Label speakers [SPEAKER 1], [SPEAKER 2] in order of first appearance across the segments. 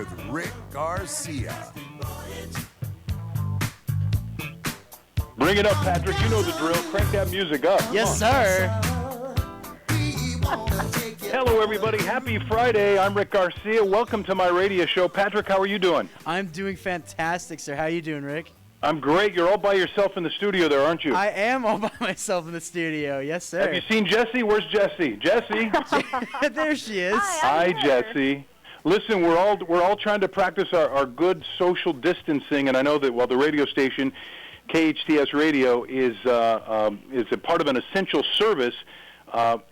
[SPEAKER 1] with Rick Garcia.
[SPEAKER 2] Bring it up, Patrick. You know the drill. Crank that music up.
[SPEAKER 3] Yes, sir.
[SPEAKER 2] Hello, everybody. Happy Friday. I'm Rick Garcia. Welcome to my radio show. Patrick, how are you doing?
[SPEAKER 3] I'm doing fantastic, sir. How are you doing, Rick?
[SPEAKER 2] I'm great. You're all by yourself in the studio there, aren't you?
[SPEAKER 3] I am all by myself in the studio. Yes, sir.
[SPEAKER 2] Have you seen Jessie? Where's Jessie? Jessie?
[SPEAKER 3] There she is.
[SPEAKER 2] Hi, Jessie. Listen, we're all trying to practice our good social distancing, and I know that while the radio station, KHTS Radio, is a part of an essential service,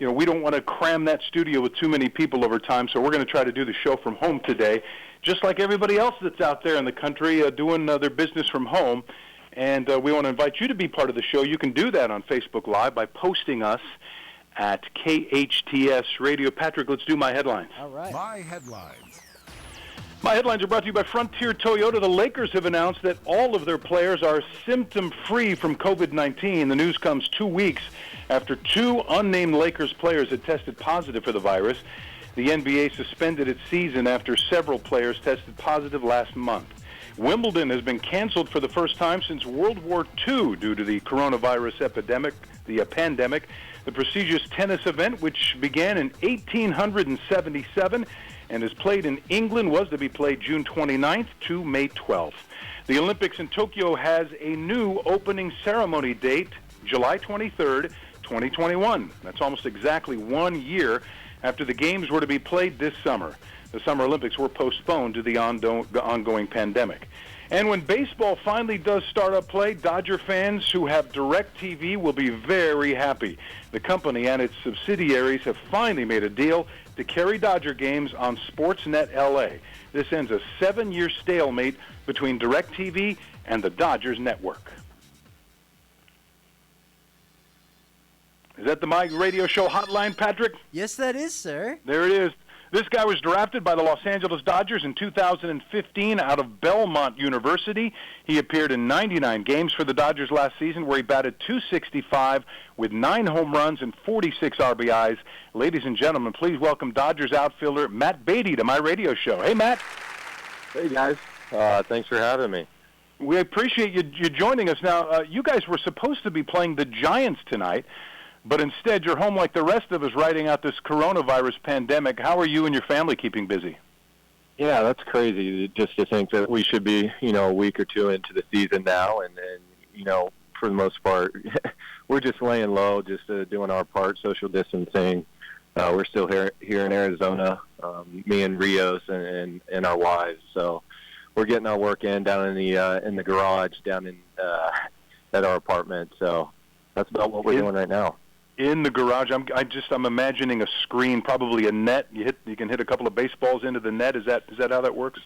[SPEAKER 2] we don't want to cram that studio with too many people over time, so we're going to try to do the show from home today, just like everybody else that's out there in the country doing their business from home. And we want to invite you to be part of the show. You can do that on Facebook Live by posting us at KHTS Radio. Patrick, let's do my headlines.
[SPEAKER 3] All right.
[SPEAKER 1] My headlines.
[SPEAKER 2] My headlines are brought to you by Frontier Toyota. The Lakers have announced that all of their players are symptom-free from COVID-19. The news comes 2 weeks after two unnamed Lakers players had tested positive for the virus. The NBA suspended its season after several players tested positive last month. Wimbledon has been canceled for the first time since World War II due to the coronavirus pandemic. The prestigious tennis event, which began in 1877 and is played in England, was to be played June 29th to May 12th. The Olympics in Tokyo has a new opening ceremony date, July 23rd, 2021. That's almost exactly 1 year after the games were to be played this summer. The Summer Olympics were postponed due to the ongoing pandemic. And when baseball finally does start up play, Dodger fans who have DirecTV will be very happy. The company and its subsidiaries have finally made a deal to carry Dodger games on Sportsnet LA. This ends a 7-year stalemate between DirecTV and the Dodgers network. Is that the My Radio Show hotline, Patrick?
[SPEAKER 3] Yes, that is, sir.
[SPEAKER 2] There it is. This guy was drafted by the Los Angeles Dodgers in 2015 out of Belmont University. He appeared in 99 games for the Dodgers last season, where he batted .265 with 9 home runs and 46 RBIs. Ladies and gentlemen, please welcome Dodgers outfielder Matt Beaty to my radio show. Hey, Matt.
[SPEAKER 4] Hey, guys. Thanks for having me.
[SPEAKER 2] We appreciate you joining us. Now, you guys were supposed to be playing the Giants tonight, but instead you're home like the rest of us riding out this coronavirus pandemic. How are you and your family keeping busy?
[SPEAKER 4] Yeah, that's crazy just to think that we should be, a week or two into the season now. And for the most part, we're just laying low, just doing our part, social distancing. We're still here in Arizona, me and Rios and our wives. So we're getting our work in down in the garage down in at our apartment. So that's about what we're doing right now.
[SPEAKER 2] In the garage, I'm imagining a screen, probably a net. You can hit a couple of baseballs into the net. Is that how that works?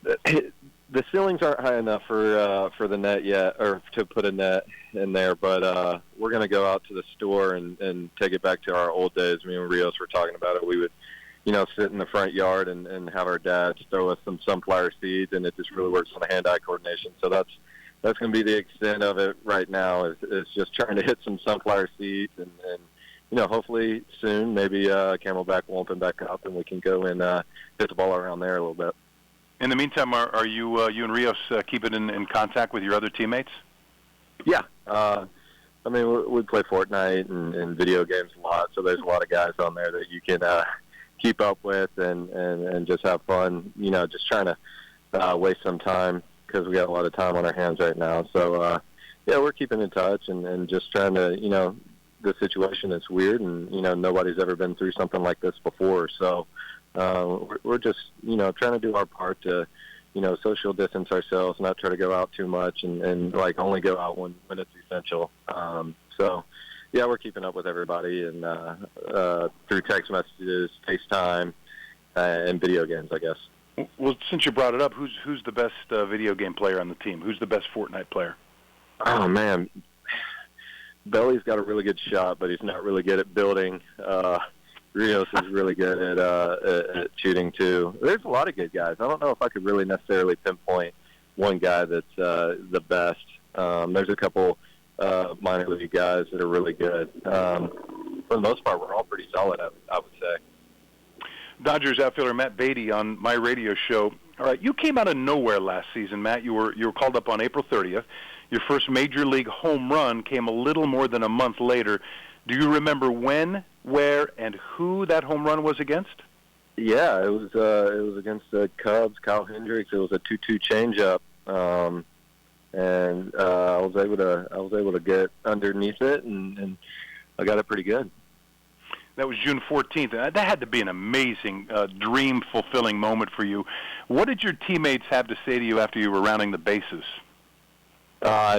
[SPEAKER 4] The ceilings aren't high enough for the net yet, or to put a net in there. But we're going to go out to the store and take it back to our old days. Me and Rios were talking about it. We would, sit in the front yard and have our dads throw us some sunflower seeds, and it just really works on the hand-eye coordination. So that's going to be the extent of it right now is just trying to hit some sunflower seeds and hopefully soon maybe Camelback will open back up and we can go and hit the ball around there a little bit.
[SPEAKER 2] In the meantime, are you and Rios keeping in contact with your other teammates?
[SPEAKER 4] Yeah. We play Fortnite and video games a lot, so there's a lot of guys on there that you can keep up with and just have fun, just trying to waste some time, because we got a lot of time on our hands right now. So, we're keeping in touch and just trying to, the situation is weird and, nobody's ever been through something like this before. So we're just, trying to do our part to, social distance ourselves, not try to go out too much and only go out when it's essential. We're keeping up with everybody and through text messages, FaceTime, and video games, I guess.
[SPEAKER 2] Well, since you brought it up, who's the best video game player on the team? Who's the best Fortnite player?
[SPEAKER 4] Oh, man. Belly's got a really good shot, but he's not really good at building. Rios is really good at shooting, too. There's a lot of good guys. I don't know if I could really necessarily pinpoint one guy that's the best. There's a couple minor league guys that are really good. For the most part, we're all pretty solid, I would say.
[SPEAKER 2] Dodgers outfielder Matt Beaty on my radio show. All right, you came out of nowhere last season, Matt. You were called up on April 30th. Your first major league home run came a little more than a month later. Do you remember when, where, and who that home run was against?
[SPEAKER 4] Yeah, it was against the Cubs, Kyle Hendricks. It was a 2-2 changeup, and I was able to get underneath it, and I got it pretty good.
[SPEAKER 2] That was June 14th. That had to be an amazing, dream-fulfilling moment for you. What did your teammates have to say to you after you were rounding the bases?
[SPEAKER 4] I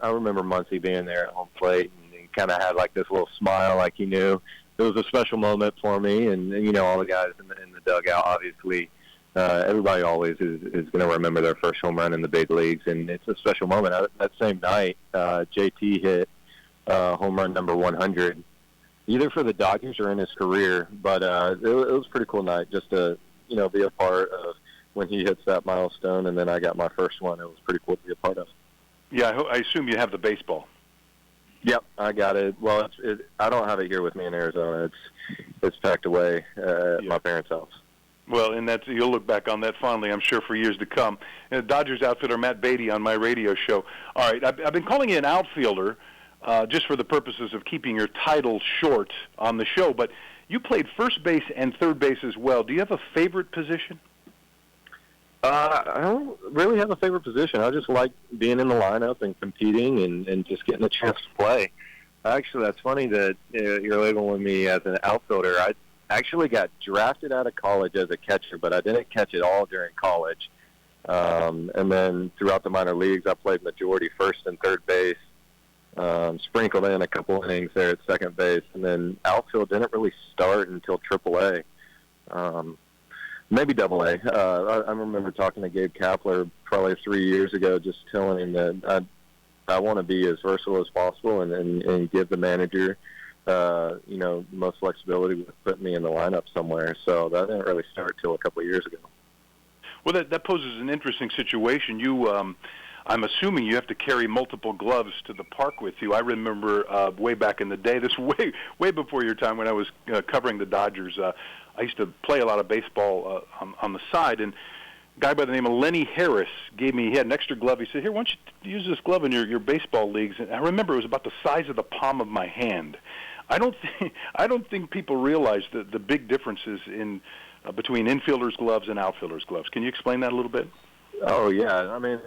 [SPEAKER 4] remember Muncy being there at home plate, and he kind of had like this little smile, like he knew it was a special moment for me. And you know, all the guys in the dugout, obviously, everybody always is going to remember their first home run in the big leagues, and it's a special moment. That same night, JT hit home run number 100. Either for the Dodgers or in his career, but it was a pretty cool night just to, you know, be a part of when he hits that milestone, and then I got my first one. It was pretty cool to be a part of.
[SPEAKER 2] Yeah, I assume you have the baseball.
[SPEAKER 4] Yep, I got it. Well, I don't have it here with me in Arizona. It's packed away at my parents' house.
[SPEAKER 2] Well, and you'll look back on that fondly, I'm sure, for years to come. And Dodgers outfielder Matt Beaty on my radio show. All right, I've been calling you an outfielder just for the purposes of keeping your title short on the show, but you played first base and third base as well. Do you have a favorite position?
[SPEAKER 4] I don't really have a favorite position. I just like being in the lineup and competing and just getting a chance to play. Actually, that's funny that you're labeling me as an outfielder. I actually got drafted out of college as a catcher, but I didn't catch it all during college. And then throughout the minor leagues, I played majority first and third base, sprinkled in a couple innings there at second base, and then outfield didn't really start until AAA. Maybe AA. I remember talking to Gabe Kapler probably 3 years ago, just telling him that I want to be as versatile as possible and give the manager, you know, the most flexibility with putting me in the lineup somewhere. So that didn't really start till a couple of years ago.
[SPEAKER 2] Well, that poses an interesting situation. You, I'm assuming you have to carry multiple gloves to the park with you. I remember way back in the day, this way before your time when I was covering the Dodgers. I used to play a lot of baseball on the side, and a guy by the name of Lenny Harris he had an extra glove. He said, "Here, why don't you use this glove in your baseball leagues?" And I remember it was about the size of the palm of my hand. I don't think people realize the big differences in between infielders' gloves and outfielders' gloves. Can you explain that a little bit?
[SPEAKER 4] Oh yeah, I mean,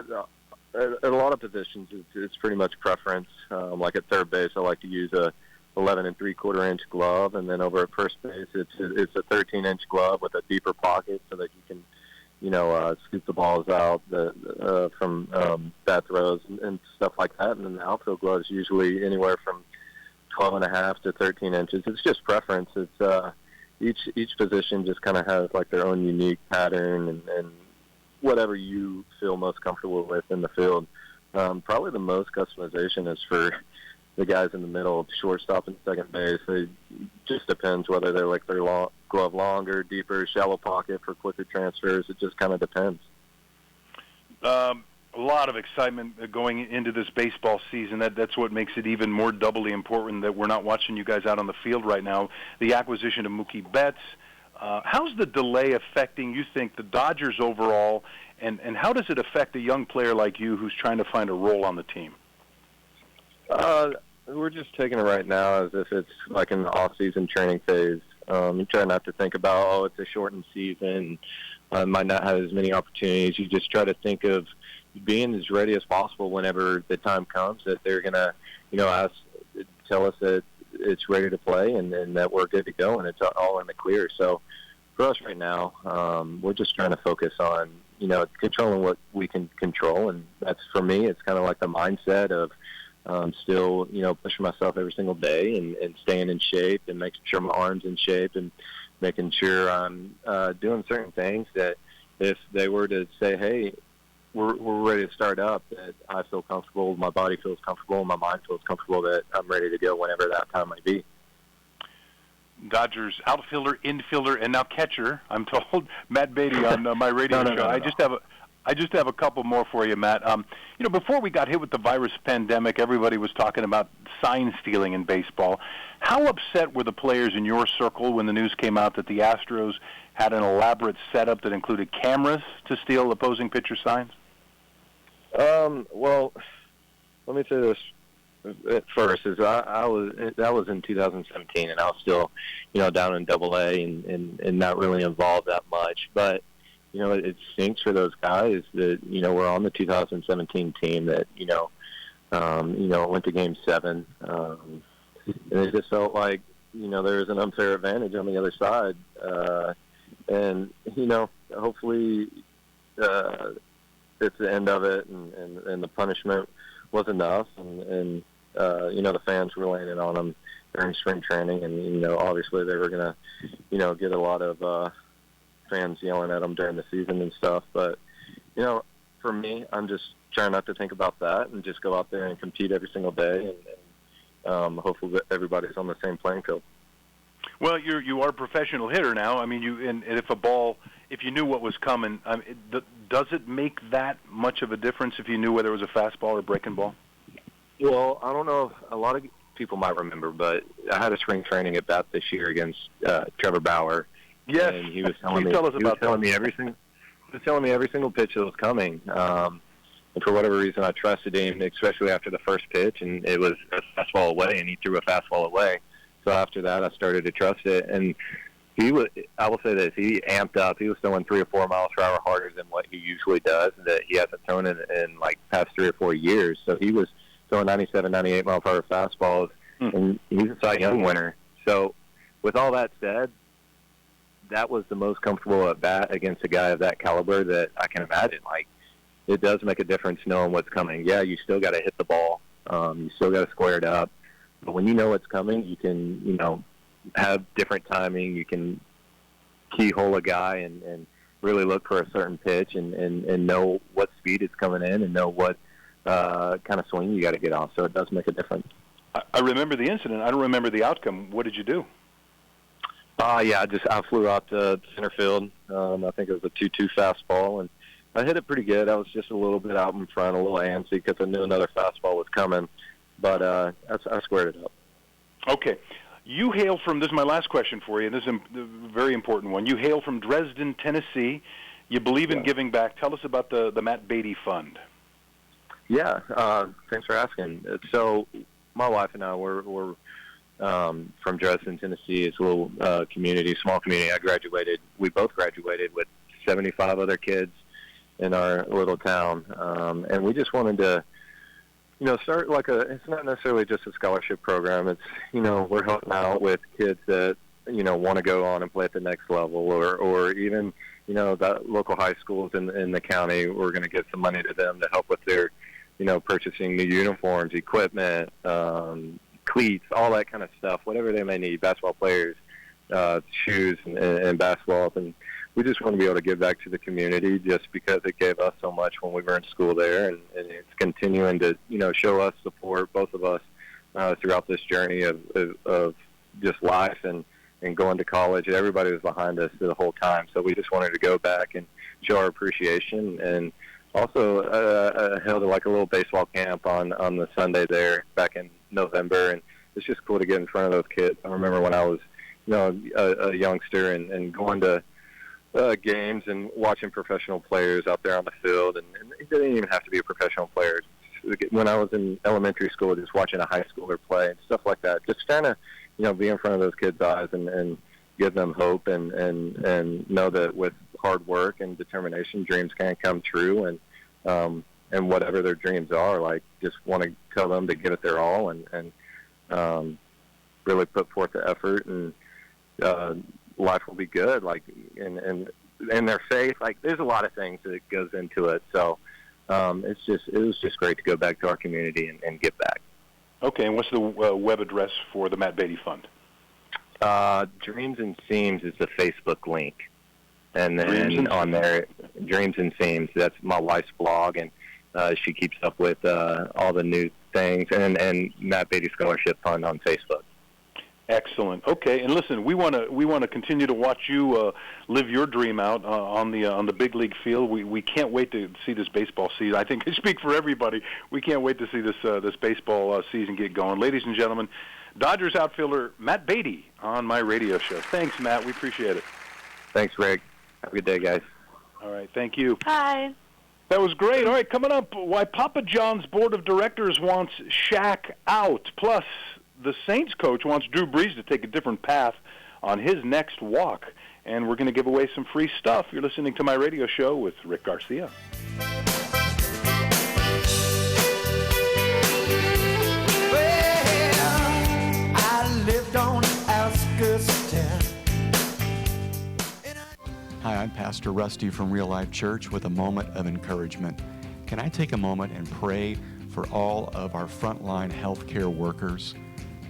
[SPEAKER 4] at a lot of positions, it's pretty much preference. Like at third base, I like to use a 11 3/4 inch glove, and then over at first base, it's a 13-inch glove with a deeper pocket so that you can, you know, scoop the balls out from bat throws and stuff like that. And then the outfield gloves usually anywhere from 12.5 to 13 inches. It's just preference. It's each position just kind of has like their own unique pattern and whatever you feel most comfortable with in the field. Probably the most customization is for the guys in the middle, shortstop and second base. It just depends whether they like their glove longer, deeper, shallow pocket for quicker transfers. It just kind of depends.
[SPEAKER 2] A lot of excitement going into this baseball season. That's what makes it even more doubly important that we're not watching you guys out on the field right now. The acquisition of Mookie Betts. How's the delay affecting, you think, the Dodgers overall, and how does it affect a young player like you who's trying to find a role on the team?
[SPEAKER 4] We're just taking it right now as if it's like an off-season training phase. You try not to think about, it's a shortened season, might not have as many opportunities. You just try to think of being as ready as possible whenever the time comes that they're going to, you know, tell us that it's ready to play and that we're good to go and it's all in the clear. So for us right now, we're just trying to focus on, you know, controlling what we can control. And that's, for me, it's kind of like the mindset of still, you know, pushing myself every single day and staying in shape and making sure my arm's in shape and making sure I'm doing certain things that if they were to say, hey, we're ready to start up, that I feel comfortable, my body feels comfortable, my mind feels comfortable that I'm ready to go whenever that time might be.
[SPEAKER 2] Dodgers outfielder, infielder, and now catcher, I'm told, Matt Beaty on my radio show. No. I just have a couple more for you, Matt. Before we got hit with the virus pandemic, everybody was talking about sign stealing in baseball. How upset were the players in your circle when the news came out that the Astros had an elaborate setup that included cameras to steal opposing pitcher signs?
[SPEAKER 4] Well, let me say this at first: that was in 2017, and I was still, down in Double-A and not really involved that much. But it stinks for those guys that we're on the 2017 team that went to Game 7, and it just felt like there was an unfair advantage on the other side, and hopefully it's the end of it, and the punishment was enough, and the fans were laying it on them during spring training, and obviously they were gonna get a lot of fans yelling at them during the season and stuff. But for me, I'm just trying not to think about that and just go out there and compete every single day, and hopefully that everybody's on the same playing field.
[SPEAKER 2] Well, you are a professional hitter now. I mean, and if you knew what was coming, does it make that much of a difference if you knew whether it was a fastball or a breaking ball?
[SPEAKER 4] Well, I don't know if a lot of people might remember, but I had a spring training at bat this year against Trevor Bauer.
[SPEAKER 2] Yes,
[SPEAKER 4] and he was telling me every single pitch that was coming. And for whatever reason, I trusted him, especially after the first pitch, and it was a fastball away, and he threw a fastball away. So after that, I started to trust it, and I will say this, he amped up. He was throwing 3 or 4 miles per hour harder than what he usually does, that he hasn't thrown in like past 3 or 4 years. So he was throwing 97, 98 mile per hour fastballs, and he's a Cy Young winner. So with all that said, that was the most comfortable at bat against a guy of that caliber that I can imagine. Like, it does make a difference knowing what's coming. Yeah, you still got to hit the ball. You still got to square it up. But when you know what's coming, you can, have different timing. You can keyhole a guy and really look for a certain pitch and know what speed it's coming in and know what kind of swing you got to get off. So it does make a difference.
[SPEAKER 2] I remember the incident. I don't remember the outcome. What did you do?
[SPEAKER 4] Yeah, I flew out to center field. I think it was a 2-2 fastball, and I hit it pretty good. I was just a little bit out in front, a little antsy because I knew another fastball was coming, but I squared it up. Okay.
[SPEAKER 2] You hail from, this is my last question for you, and this is a very important one. You hail from Dresden, Tennessee. You believe in giving back. Tell us about the Matt Beaty Fund.
[SPEAKER 4] Yeah, thanks for asking. So my wife and I were from Dresden, Tennessee. It's a little community, small community. We both graduated with 75 other kids in our little town, and we just wanted to start it's not necessarily just a scholarship program. It's, we're helping out with kids that, want to go on and play at the next level, or even, the local high schools in the county. We're going to get some money to them to help with their, purchasing new uniforms, equipment, cleats, all that kind of stuff, whatever they may need, basketball players, shoes and basketball. And we just want to be able to give back to the community just because it gave us so much when we were in school there, and it's continuing to, show us support, both of us, throughout this journey of just life and going to college. Everybody was behind us the whole time, so we just wanted to go back and show our appreciation. And also held like a little baseball camp on the Sunday there back in November, and it's just cool to get in front of those kids. I remember when I was, a youngster and going to games and watching professional players out there on the field, and it didn't even have to be a professional player. When I was in elementary school, just watching a high schooler play and stuff like that, just trying to, be in front of those kids' eyes and give them hope and know that with hard work and determination, dreams can come true, and whatever their dreams are, like, just want to tell them to give it their all and really put forth the effort, and life will be good. Like, and their faith, like, there's a lot of things that goes into it. So it was just great to go back to our community and give back.
[SPEAKER 2] Okay, and what's the web address for the Matt Beaty Fund?
[SPEAKER 4] Dreams and Seams is the Facebook link. And then on there, Dreams and Seams, that's my wife's blog, and she keeps up with all the new things, and Matt Beaty Scholarship Fund on Facebook.
[SPEAKER 2] Excellent. Okay, and listen, we want to continue to watch you live your dream out on the big league field. We can't wait to see this baseball season. I think I speak for everybody. We can't wait to see this baseball season get going. Ladies and gentlemen, Dodgers outfielder Matt Beaty on my radio show. Thanks, Matt. We appreciate it.
[SPEAKER 4] Thanks, Rick. Have a good day, guys.
[SPEAKER 2] All right, thank you.
[SPEAKER 5] Hi.
[SPEAKER 2] That was great. All right, coming up, why Papa John's board of directors wants Shaq out. Plus, the Saints coach wants Drew Brees to take a different path on his next walk. And we're going to give away some free stuff. You're listening to my radio show with Rick Garcia.
[SPEAKER 6] Hi, I'm Pastor Rusty from Real Life Church with a moment of encouragement. Can I take a moment and pray for all of our frontline healthcare workers?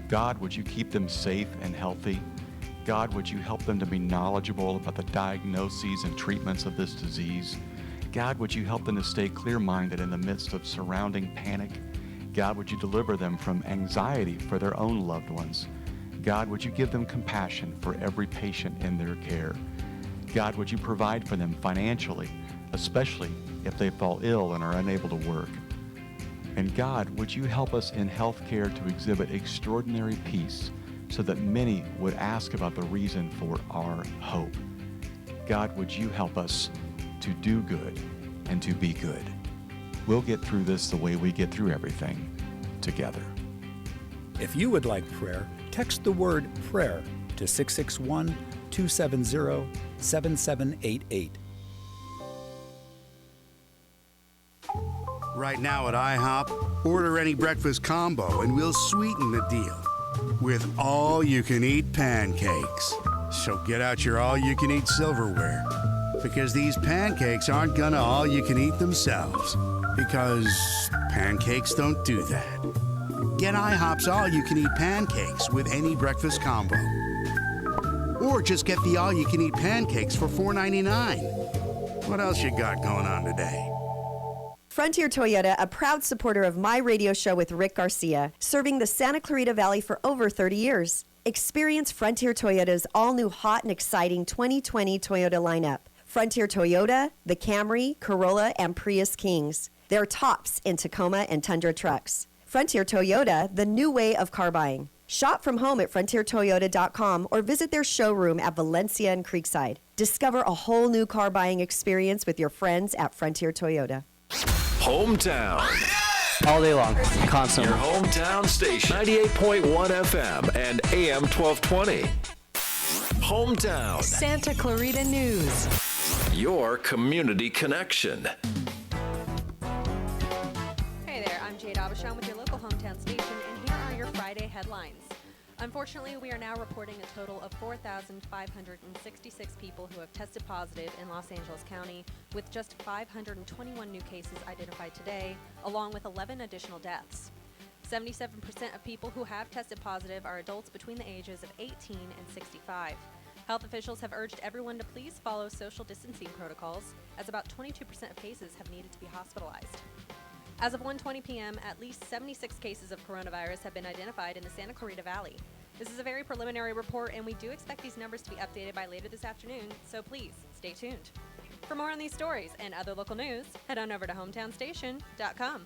[SPEAKER 6] God, would you keep them safe and healthy? God, would you help them to be knowledgeable about the diagnoses and treatments of this disease? God, would you help them to stay clear-minded in the midst of surrounding panic? God, would you deliver them from anxiety for their own loved ones? God, would you give them compassion for every patient in their care? God, would you provide for them financially, especially if they fall ill and are unable to work? And God, would you help us in healthcare to exhibit extraordinary peace so that many would ask about the reason for our hope? God, would you help us to do good and to be good? We'll get through this the way we get through everything, together.
[SPEAKER 7] If you would like prayer, text the word prayer to 661-270-7788.
[SPEAKER 8] Right now at IHOP, order any breakfast combo and we'll sweeten the deal with all-you-can-eat pancakes. So get out your all-you-can-eat silverware, because these pancakes aren't gonna all-you-can-eat themselves, because pancakes don't do that. Get IHOP's all-you-can-eat pancakes with any breakfast combo. Or just get the all-you-can-eat pancakes for $4.99. What else you got going on today?
[SPEAKER 9] Frontier Toyota, a proud supporter of my radio show with Rick Garcia, serving the Santa Clarita Valley for over 30 years. Experience Frontier Toyota's all-new hot and exciting 2020 Toyota lineup. Frontier Toyota, the Camry, Corolla, and Prius Kings. They're tops in Tacoma and Tundra trucks. Frontier Toyota, the new way of car buying. Shop from home at frontiertoyota.com or visit their showroom at Valencia and Creekside. Discover a whole new car buying experience with your friends at Frontier Toyota.
[SPEAKER 1] Hometown.
[SPEAKER 3] All day long, constantly.
[SPEAKER 1] Your hometown station. 98.1 FM and AM 1220. Hometown.
[SPEAKER 10] Santa Clarita News.
[SPEAKER 1] Your community connection.
[SPEAKER 11] Hey there, I'm Jade Abishon with your local hometown station, and here are your Friday headlines. Unfortunately, we are now reporting a total of 4,566 people who have tested positive in Los Angeles County, with just 521 new cases identified today, along with 11 additional deaths. 77% of people who have tested positive are adults between the ages of 18 and 65. Health officials have urged everyone to please follow social distancing protocols, as about 22% of cases have needed to be hospitalized. As of 1:20 p.m., at least 76 cases of coronavirus have been identified in the Santa Clarita Valley. This is a very preliminary report, and we do expect these numbers to be updated by later this afternoon, so please stay tuned. For more on these stories and other local news, head on over to hometownstation.com.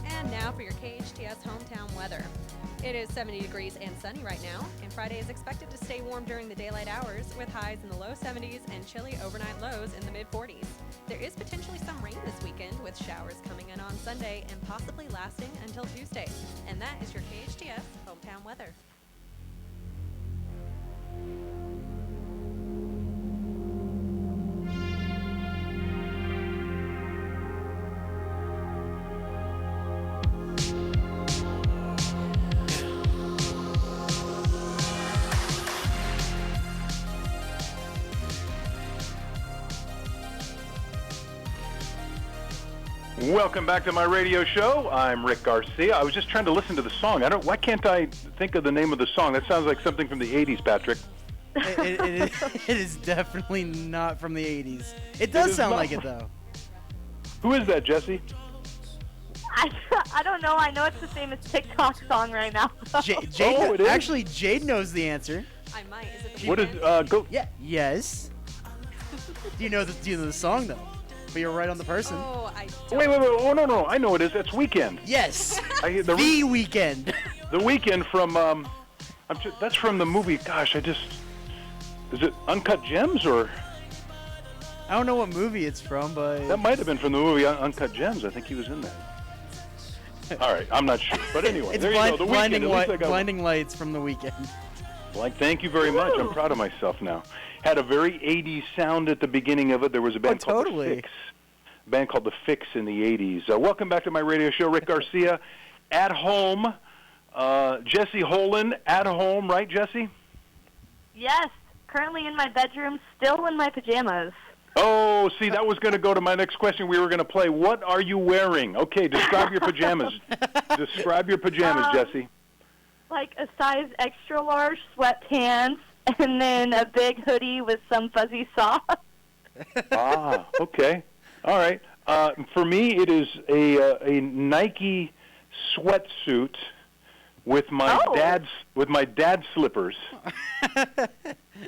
[SPEAKER 11] And now for your KHTS hometown weather. It is 70 degrees and sunny right now, and Friday is expected to stay warm during the daylight hours with highs in the low 70s and chilly overnight lows in the mid-40s. There is potentially some rain this weekend, with showers coming in on Sunday and possibly lasting until Tuesday. And that is your KHTS hometown weather.
[SPEAKER 2] Welcome back to my radio show. I'm Rick Garcia. I was just trying to listen to the song. Why can't I think of the name of the song? That sounds like something from the 80s, Patrick.
[SPEAKER 3] It is definitely not from the 80s. It does sound like it, though.
[SPEAKER 2] Who is that, Jesse?
[SPEAKER 5] I don't know. I know it's the famous TikTok song right now.
[SPEAKER 3] Jade,
[SPEAKER 2] it is?
[SPEAKER 3] Actually, Jade knows the answer.
[SPEAKER 11] I might. Is it the
[SPEAKER 2] What is, go?
[SPEAKER 3] Yeah. Yes. Do you know the song, though? But you're right on the person.
[SPEAKER 11] Oh,
[SPEAKER 2] Wait. Oh, no. I know it is. It's Weekend.
[SPEAKER 3] Yes.
[SPEAKER 2] The
[SPEAKER 3] Weekend.
[SPEAKER 2] The Weekend from, that's from the movie, is it Uncut Gems or?
[SPEAKER 3] I don't know what movie it's from, but...
[SPEAKER 2] That might have been from the movie Uncut Gems. I think he was in that. All right, I'm not sure. But anyway,
[SPEAKER 3] it's
[SPEAKER 2] there you go. The Weekend.
[SPEAKER 3] Blinding Lights from The Weekend.
[SPEAKER 2] Thank you very much. I'm proud of myself now. Had a very 80s sound at the beginning of it. There was a band called The Fix. A band called The Fix in the 80s. Welcome back to my radio show, Rick Garcia. At home, Jesse Holen at home, right, Jesse?
[SPEAKER 5] Yes, currently in my bedroom, still in my pajamas.
[SPEAKER 2] Oh, see, that was going to go to my next question. We were going to play, what are you wearing? Okay, describe your pajamas. Describe your pajamas, Jesse.
[SPEAKER 5] Like a size extra large sweatpants, and then a big hoodie with some fuzzy socks.
[SPEAKER 2] Okay. All right. For me, it is a Nike sweatsuit with my dad's slippers.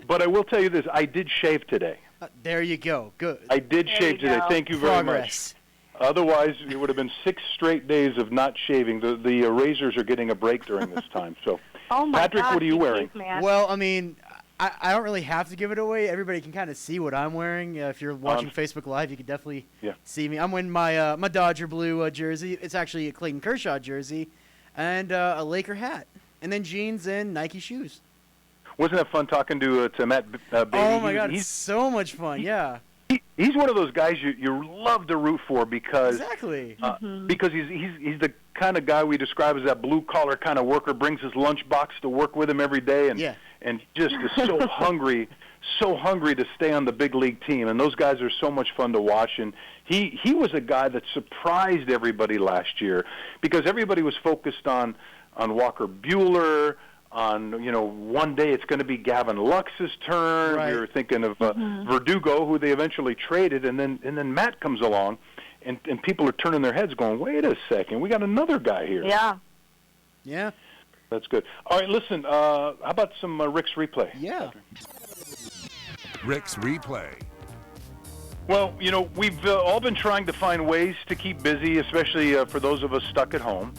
[SPEAKER 2] But I will tell you this: I did shave today.
[SPEAKER 3] There you go. Good.
[SPEAKER 2] I did shave today. Thank you very much. Otherwise, it would have been 6 straight days of not shaving. The razors are getting a break during this time. So, Patrick, what are you wearing?
[SPEAKER 3] Well, I mean, I don't really have to give it away. Everybody can kind of see what I'm wearing. If you're watching Facebook Live, you can definitely see me. I'm wearing my my Dodger blue jersey. It's actually a Clayton Kershaw jersey, and a Laker hat, and then jeans and Nike shoes.
[SPEAKER 2] Wasn't that fun talking to Matt Beaty?
[SPEAKER 3] Oh my God, it's so much fun. Yeah.
[SPEAKER 2] He's one of those guys you love to root for because because he's the kind of guy we describe as that blue collar kind of worker, brings his lunchbox to work with him every day, and just is so hungry to stay on the big league team. And those guys are so much fun to watch. And he was a guy that surprised everybody last year because everybody was focused on Walker Buehler. On one day it's going to be Gavin Lux's turn. Right. We were thinking of Verdugo, who they eventually traded, and then Matt comes along, and people are turning their heads, going, "Wait a second, we got another guy here."
[SPEAKER 3] Yeah.
[SPEAKER 2] That's good. All right, listen. How about some Rick's replay?
[SPEAKER 3] Yeah.
[SPEAKER 12] Rick's replay.
[SPEAKER 2] Well, we've all been trying to find ways to keep busy, especially for those of us stuck at home.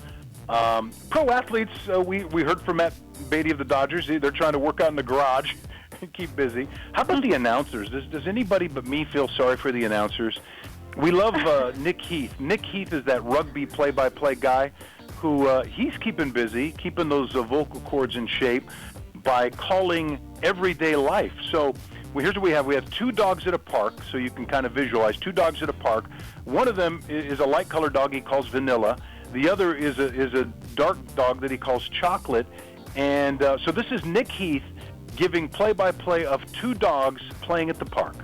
[SPEAKER 2] Pro athletes, we heard from Matt Beaty of the Dodgers. They're trying to work out in the garage and keep busy. How about the announcers? Does anybody but me feel sorry for the announcers? We love Nick Heath. Nick Heath is that rugby play-by-play guy who he's keeping busy, keeping those vocal cords in shape by calling everyday life. So here's what we have. We have 2 dogs at a park, so you can kind of visualize 2 dogs at a park. One of them is a light-colored dog he calls Vanilla. The other is a dark dog that he calls Chocolate. And so this is Nick Heath giving play-by-play of 2 dogs playing at the park.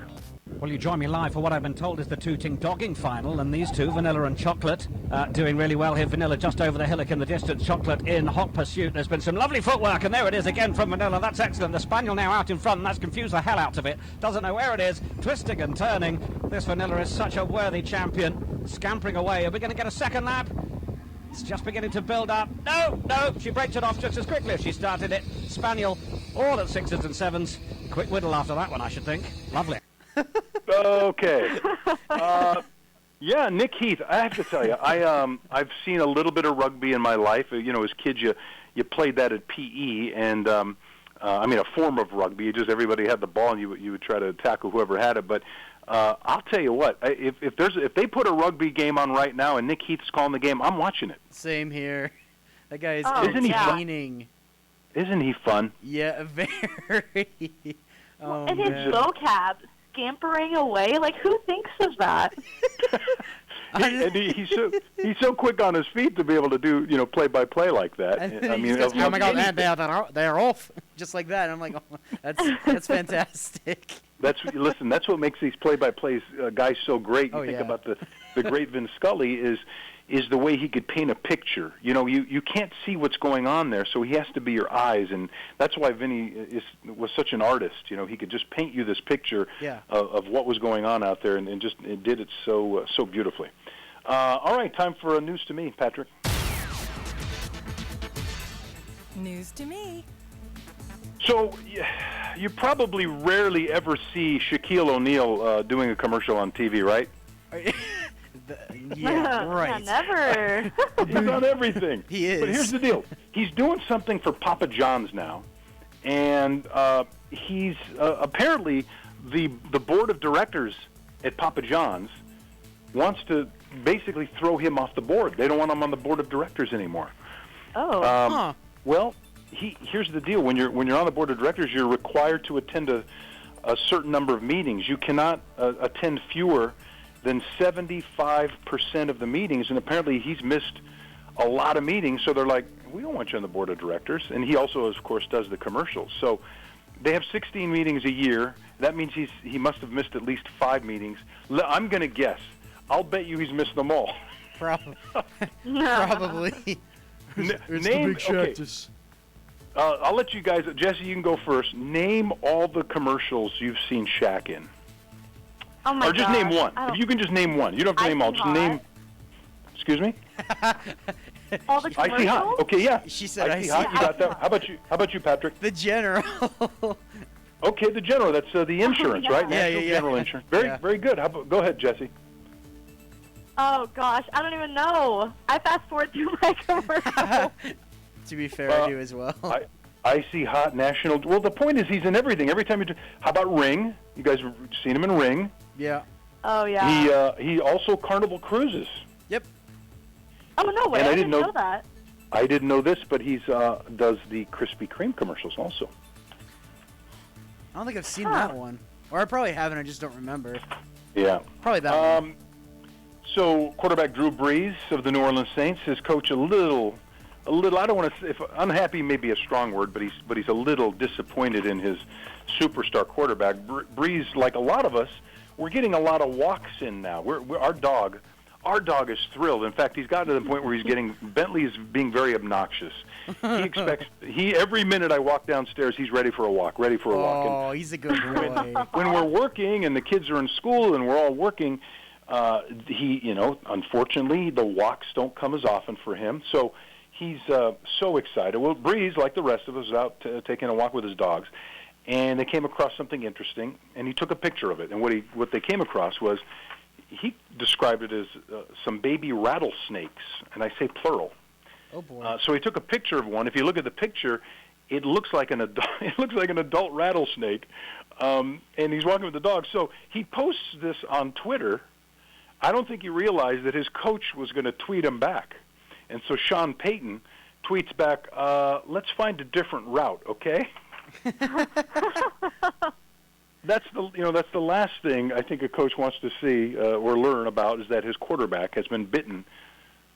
[SPEAKER 13] Well, you join me live for what I've been told is the 2-ting dogging final, and these 2, Vanilla and Chocolate, doing really well here. Vanilla just over the hillock in the distance, Chocolate in hot pursuit. There's been some lovely footwork, and there it is again from Vanilla. That's excellent. The Spaniel now out in front, and that's confused the hell out of it. Doesn't know where it is, twisting and turning. This Vanilla is such a worthy champion, scampering away. Are we going to get a second lap? It's just beginning to build up. No, she breaks it off just as quickly as she started it. Spaniel, all at 6s and 7s. Quick whittle after that one, I should think. Lovely.
[SPEAKER 2] Okay. Nick Heath, I have to tell you, I've seen a little bit of rugby in my life. As kids, you played that at PE, and a form of rugby. Everybody had the ball, and you would try to tackle whoever had it. But I'll tell you what, if they put a rugby game on right now and Nick Heath's calling the game, I'm watching it.
[SPEAKER 3] Same here. That guy is
[SPEAKER 2] entertaining. Isn't he fun?
[SPEAKER 3] Yeah, very.
[SPEAKER 5] And his vocab, scampering away, like who thinks of that?
[SPEAKER 2] He's so quick on his feet to be able to do play-by-play like that.
[SPEAKER 3] Oh my God, and they're off just like that. I'm like, oh, that's fantastic.
[SPEAKER 2] That's what makes these play-by-plays guys so great. You think about the great Vin Scully is the way he could paint a picture. You can't see what's going on there, so he has to be your eyes, and that's why Vinny was such an artist. He could just paint you this picture of what was going on out there, and it did it so beautifully. All right, time for news to me, Patrick.
[SPEAKER 10] News to me.
[SPEAKER 2] So you probably rarely ever see Shaquille O'Neal doing a commercial on TV, right?
[SPEAKER 3] Yeah, right.
[SPEAKER 5] Yeah, never.
[SPEAKER 2] He's on everything.
[SPEAKER 3] He is.
[SPEAKER 2] But here's the deal. He's doing something for Papa John's now, and he's apparently the board of directors at Papa John's wants to basically throw him off the board. They don't want him on the board of directors anymore.
[SPEAKER 5] Oh.
[SPEAKER 2] Well, here's the deal. When you're on the board of directors, you're required to attend a certain number of meetings. You cannot attend fewer than 75% of the meetings, and apparently he's missed a lot of meetings, so they're like, we don't want you on the board of directors. And he also, of course, does the commercials. So they have 16 meetings a year. That means he must have missed at least 5 meetings. I'm going to guess. I'll bet you he's missed them all.
[SPEAKER 3] Probably.
[SPEAKER 2] It's name, the big shot. I'll let you guys, Jesse, you can go first. Name all the commercials you've seen Shaq in.
[SPEAKER 5] Oh my
[SPEAKER 2] Or just name one. If you can just name one. You don't have to name all. Just name. Excuse me?
[SPEAKER 5] All the commercials?
[SPEAKER 2] I See Hot. Okay, yeah.
[SPEAKER 3] She said
[SPEAKER 2] I See Hot. You got that. How about you, Patrick?
[SPEAKER 3] The General.
[SPEAKER 2] Okay, the General. That's the insurance, right? National General Insurance. Very good. Go ahead, Jesse.
[SPEAKER 5] Oh, gosh. I don't even know. I fast forward through my commercials.
[SPEAKER 3] To be fair, I do as well.
[SPEAKER 2] I See Hot, National. Well, the point is he's in everything. Every time how about Ring? You guys have seen him in Ring.
[SPEAKER 3] Yeah.
[SPEAKER 5] Oh, yeah.
[SPEAKER 2] He also Carnival Cruises.
[SPEAKER 3] Yep.
[SPEAKER 5] Oh, no way.
[SPEAKER 2] And
[SPEAKER 5] I didn't know that.
[SPEAKER 2] I didn't know this, but he's does the Krispy Kreme commercials also.
[SPEAKER 3] I don't think I've seen that one. Or I probably haven't, I just don't remember.
[SPEAKER 2] Yeah.
[SPEAKER 3] Probably that one.
[SPEAKER 2] So, quarterback Drew Brees of the New Orleans Saints, his coach a little, I don't want to say, unhappy may be a strong word, but he's a little disappointed in his superstar quarterback. Brees, like a lot of us, we're getting a lot of walks in now. Our dog is thrilled. In fact, he's gotten to the point where Bentley is being very obnoxious. He expects, every minute I walk downstairs, he's ready for a walk.
[SPEAKER 3] Oh, he's a good boy.
[SPEAKER 2] When we're working and the kids are in school and we're all working, unfortunately, the walks don't come as often for him. So he's so excited. Well, Breeze, like the rest of us, was out taking a walk with his dogs, and they came across something interesting, and he took a picture of it. And what they came across was, he described it as some baby rattlesnakes, and I say plural.
[SPEAKER 3] Oh boy!
[SPEAKER 2] So he took a picture of one. If you look at the picture, it looks like an adult. It looks like an adult rattlesnake, and he's walking with the dog. So he posts this on Twitter. I don't think he realized that his coach was going to tweet him back, and so Sean Payton tweets back, "Let's find a different route, okay?" That's the last thing I think a coach wants to see or learn about, is that his quarterback has been bitten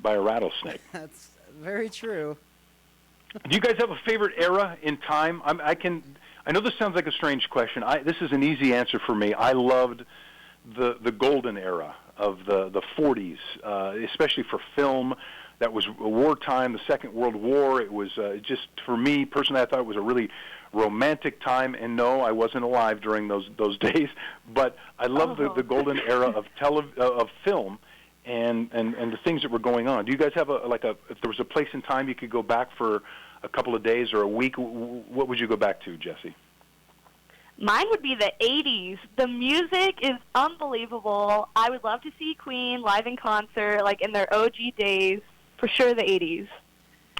[SPEAKER 2] by a rattlesnake.
[SPEAKER 3] That's very true.
[SPEAKER 2] Do you guys have a favorite era in time? I know this sounds like a strange question. This is an easy answer for me. I loved the golden era of the 40s, especially for film. That was wartime, the Second World War. It was just, for me personally, I thought it was a really romantic time. And no, I wasn't alive during those days, but I loved the golden era of film and the things that were going on. Do you guys have if there was a place in time you could go back for a couple of days or a week, what would you go back to, Jesse?
[SPEAKER 5] Mine would be the 80s. The music is unbelievable. I would love to see Queen live in concert, like in their OG days. For sure, the 80s.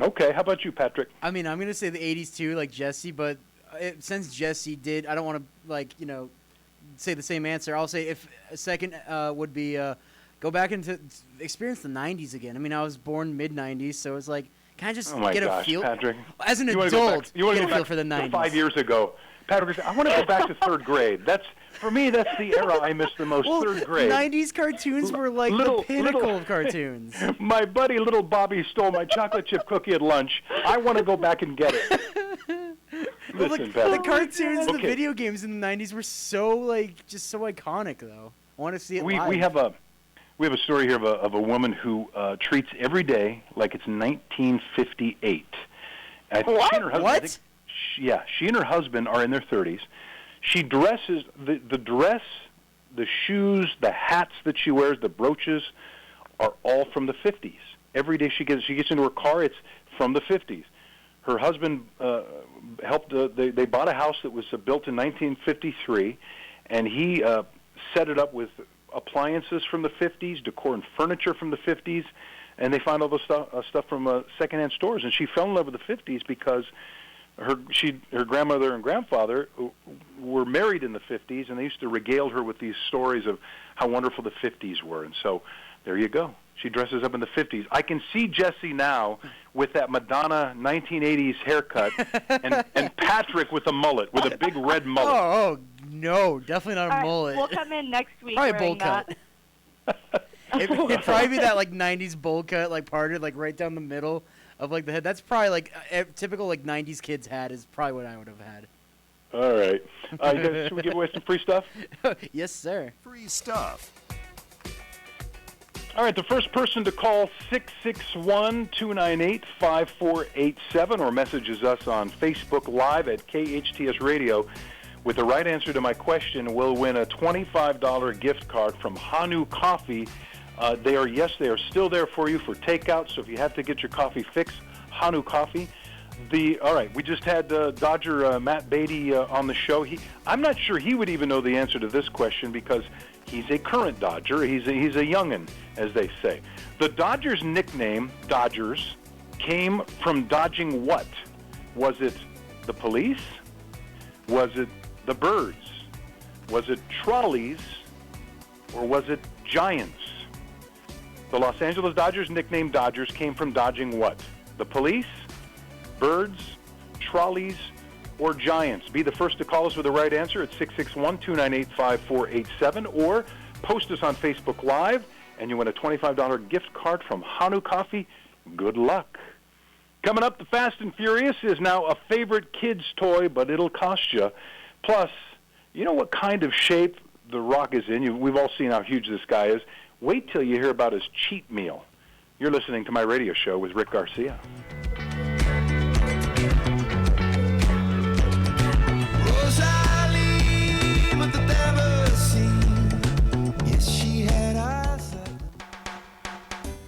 [SPEAKER 2] Okay, how about you, Patrick?
[SPEAKER 3] I mean, I'm going to say the 80s too, like Jesse, but since Jesse did, I don't want to, say the same answer. I'll say if a second would be go back into experience the 90s again. I mean, I was born mid-90s, so it's like, can I just get a feel?
[SPEAKER 2] Patrick.
[SPEAKER 3] As an adult, get a feel for the 90s.
[SPEAKER 2] 5 years ago. Patrick, I want to go back to third grade. For me, that's the era I miss the most, third grade.
[SPEAKER 3] 90s cartoons were like the pinnacle of cartoons.
[SPEAKER 2] My buddy Little Bobby stole my chocolate chip cookie at lunch. I want to go back and get it.
[SPEAKER 3] The cartoons, the video games in the 90s were just so iconic, though. I want to see it live.
[SPEAKER 2] We have a story here of a woman who treats every day like it's 1958.
[SPEAKER 3] What?
[SPEAKER 2] She and her husband are in their 30s. She dresses, the dress, the shoes, the hats that she wears, the brooches, are all from the 50s. Every day she gets into her car, it's from the 50s. Her husband helped, they bought a house that was built in 1953, and he set it up with appliances from the 50s, decor and furniture from the 50s, and they found all the stuff from secondhand stores. And she fell in love with the 50s because her grandmother and grandfather were married in the 50s, and they used to regale her with these stories of how wonderful the 50s were. And so there you go. She dresses up in the 50s. I can see Jesse now with that Madonna 1980s haircut and Patrick with a mullet, with a big red mullet.
[SPEAKER 3] Oh no, definitely not a mullet.
[SPEAKER 5] We'll come in next week
[SPEAKER 3] probably
[SPEAKER 5] wearing
[SPEAKER 3] bowl cut. It'd probably be that like 90s bowl cut, like parted like right down the middle of like the head. That's probably like a typical like 90s kids hat is probably what I would have had.
[SPEAKER 2] All right. You guys, should we give away some free stuff?
[SPEAKER 3] Yes, sir.
[SPEAKER 1] Free stuff.
[SPEAKER 2] All right, the first person to call 661-298-5487 or messages us on Facebook Live at KHTS Radio with the right answer to my question will win a $25 gift card from Hanu Coffee. They are still there for you for takeout, so if you have to get your coffee fixed, Hanu Coffee. All right, we just had Dodger Matt Beaty on the show. I'm not sure he would even know the answer to this question because he's a current Dodger. He's a youngin', as they say. The Dodgers' nickname, Dodgers, came from dodging what? Was it the police? Was it the birds? Was it trolleys? Or was it giants? The Los Angeles Dodgers' nickname, Dodgers, came from dodging what? The police, birds, trolleys, or giants? Be the first to call us with the right answer at 661-298-5487 or post us on Facebook Live and you win a $25 gift card from Hanu Coffee. Good luck. Coming up, the Fast and Furious is now a favorite kid's toy, but it'll cost you. Plus, you know what kind of shape The Rock is in? We've all seen how huge this guy is. Wait till you hear about his cheat meal. You're listening to my radio show with Rick Garcia.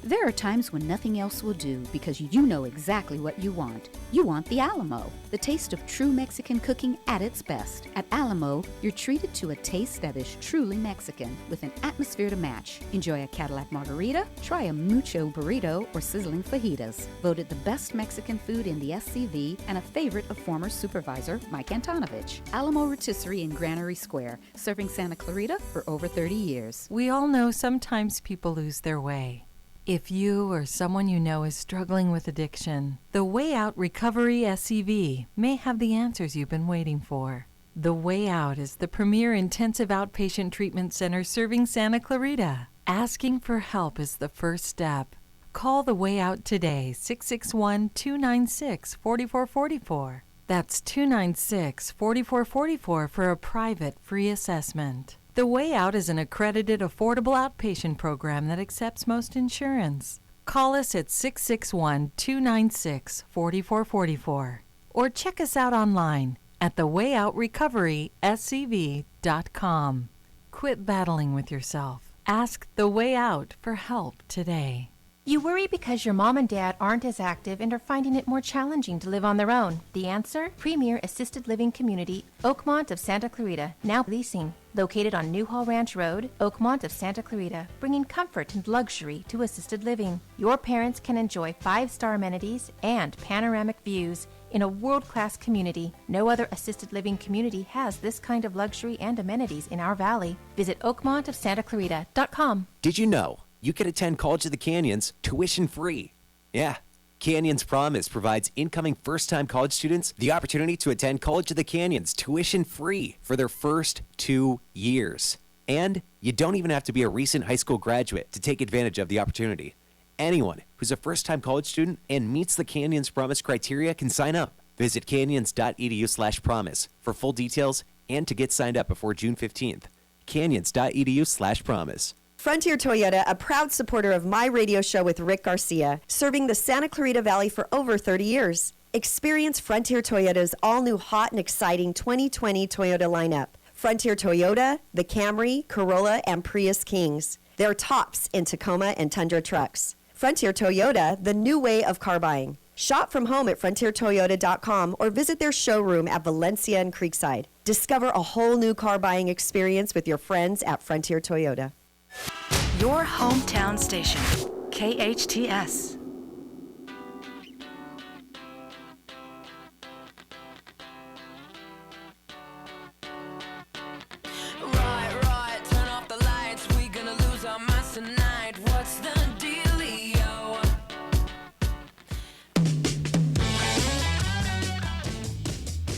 [SPEAKER 12] There are times when nothing else will do because you know exactly what you want. You want the Alamo, the taste of true Mexican cooking at its best. At Alamo, you're treated to a taste that is truly Mexican with an atmosphere to match. Enjoy a Cadillac margarita, try a mucho burrito, or sizzling fajitas. Voted the best Mexican food in the SCV and a favorite of former supervisor Mike Antonovich. Alamo Rotisserie in Granary Square, serving Santa Clarita for over 30 years.
[SPEAKER 10] We all know sometimes people lose their way. If you or someone you know is struggling with addiction, the Way Out Recovery SCV may have the answers you've been waiting for. The Way Out is the premier intensive outpatient treatment center serving Santa Clarita. Asking for help is the first step. Call The Way Out today, 661-296-4444. That's 296-4444 for a private free assessment. The Way Out is an accredited, affordable outpatient program that accepts most insurance. Call us at 661-296-4444 or check us out online at thewayoutrrecoveryscv.com. Quit battling with yourself. Ask The Way Out for help today.
[SPEAKER 14] You worry because your mom and dad aren't as active and are finding it more challenging to live on their own. The answer? Premier Assisted Living Community, Oakmont of Santa Clarita, now leasing. Located on Newhall Ranch Road, Oakmont of Santa Clarita, bringing comfort and luxury to assisted living. Your parents can enjoy 5-star amenities and panoramic views in a world-class community. No other assisted living community has this kind of luxury and amenities in our valley. Visit oakmontofsantaclarita.com.
[SPEAKER 15] Did you know you can attend College of the Canyons tuition free? Yeah. Canyons Promise provides incoming first-time college students the opportunity to attend College of the Canyons tuition free for their first 2 years. And you don't even have to be a recent high school graduate to take advantage of the opportunity. Anyone who's a first-time college student and meets the Canyons Promise criteria can sign up. Visit canyons.edu/promise for full details and to get signed up before June 15th. canyons.edu/promise.
[SPEAKER 9] Frontier Toyota, a proud supporter of my radio show with Rick Garcia, serving the Santa Clarita Valley for over 30 years. Experience Frontier Toyota's all-new hot and exciting 2020 Toyota lineup. Frontier Toyota, the Camry, Corolla, and Prius Kings. They're tops in Tacoma and Tundra trucks. Frontier Toyota, the new way of car buying. Shop from home at frontiertoyota.com or visit their showroom at Valencia and Creekside. Discover a whole new car buying experience with your friends at Frontier Toyota.
[SPEAKER 16] Your hometown station, KHTS.
[SPEAKER 17] Right, turn off the lights. We gonna lose our minds tonight. What's the dealio?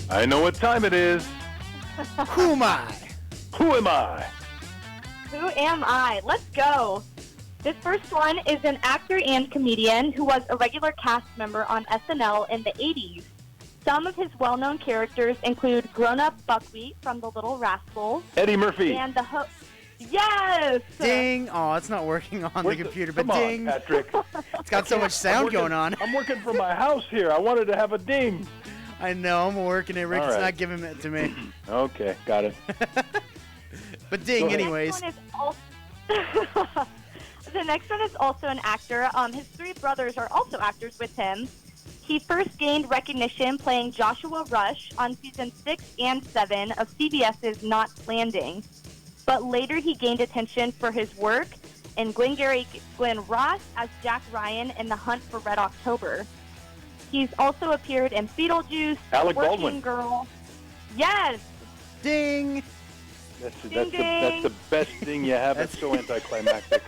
[SPEAKER 2] I know what time it is.
[SPEAKER 3] Who am I?
[SPEAKER 2] Who am I?
[SPEAKER 5] Who am I? Let's go. This first one is an actor and comedian who was a regular cast member on SNL in the 80s. Some of his well-known characters include grown-up Buckwheat from The Little Rascals.
[SPEAKER 2] Eddie Murphy.
[SPEAKER 5] And the host. Yes!
[SPEAKER 3] Ding! Oh, it's not working on the computer, but
[SPEAKER 2] Come
[SPEAKER 3] ding.
[SPEAKER 2] on, Patrick.
[SPEAKER 3] It's got so much sound going on.
[SPEAKER 2] I'm working from my house here. I wanted to have a ding.
[SPEAKER 3] I know, I'm working it. Rick's
[SPEAKER 2] right.
[SPEAKER 3] not giving it to me.
[SPEAKER 2] Okay, got it.
[SPEAKER 3] But ding, anyways.
[SPEAKER 5] The next one is also an actor. His three brothers are also actors with him. He first gained recognition playing Joshua Rush on season 6 and 7 of CBS's Knots Landing. But later he gained attention for his work in Glengarry Glen Ross as Jack Ryan in The Hunt for Red October. He's also appeared in Beetlejuice,
[SPEAKER 2] Alec
[SPEAKER 5] Working
[SPEAKER 2] Baldwin.
[SPEAKER 5] Girl. Yes!
[SPEAKER 3] Ding!
[SPEAKER 2] That's
[SPEAKER 5] Ding,
[SPEAKER 2] the best thing you have. It's so anticlimactic.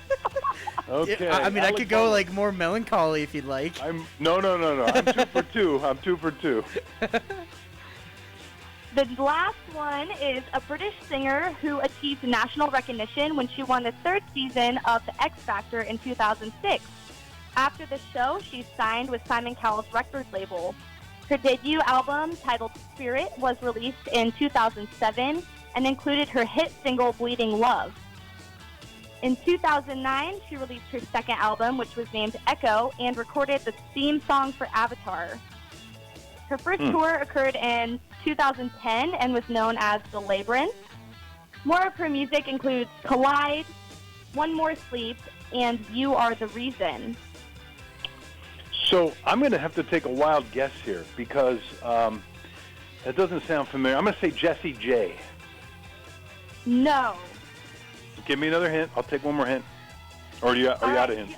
[SPEAKER 2] Okay.
[SPEAKER 3] I mean, I
[SPEAKER 2] Alec
[SPEAKER 3] could go
[SPEAKER 2] Baldwin.
[SPEAKER 3] like more melancholy if you'd like.
[SPEAKER 2] No. I'm 2 for 2. I'm 2 for 2.
[SPEAKER 5] The last one is a British singer who achieved national recognition when she won the 3rd season of The X Factor in 2006. After the show, she signed with Simon Cowell's record label. Her debut album, titled Spirit, was released in 2007 and included her hit single, Bleeding Love. In 2009, she released her second album, which was named Echo, and recorded the theme song for Avatar. Her first tour occurred in 2010 and was known as The Labyrinth. More of her music includes Collide, One More Sleep, and You Are the Reason.
[SPEAKER 2] So I'm going to have to take a wild guess here because that doesn't sound familiar. I'm going to say Jessie J.
[SPEAKER 5] No.
[SPEAKER 2] Give me another hint. I'll take one more hint. Or are you out of hints?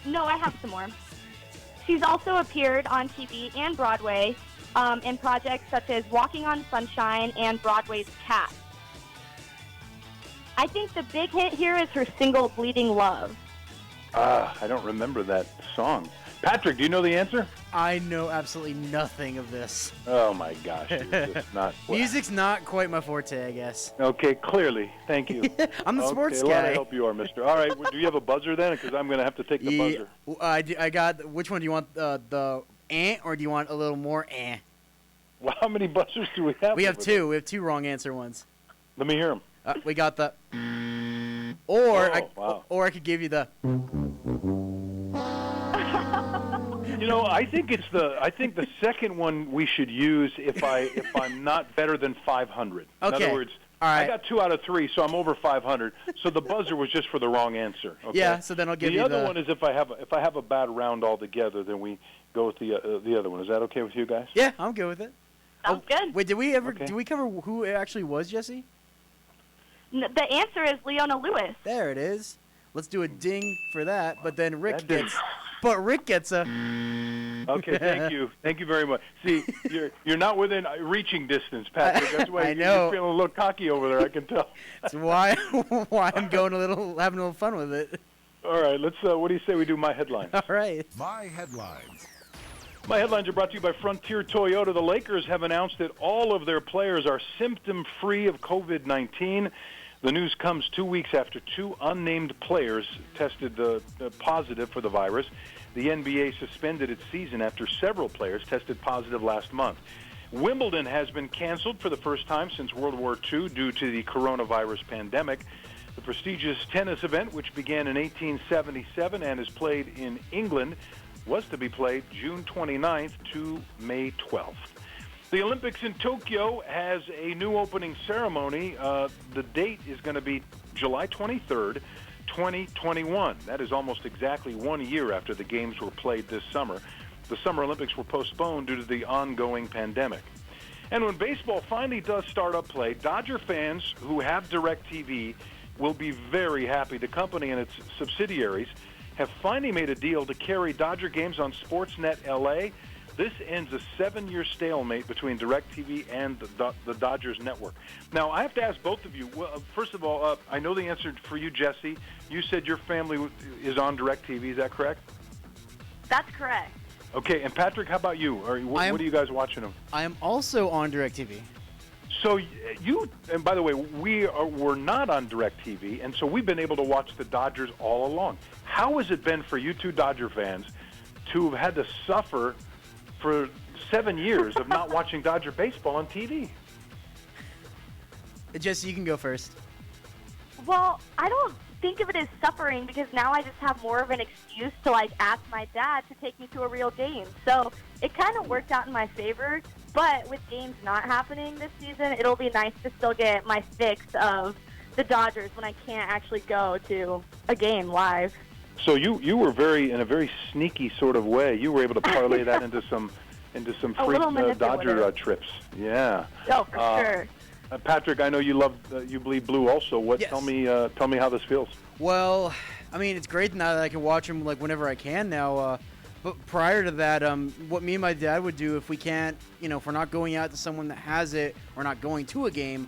[SPEAKER 5] No, I have some more. She's also appeared on TV and Broadway in projects such as Walking on Sunshine and Broadway's Cats. I think the big hit here is her single, Bleeding Love.
[SPEAKER 2] I don't remember that song. Patrick, do you know the answer?
[SPEAKER 3] I know absolutely nothing of this.
[SPEAKER 2] Oh, my gosh. You're just not...
[SPEAKER 3] Music's not quite my forte, I guess.
[SPEAKER 2] Okay, clearly. Thank you.
[SPEAKER 3] I'm the sports
[SPEAKER 2] guy. A lot of
[SPEAKER 3] guy.
[SPEAKER 2] help you are, mister. All right, do you have a buzzer then? Because I'm going to have to take the buzzer.
[SPEAKER 3] I got... Which one? Do you want the or do you want a little more
[SPEAKER 2] Well, how many buzzers do we have?
[SPEAKER 3] We have two. We have two wrong answer ones.
[SPEAKER 2] Let me hear them.
[SPEAKER 3] We got the... Or I could give you the...
[SPEAKER 2] You know, I think the second one we should use if I'm not better than 500.
[SPEAKER 3] Okay.
[SPEAKER 2] In other words,
[SPEAKER 3] all right.
[SPEAKER 2] I got 2 out of 3, so I'm over 500. So the buzzer was just for the wrong answer. Okay?
[SPEAKER 3] Yeah. So then I'll give you
[SPEAKER 2] the other one is if I have a bad round altogether, then we go with the other one. Is that okay with you guys?
[SPEAKER 3] Yeah, I'm good with it.
[SPEAKER 5] Sounds good.
[SPEAKER 3] Wait, did we cover who it actually was, Jesse?
[SPEAKER 5] The answer is Leona Lewis.
[SPEAKER 3] There it is. Let's do a ding for that. But then Rick gets a.
[SPEAKER 2] Okay, thank you. Thank you very much. See, you're not within reaching distance, Patrick. That's why you're feeling a little cocky over there, I can tell.
[SPEAKER 3] That's why I'm having a little fun with it.
[SPEAKER 2] All right, let's. What do you say we do my headlines?
[SPEAKER 3] All right.
[SPEAKER 8] My headlines.
[SPEAKER 2] My headlines are brought to you by Frontier Toyota. The Lakers have announced that all of their players are symptom-free of COVID-19. The news comes 2 weeks after 2 unnamed players tested positive for the virus. The NBA suspended its season after several players tested positive last month. Wimbledon has been canceled for the first time since World War II due to the coronavirus pandemic. The prestigious tennis event, which began in 1877 and is played in England, was to be played June 29th to May 12th. The Olympics in Tokyo has a new opening ceremony. The date is going to be July 23rd, 2021. That is almost exactly 1 year after the games were played this summer. The Summer Olympics were postponed due to the ongoing pandemic. And when baseball finally does start up play, Dodger fans who have DirecTV will be very happy. The company and its subsidiaries have finally made a deal to carry Dodger games on Sportsnet LA. This ends a 7-year stalemate between DirecTV and the Dodgers network. Now, I have to ask both of you. Well, first of all, I know the answer for you, Jesse. You said your family is on DirecTV. Is that correct?
[SPEAKER 5] That's correct.
[SPEAKER 2] Okay, and Patrick, how about you? What are you guys watching them?
[SPEAKER 3] I am also on DirecTV.
[SPEAKER 2] So and by the way, we're not on DirecTV, and so we've been able to watch the Dodgers all along. How has it been for you two Dodger fans to have had to suffer for 7 years of not watching Dodger baseball on TV?
[SPEAKER 3] Jesse, you can go first.
[SPEAKER 5] Well, I don't think of it as suffering because now I just have more of an excuse to ask my dad to take me to a real game. So it kind of worked out in my favor. But with games not happening this season, it'll be nice to still get my fix of the Dodgers when I can't actually go to a game live.
[SPEAKER 2] So you were in a very sneaky sort of way. You were able to parlay that into some free Dodger trips. Yeah.
[SPEAKER 5] Oh, for sure.
[SPEAKER 2] Patrick, I know you bleed blue also.
[SPEAKER 3] Yes.
[SPEAKER 2] Tell me how this feels.
[SPEAKER 3] Well, I mean, it's great now that I can watch them whenever I can now. But prior to that, what me and my dad would do if we can't, if we're not going out to someone that has it or not going to a game,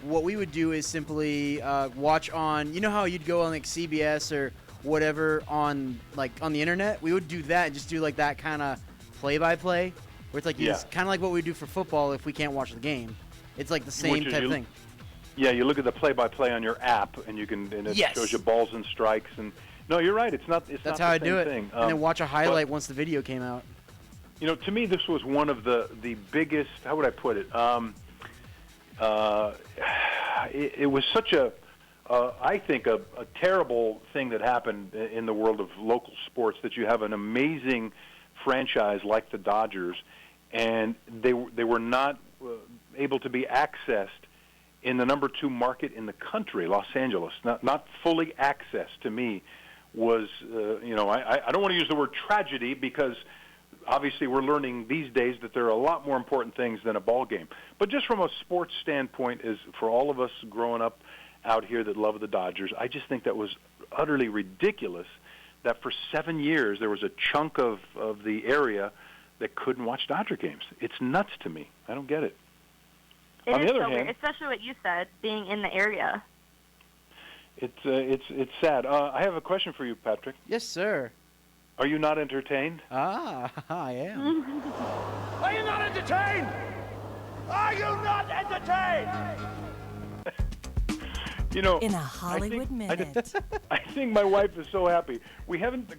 [SPEAKER 3] what we would do is simply watch on, how you'd go on CBS or whatever on the internet. We would do that and just do that kind of play-by-play, where it's it's kind of like what we do for football if we can't watch the game. It's the same type thing.
[SPEAKER 2] Yeah, you look at the play-by-play on your app, and it shows you balls and strikes. And no, you're right. It's not.
[SPEAKER 3] That's how I do it.
[SPEAKER 2] Thing.
[SPEAKER 3] And then watch a highlight once the video came out.
[SPEAKER 2] To me, this was one of the biggest. How would I put it? It was such I think a terrible thing that happened in the world of local sports, that you have an amazing franchise like the Dodgers, and they were not able to be accessed in the number 2 market in the country, Los Angeles. Not fully accessed, to me, was, I don't want to use the word tragedy, because obviously we're learning these days that there are a lot more important things than a ball game. But just from a sports standpoint, is for all of us growing up out here that love the Dodgers, I just think that was utterly ridiculous that for 7 years there was a chunk of the area that couldn't watch Dodger games. It's nuts to me. I don't get it.
[SPEAKER 5] On the other hand, especially what you said, being in the area.
[SPEAKER 2] It's sad. I have a question for you, Patrick.
[SPEAKER 3] Yes, sir.
[SPEAKER 2] Are you not entertained?
[SPEAKER 3] I am.
[SPEAKER 18] Are you not entertained? Are you not entertained?
[SPEAKER 10] In a Hollywood minute.
[SPEAKER 2] I think my wife is so happy.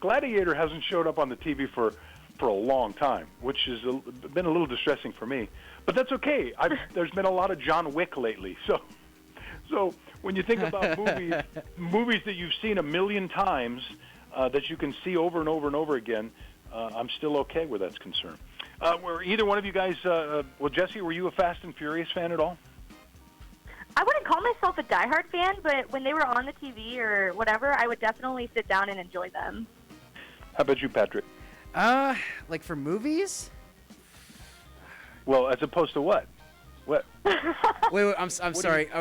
[SPEAKER 2] Gladiator hasn't showed up on the TV for a long time, which has been a little distressing for me. But that's okay. There's been a lot of John Wick lately. So when you think about movies that you've seen a million times, that you can see over and over and over again, I'm still okay where that's concerned. Were either one of you guys, Jesse, were you a Fast and Furious fan at all?
[SPEAKER 5] I wouldn't call myself a diehard fan, but when they were on the TV or whatever, I would definitely sit down and enjoy them.
[SPEAKER 2] How about you, Patrick?
[SPEAKER 3] For movies?
[SPEAKER 2] Well, as opposed to what? What?
[SPEAKER 3] wait, I'm sorry. I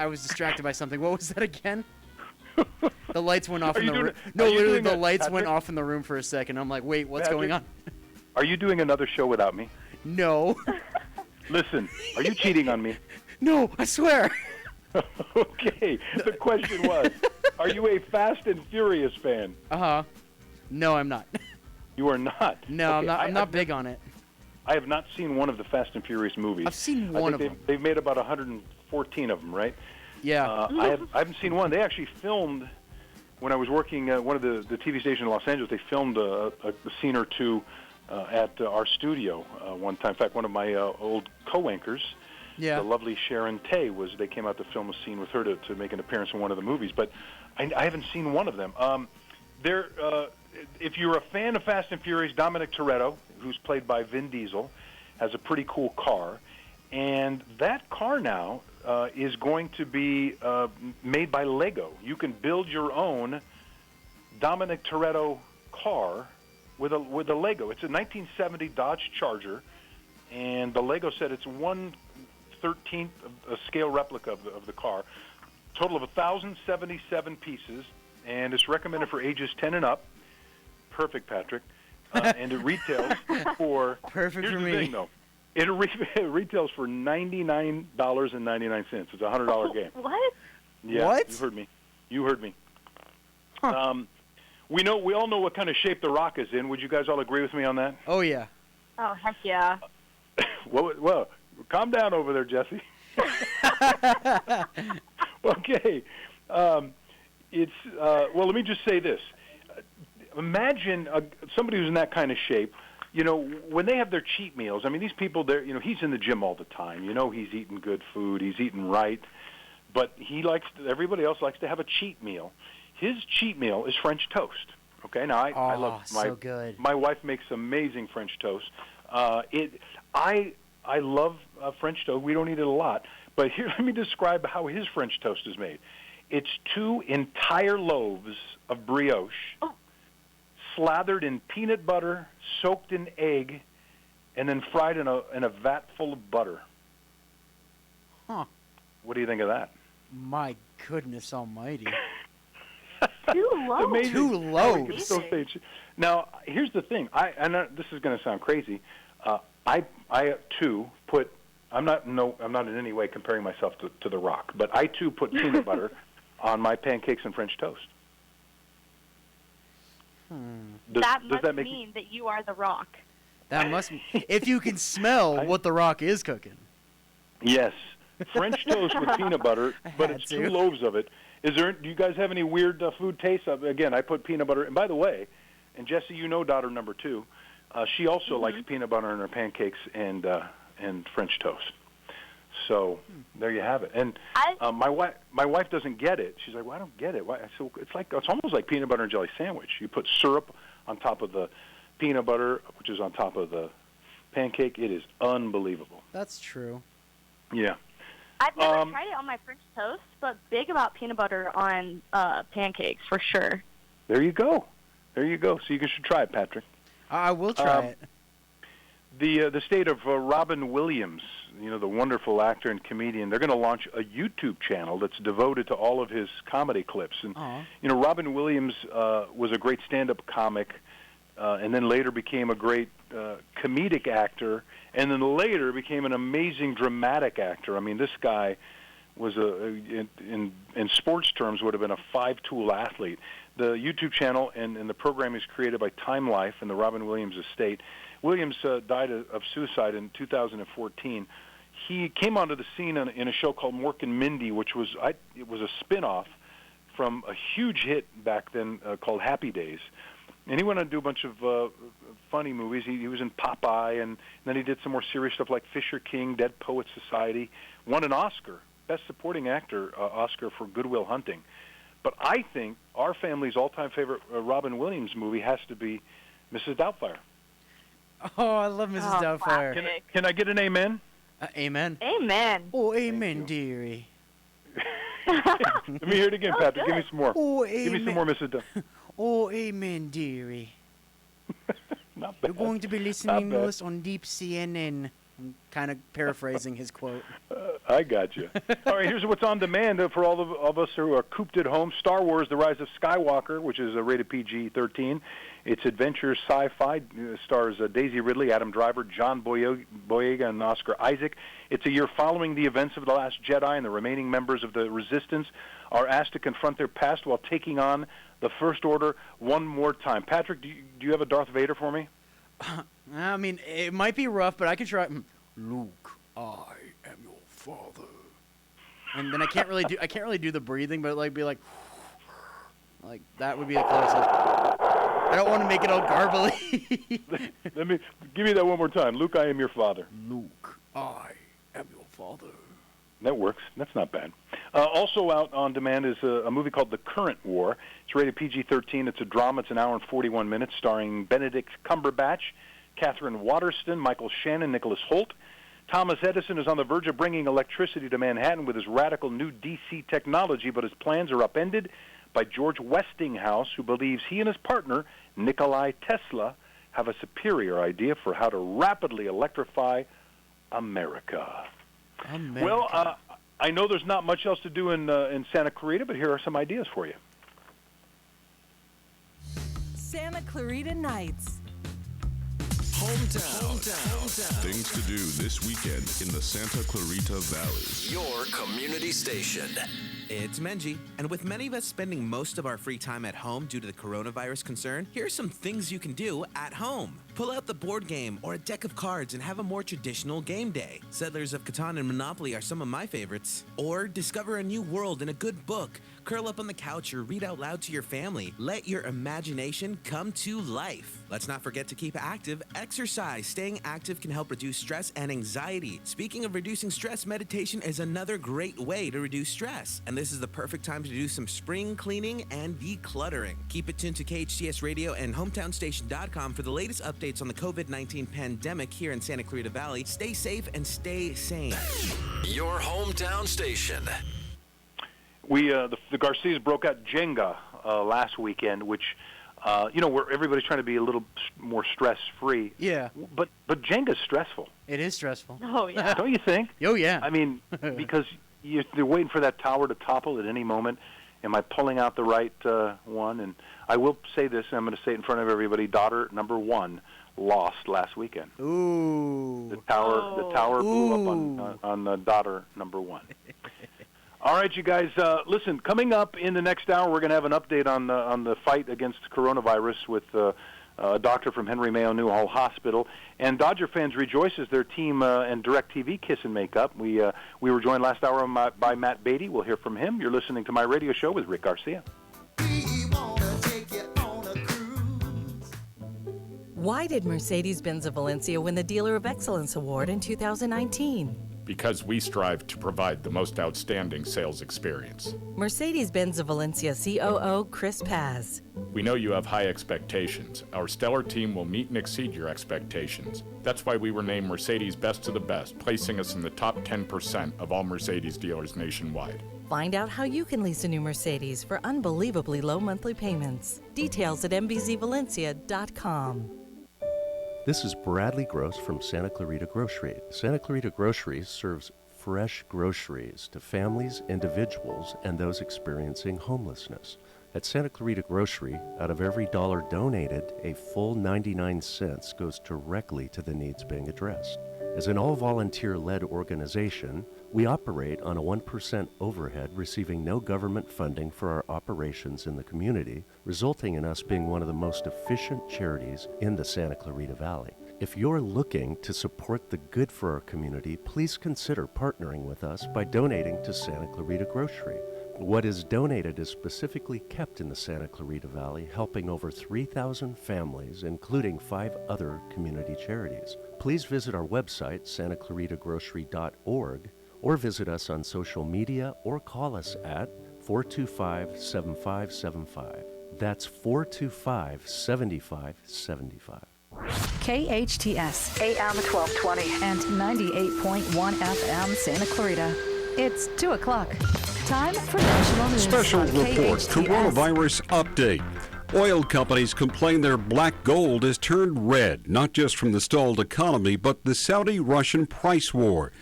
[SPEAKER 3] was distracted by something. What was that again? The lights went off in the room. No, literally, the lights went off in the room for a second. I'm like, wait, what's going on?
[SPEAKER 2] Are you doing another show without me?
[SPEAKER 3] No.
[SPEAKER 2] Listen, are you cheating on me?
[SPEAKER 3] No, I swear.
[SPEAKER 2] Okay. The question was, are you a Fast and Furious fan?
[SPEAKER 3] Uh-huh. No, I'm not.
[SPEAKER 2] You are not?
[SPEAKER 3] No,
[SPEAKER 2] okay,
[SPEAKER 3] I'm not big on it.
[SPEAKER 2] I have not seen one of the Fast and Furious movies.
[SPEAKER 3] I've seen one of them.
[SPEAKER 2] They've made about 114 of them, right?
[SPEAKER 3] Yeah.
[SPEAKER 2] I haven't seen one. They actually filmed, when I was working at one of the TV stations in Los Angeles, they filmed a scene or two at our studio one time. In fact, one of my old co-anchors, the lovely Sharon Tay, they came out to film a scene with her to make an appearance in one of the movies. But I haven't seen one of them. If you're a fan of Fast and Furious, Dominic Toretto, who's played by Vin Diesel, has a pretty cool car. And that car now is going to be made by Lego. You can build your own Dominic Toretto car with a Lego. It's a 1970 Dodge Charger, and the Lego said it's 1/13 of a scale replica of the car. Total of 1,077 pieces, and it's recommended for ages 10 and up. Perfect, Patrick. And it retails for...
[SPEAKER 3] Perfect
[SPEAKER 2] here's
[SPEAKER 3] for
[SPEAKER 2] the
[SPEAKER 3] me.
[SPEAKER 2] thing, though. It retails for $99.99. It's a $100 game.
[SPEAKER 5] What?
[SPEAKER 2] Yeah,
[SPEAKER 3] What?
[SPEAKER 2] You heard me. We all know what kind of shape the Rock is in. Would you guys all agree with me on that?
[SPEAKER 3] Oh, yeah.
[SPEAKER 5] Oh, heck yeah.
[SPEAKER 2] Well, calm down over there, Jesse. Okay. It's well, let me just say this. Imagine somebody who's in that kind of shape. You know, when they have their cheat meals, I mean, these people, he's in the gym all the time. You know, he's eating good food. He's eating right. But everybody else likes to have a cheat meal. His cheat meal is French toast. Okay, now I love
[SPEAKER 3] so good.
[SPEAKER 2] My wife makes amazing French toast. I love French toast. We don't eat it a lot. But here, let me describe how his French toast is made. It's 2 entire loaves of brioche, slathered in peanut butter, soaked in egg, and then fried in a vat full of butter.
[SPEAKER 3] Huh.
[SPEAKER 2] What do you think of that?
[SPEAKER 3] My goodness almighty.
[SPEAKER 5] 2 loaves.
[SPEAKER 2] Amazing.
[SPEAKER 3] 2 loaves.
[SPEAKER 2] Now, here's the thing. I know this is going to sound crazy. I too put. I'm not in any way comparing myself to The Rock, but I too put peanut butter on my pancakes and French toast. Does that
[SPEAKER 5] mean that you are The Rock.
[SPEAKER 2] That
[SPEAKER 3] must be. If you can smell what The Rock is cooking.
[SPEAKER 2] Yes. French toast with peanut butter, but it's 2 loaves of it. Do you guys have any weird food tastes? Again, I put peanut butter. And by the way, and Jesse, you know daughter number 2, she also likes peanut butter in her pancakes and French toast. So there you have it. And my wife doesn't get it. She's like, "Well, I don't get it." Why? So it's almost like peanut butter and jelly sandwich. You put syrup on top of the peanut butter, which is on top of the pancake. It is unbelievable.
[SPEAKER 3] That's true.
[SPEAKER 2] Yeah.
[SPEAKER 5] I've never tried it on my French toast, but big about peanut butter on pancakes for sure.
[SPEAKER 2] There you go. So you should try it, Patrick.
[SPEAKER 3] I will try it.
[SPEAKER 2] The state of Robin Williams, the wonderful actor and comedian, they're going to launch a YouTube channel that's devoted to all of his comedy clips. And Robin Williams was a great stand-up comic, and then later became a great comedic actor, and then later became an amazing dramatic actor. I mean, this guy was in sports terms would have been a 5-tool athlete. The YouTube channel and the program is created by Time Life and the Robin Williams estate. Williams died of suicide in 2014. He came onto the scene in a show called Mork and Mindy, which was a spin-off from a huge hit back then called Happy Days. And he went on to do a bunch of funny movies. He was in Popeye, and then he did some more serious stuff like Fisher King, Dead Poets Society. Won an Oscar, Best Supporting Actor Oscar for Good Will Hunting. But I think our family's all-time favorite Robin Williams movie has to be Mrs. Doubtfire.
[SPEAKER 3] Oh, I love Mrs. Doubtfire.
[SPEAKER 2] Can I get an amen?
[SPEAKER 3] Amen.
[SPEAKER 5] Amen.
[SPEAKER 3] Oh, amen, dearie.
[SPEAKER 2] Let me hear it again, Patrick. Give me some more.
[SPEAKER 3] Oh,
[SPEAKER 2] Give me some more, Mrs. Doubtfire.
[SPEAKER 3] Oh, amen, dearie.
[SPEAKER 2] Not bad.
[SPEAKER 3] You're going to be listening to us on Deep CNN. I'm kind of paraphrasing his quote.
[SPEAKER 2] I got you. All right, here's what's on demand for all of us who are cooped at home. Star Wars: The Rise of Skywalker, which is rated PG-13. It's adventure sci-fi. Stars Daisy Ridley, Adam Driver, John Boyega, and Oscar Isaac. It's a year following the events of The Last Jedi, and the remaining members of the Resistance are asked to confront their past while taking on the First Order one more time. Patrick, do you have a Darth Vader for me?
[SPEAKER 3] I mean, it might be rough, but I can try. Luke, I am your father. And then I can't really do the breathing, but be like that would be the closest. I don't want to make it all garbly.
[SPEAKER 2] Give me that one more time. Luke, I am your father.
[SPEAKER 3] Luke, I am your father.
[SPEAKER 2] That works. That's not bad. Also out on demand is a movie called The Current War. It's rated PG-13. It's a drama. It's an hour and 41 minutes, starring Benedict Cumberbatch, Catherine Waterston, Michael Shannon, Nicholas Hoult. Thomas Edison is on the verge of bringing electricity to Manhattan with his radical new DC technology, but his plans are upended by George Westinghouse, who believes he and his partner, Nikolai Tesla, have a superior idea for how to rapidly electrify America. Well, I know there's not much else to do in Santa Clarita, but here are some ideas for you.
[SPEAKER 10] Santa Clarita Nights.
[SPEAKER 1] Hometown.
[SPEAKER 19] Things to do this weekend in the Santa Clarita Valley.
[SPEAKER 1] Your community station.
[SPEAKER 20] It's Menji, and with many of us spending most of our free time at home due to the coronavirus concern, here are some things you can do at home. Pull out the board game or a deck of cards and have a more traditional game day. Settlers of Catan and Monopoly are some of my favorites. Or discover a new world in a good book. Curl up on the couch or read out loud to your family. Let your imagination come to life. Let's not forget to keep active. Exercise. Staying active can help reduce stress and anxiety. Speaking of reducing stress, meditation is another great way to reduce stress. And this is the perfect time to do some spring cleaning and decluttering. Keep it tuned to KHTS Radio and HometownStation.com for the latest updates on the COVID-19 pandemic here in Santa Clarita Valley. Stay safe and stay sane.
[SPEAKER 1] Your hometown station.
[SPEAKER 2] The Garcias broke out Jenga last weekend, which, where everybody's trying to be a little more stress-free.
[SPEAKER 3] Yeah.
[SPEAKER 2] But Jenga's stressful.
[SPEAKER 3] It is stressful.
[SPEAKER 5] Oh, yeah.
[SPEAKER 2] Don't you think?
[SPEAKER 3] Oh, yeah.
[SPEAKER 2] I mean, because they're waiting for that tower to topple at any moment. Am I pulling out the right one? And I will say this, and I'm going to say it in front of everybody. Daughter number 1 lost last weekend.
[SPEAKER 3] Ooh.
[SPEAKER 2] The tower blew up on daughter number 1. All right, you guys. Listen, coming up in the next hour, we're going to have an update on the fight against coronavirus with a doctor from Henry Mayo Newhall Hospital. And Dodger fans rejoice as their team and DirecTV kiss and make up. We were joined last hour by Matt Beaty. We'll hear from him. You're listening to My Radio Show with Rick Garcia.
[SPEAKER 10] Why did Mercedes-Benz of Valencia win the Dealer of Excellence Award in 2019?
[SPEAKER 21] Because we strive to provide the most outstanding sales experience.
[SPEAKER 10] Mercedes-Benz of Valencia COO Chris Paz.
[SPEAKER 21] We know you have high expectations. Our stellar team will meet and exceed your expectations. That's why we were named Mercedes Best of the Best, placing us in the top 10% of all Mercedes dealers nationwide.
[SPEAKER 10] Find out how you can lease a new Mercedes for unbelievably low monthly payments. Details at mbzvalencia.com.
[SPEAKER 22] This is Bradley Gross from Santa Clarita Grocery. Santa Clarita Grocery serves fresh groceries to families, individuals, and those experiencing homelessness. At Santa Clarita Grocery, out of every dollar donated, a full 99 cents goes directly to the needs being addressed. As an all-volunteer-led organization, we operate on a 1% overhead, receiving no government funding for our operations in the community, resulting in us being one of the most efficient charities in the Santa Clarita Valley. If you're looking to support the good for our community, please consider partnering with us by donating to Santa Clarita Grocery. What is donated is specifically kept in the Santa Clarita Valley, helping over 3,000 families, including 5 other community charities. Please visit our website, santaclaritagrocery.org, or visit us on social media or call us at 425-7575. That's 425-7575.
[SPEAKER 16] KHTS AM 1220 and 98.1 FM Santa Clarita. It's 2 o'clock. Time for national news.
[SPEAKER 23] Special
[SPEAKER 16] on
[SPEAKER 23] report,
[SPEAKER 16] KHTS.
[SPEAKER 23] coronavirus update. Oil companies complain their black gold has turned red, not just from the stalled economy, but the Saudi-Russian price war.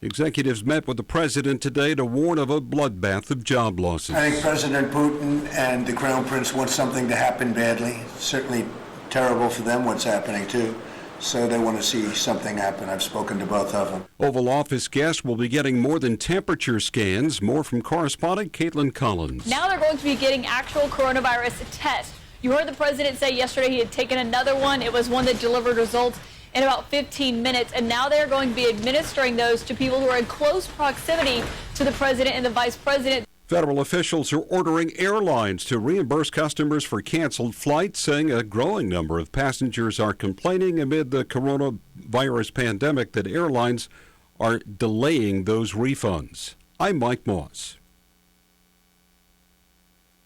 [SPEAKER 23] Executives met with the president today to warn of a bloodbath of job losses.
[SPEAKER 24] I think President Putin and the Crown Prince want something to happen badly. Certainly terrible for them what's happening, too. So they want to see something happen. I've spoken to both of them.
[SPEAKER 23] Oval Office guests will be getting more than temperature scans. More from correspondent Caitlin Collins.
[SPEAKER 25] Now they're going to be getting actual coronavirus tests. You heard the president say yesterday he had taken another one. It was one that delivered results in about 15 minutes, and now they're going to be administering those to people who are in close proximity to the president and the vice president.
[SPEAKER 23] Federal officials are ordering airlines to reimburse customers for canceled flights, saying a growing number of passengers are complaining amid the coronavirus pandemic that airlines are delaying those refunds. I'm Mike Moss.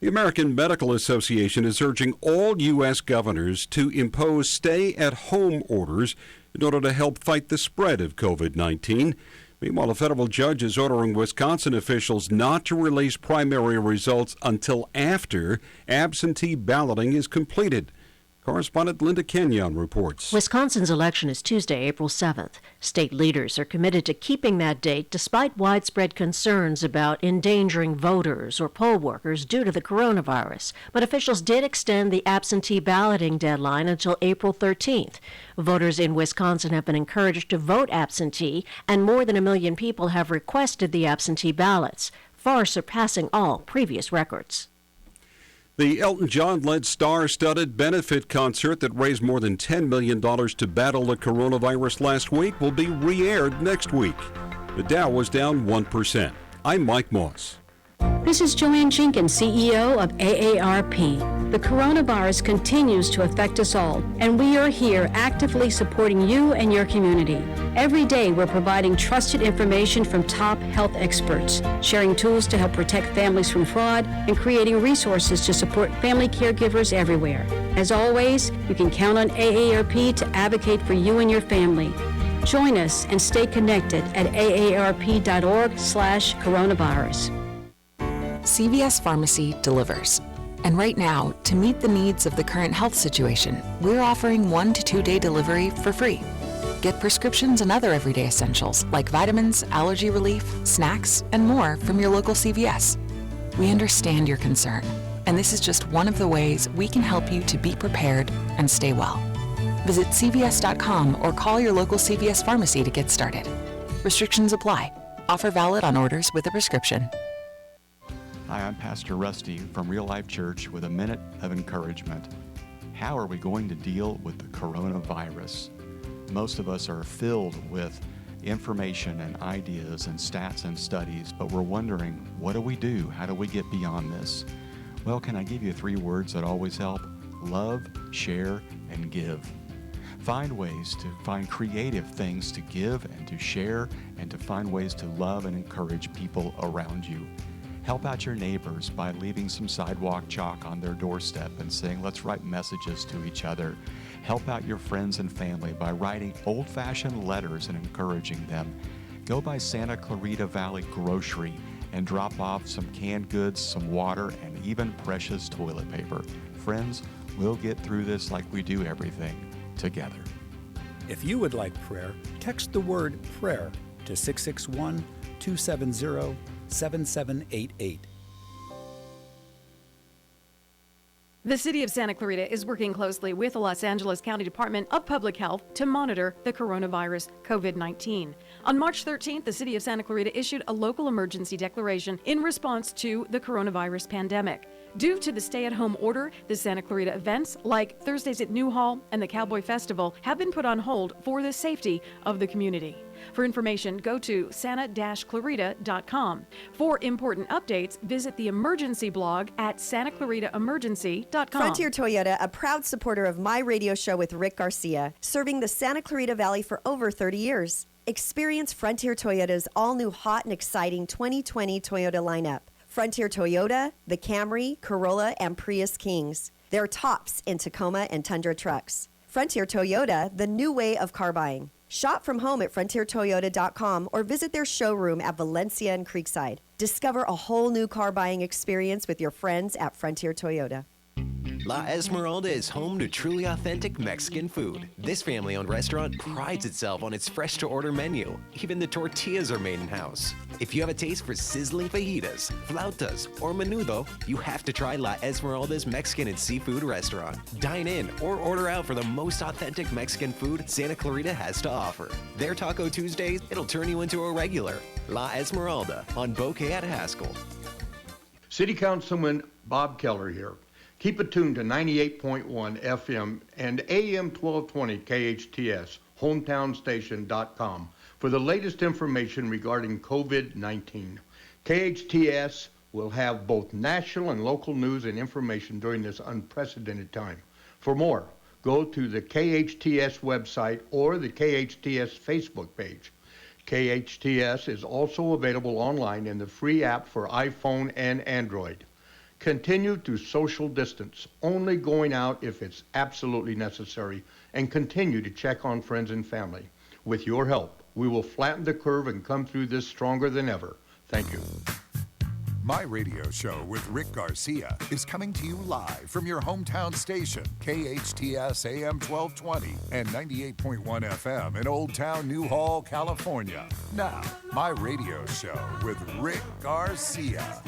[SPEAKER 23] The American Medical Association is urging all U.S. governors to impose stay-at-home orders in order to help fight the spread of COVID-19. Meanwhile, a federal judge is ordering Wisconsin officials not to release primary results until after absentee balloting is completed. Correspondent Linda Kenyon reports.
[SPEAKER 4] Wisconsin's election is Tuesday, April 7th. State leaders are committed to keeping that date despite widespread concerns about endangering voters or poll workers due to the coronavirus. But officials did extend the absentee balloting deadline until April 13th. Voters in Wisconsin have been encouraged to vote absentee, and more than 1 million people have requested the absentee ballots, far surpassing all previous records.
[SPEAKER 23] The Elton John-led star-studded benefit concert that raised more than $10 million to battle the coronavirus last week will be re-aired next week. The Dow was down 1%. I'm Mike Moss.
[SPEAKER 6] This is Joanne Jenkins, CEO of AARP. The coronavirus continues to affect us all, and we are here actively supporting you and your community. Every day, we're providing trusted information from top health experts, sharing tools to help protect families from fraud, and creating resources to support family caregivers everywhere. As always, you can count on AARP to advocate for you and your family. Join us and stay connected at aarp.org/coronavirus.
[SPEAKER 7] CVS Pharmacy delivers. And right now, to meet the needs of the current health situation, we're offering 1 to 2 day delivery for free. Get prescriptions and other everyday essentials like vitamins, allergy relief, snacks, and more from your local CVS. We understand your concern, and this is just one of the ways we can help you to be prepared and stay well. Visit CVS.com or call your local CVS pharmacy to get started. Restrictions apply. Offer valid on orders with a prescription.
[SPEAKER 11] Hi, I'm Pastor Rusty from Real Life Church with a minute of encouragement. How are we going to deal with the coronavirus? Most of us are filled with information and ideas and stats and studies, but we're wondering, what do we do? How do we get beyond this? Well, can I give you 3 words that always help? Love, share, and give. Find ways to find creative things to give and to share, and to find ways to love and encourage people around you. Help out your neighbors by leaving some sidewalk chalk on their doorstep and saying, let's write messages to each other. Help out your friends and family by writing old-fashioned letters and encouraging them. Go by Santa Clarita Valley Grocery and drop off some canned goods, some water, and even precious toilet paper. Friends, we'll get through this like we do everything together.
[SPEAKER 13] If you would like prayer, text the word prayer to 661-270-7788.
[SPEAKER 26] The City of Santa Clarita is working closely with the Los Angeles County Department of Public Health to monitor the coronavirus COVID-19. On March 13th, the City of Santa Clarita issued a local emergency declaration in response to the coronavirus pandemic. Due to the stay-at-home order, the Santa Clarita events like Thursdays at New Hall and the Cowboy Festival have been put on hold for the safety of the community. For information, go to santa-clarita.com. For important updates, visit the emergency blog at santaclaritaemergency.com.
[SPEAKER 9] Frontier Toyota, a proud supporter of my radio show with Rick Garcia, serving the Santa Clarita Valley for over 30 years. Experience Frontier Toyota's all-new hot and exciting 2020 Toyota lineup. Frontier Toyota, the Camry, Corolla, and Prius Kings. They're tops in Tacoma and Tundra trucks. Frontier Toyota, the new way of car buying. Shop from home at frontiertoyota.com or visit their showroom at Valencia and Creekside. Discover a whole new car buying experience with your friends at Frontier Toyota.
[SPEAKER 15] La Esmeralda is home to truly authentic Mexican food. This family-owned restaurant prides itself on its fresh-to-order menu. Even the tortillas are made in-house. If you have a taste for sizzling fajitas, flautas, or menudo, you have to try La Esmeralda's Mexican and Seafood Restaurant. Dine in or order out for the most authentic Mexican food Santa Clarita has to offer. Their Taco Tuesdays, it'll turn you into a regular. La Esmeralda on Bouquet at Haskell.
[SPEAKER 27] City Councilman Bob Keller here. Keep it tuned to 98.1 FM and AM 1220 KHTS, hometownstation.com, for the latest information regarding COVID-19. KHTS will have both national and local news and information during this unprecedented time. For more, go to the KHTS website or the KHTS Facebook page. KHTS is also available online in the free app for iPhone and Android. Continue to social distance, only going out if it's absolutely necessary, and continue to check on friends and family. With your help, we will flatten the curve and come through this stronger than ever. Thank you.
[SPEAKER 8] My Radio Show with Rick Garcia is coming to you live from your hometown station, KHTS AM 1220 and 98.1 FM in Old Town Newhall, California. Now, My Radio Show with Rick Garcia.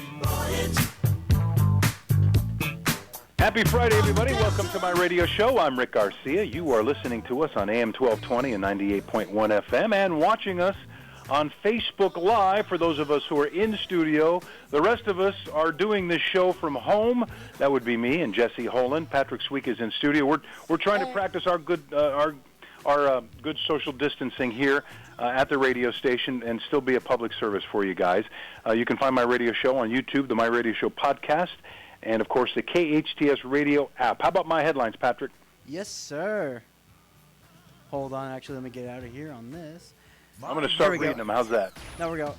[SPEAKER 2] Happy Friday, everybody. Welcome to My Radio Show. I'm Rick Garcia. You are listening to us on AM 1220 and 98.1 FM and watching us on Facebook Live for those of us who are in studio. The rest of us are doing this show from home. That would be me and Jesse Holland. Patrick Sweek is in studio. We're trying to practice our good good social distancing here at the radio station and still be a public service for you guys. You can find My Radio Show on YouTube, the My Radio Show podcast, and, of course, the KHTS radio app. How about my headlines, Patrick?
[SPEAKER 3] Yes, sir. Hold on. Actually, let me get out of here on this.
[SPEAKER 2] I'm going to start reading them. How's that?
[SPEAKER 3] There we go.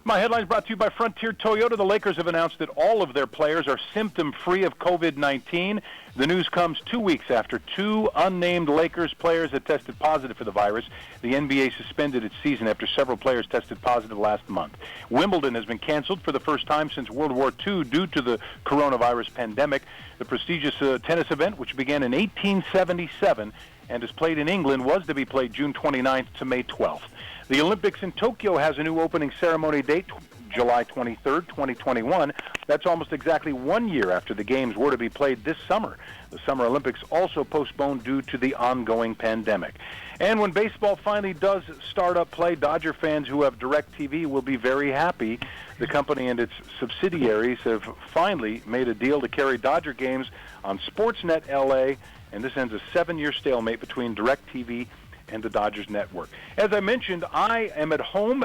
[SPEAKER 2] My headlines brought to you by Frontier Toyota. The Lakers have announced that all of their players are symptom-free of COVID-19. The news comes 2 weeks after two unnamed Lakers players had tested positive for the virus. The NBA suspended its season after several players tested positive last month. Wimbledon has been canceled for the first time since World War II due to the coronavirus pandemic. The prestigious tennis event, which began in 1877 and is played in England, was to be played June 29th to May 12th. The Olympics in Tokyo has a new opening ceremony date, July 23rd, 2021. That's almost exactly 1 year after the Games were to be played this summer. The Summer Olympics also postponed due to the ongoing pandemic. And when baseball finally does start up play, Dodger fans who have DirecTV will be very happy. The company and its subsidiaries have finally made a deal to carry Dodger games on Sportsnet LA, and this ends a 7-year stalemate between DirecTV and the Dodgers network. As I mentioned, I am at home.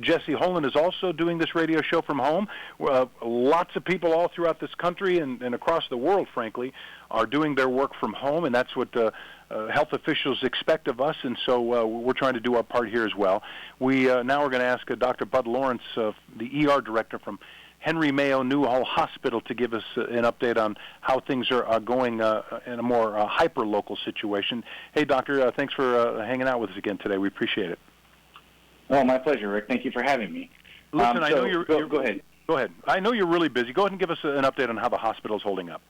[SPEAKER 2] Jesse Holland is also doing this radio show from home. Lots of people all throughout this country and across the world, frankly, are doing their work from home, and that's what health officials expect of us, and so we're trying to do our part here as well. Now we're going to ask Dr. Bud Lawrence, the ER director from Henry Mayo Newhall Hospital, to give us an update on how things are going in a more hyper-local situation. Hey, Doctor, thanks for hanging out with us again today. We appreciate it.
[SPEAKER 12] Oh, my pleasure, Rick. Thank you for having me.
[SPEAKER 2] Listen, I know you're...
[SPEAKER 12] Go ahead.
[SPEAKER 2] Go ahead. I know you're really busy. Go ahead and give us an update on how the hospital is holding up.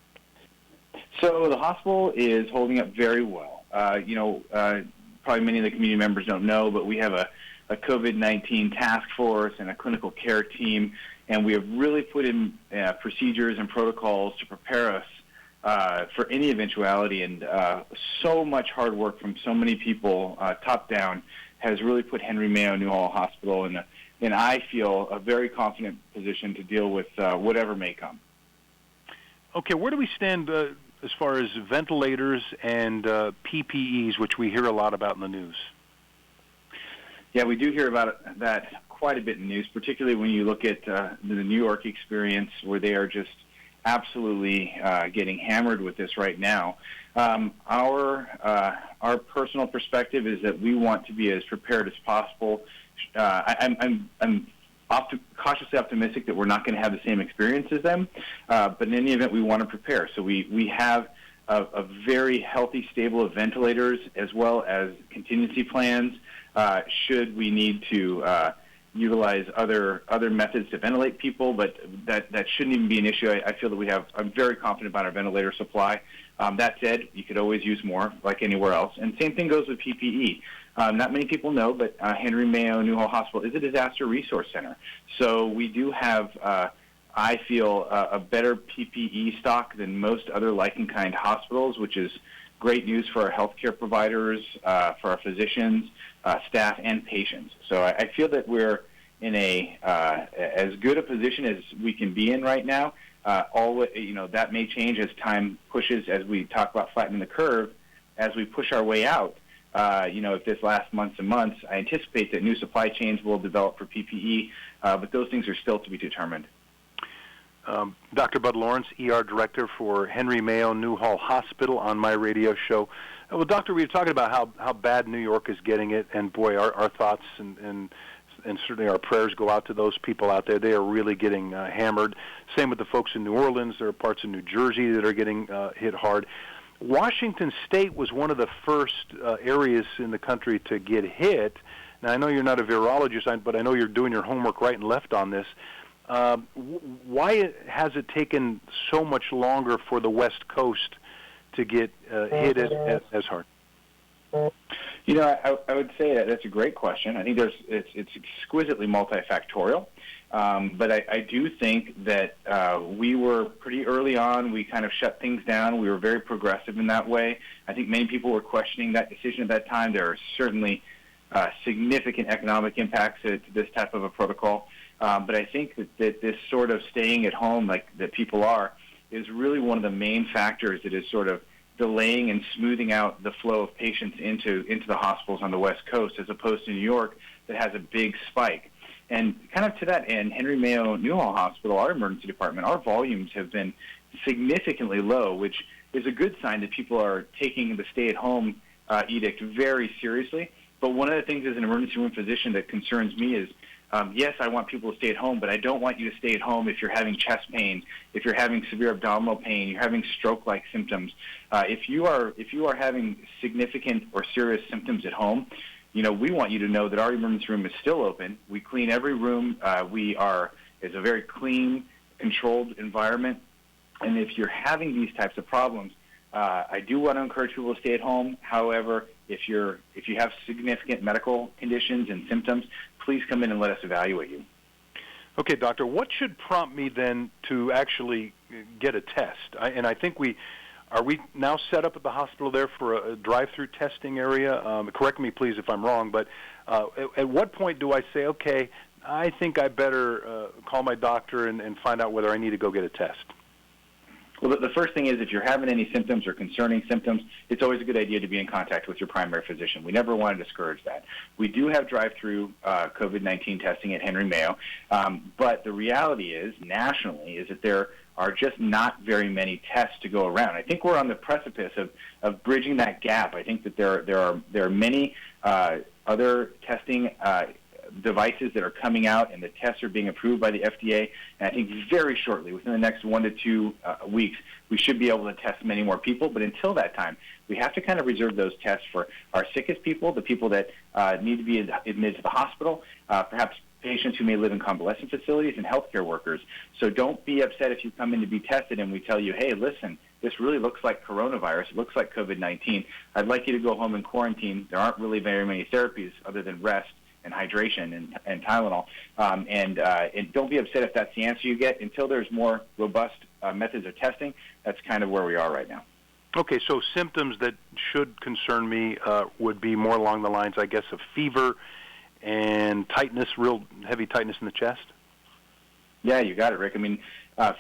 [SPEAKER 12] So the hospital is holding up very well. Probably many of the community members don't know, but we have a COVID-19 task force and a clinical care team, and we have really put in procedures and protocols to prepare us for any eventuality. And so much hard work from so many people, top down, has really put Henry Mayo Newhall Hospital in I feel, a very confident position to deal with whatever may come.
[SPEAKER 2] Okay, where do we stand as far as ventilators and PPEs, which we hear a lot about in the news?
[SPEAKER 12] Yeah, we do hear about that quite a bit in the news, particularly when you look at the New York experience, where they are just absolutely getting hammered with this right now. Our personal perspective is that we want to be as prepared as possible. I'm cautiously optimistic that we're not going to have the same experience as them, but in any event, we want to prepare. So we have a very healthy stable of ventilators, as well as contingency plans should we need to utilize other methods to ventilate people, but that shouldn't even be an issue. I feel that I'm very confident about our ventilator supply. That said, you could always use more, like anywhere else. And same thing goes with PPE. Not many people know, but Henry Mayo Newhall Hospital is a disaster resource center. So we do have, I feel, a better PPE stock than most other like-in-kind hospitals, which is great news for our healthcare providers, for our physicians, staff, and patients. So I feel that we're in as good a position as we can be in right now. That may change as time pushes, as we talk about flattening the curve, as we push our way out. If this lasts months and months, I anticipate that new supply chains will develop for PPE, but those things are still to be determined.
[SPEAKER 2] Dr. Bud Lawrence, ER Director for Henry Mayo Newhall Hospital, on my radio show. Well, Doctor, we were talking about how bad New York is getting it, and boy, our thoughts and certainly our prayers go out to those people out there. They are really getting hammered. Same with the folks in New Orleans. There are parts of New Jersey that are getting hit hard. Washington State was one of the first areas in the country to get hit. Now, I know you're not a virologist, but I know you're doing your homework right and left on this. Why has it taken so much longer for the West Coast to get hit as hard?
[SPEAKER 12] You know, I would say that's a great question. I think it's exquisitely multifactorial. But I do think that we were pretty early on. We kind of shut things down. We were very progressive in that way. I think many people were questioning that decision at that time. There are certainly significant economic impacts to this type of a protocol. But I think that this sort of staying at home, like that people are, is really one of the main factors that is sort of delaying and smoothing out the flow of patients into the hospitals on the West Coast, as opposed to New York that has a big spike. And kind of to that end, Henry Mayo Newhall Hospital, our emergency department, our volumes have been significantly low, which is a good sign that people are taking the stay-at-home edict very seriously. But one of the things as an emergency room physician that concerns me is, yes, I want people to stay at home, but I don't want you to stay at home if you're having chest pain, if you're having severe abdominal pain, you're having stroke-like symptoms. If you are having significant or serious symptoms at home, you know, we want you to know that our emergency room is still open. We clean every room. It's a very clean, controlled environment. And if you're having these types of problems, I do want to encourage people to stay at home. However, if you have significant medical conditions and symptoms, please come in and let us evaluate you.
[SPEAKER 2] Okay, doctor, what should prompt me then to actually get a test? I think are we now set up at the hospital there for a drive-through testing area? Correct me, please, if I'm wrong, but at what point do I say, okay, I think I better call my doctor and find out whether I need to go get a test?
[SPEAKER 12] Well, the first thing is if you're having any symptoms or concerning symptoms, it's always a good idea to be in contact with your primary physician. We never want to discourage that. We do have drive-through COVID-19 testing at Henry Mayo, but the reality is, nationally, is that there are just not very many tests to go around. I think we're on the precipice of bridging that gap. I think that there are many other testing devices that are coming out, and the tests are being approved by the FDA. And I think very shortly, within the next 1 to 2 weeks, we should be able to test many more people. But until that time, we have to kind of reserve those tests for our sickest people, the people that need to be admitted to the hospital, perhaps patients who may live in convalescent facilities, and healthcare workers. So don't be upset if you come in to be tested and we tell you, hey, listen, this really looks like coronavirus. It looks like COVID-19. I'd like you to go home and quarantine. There aren't really very many therapies other than rest and hydration and Tylenol. And don't be upset if that's the answer you get. Until there's more robust methods of testing, that's kind of where we are right now.
[SPEAKER 2] Okay, so symptoms that should concern me would be more along the lines, I guess, of fever and tightness, real heavy tightness in the chest?
[SPEAKER 12] Yeah, you got it, Rick. I mean,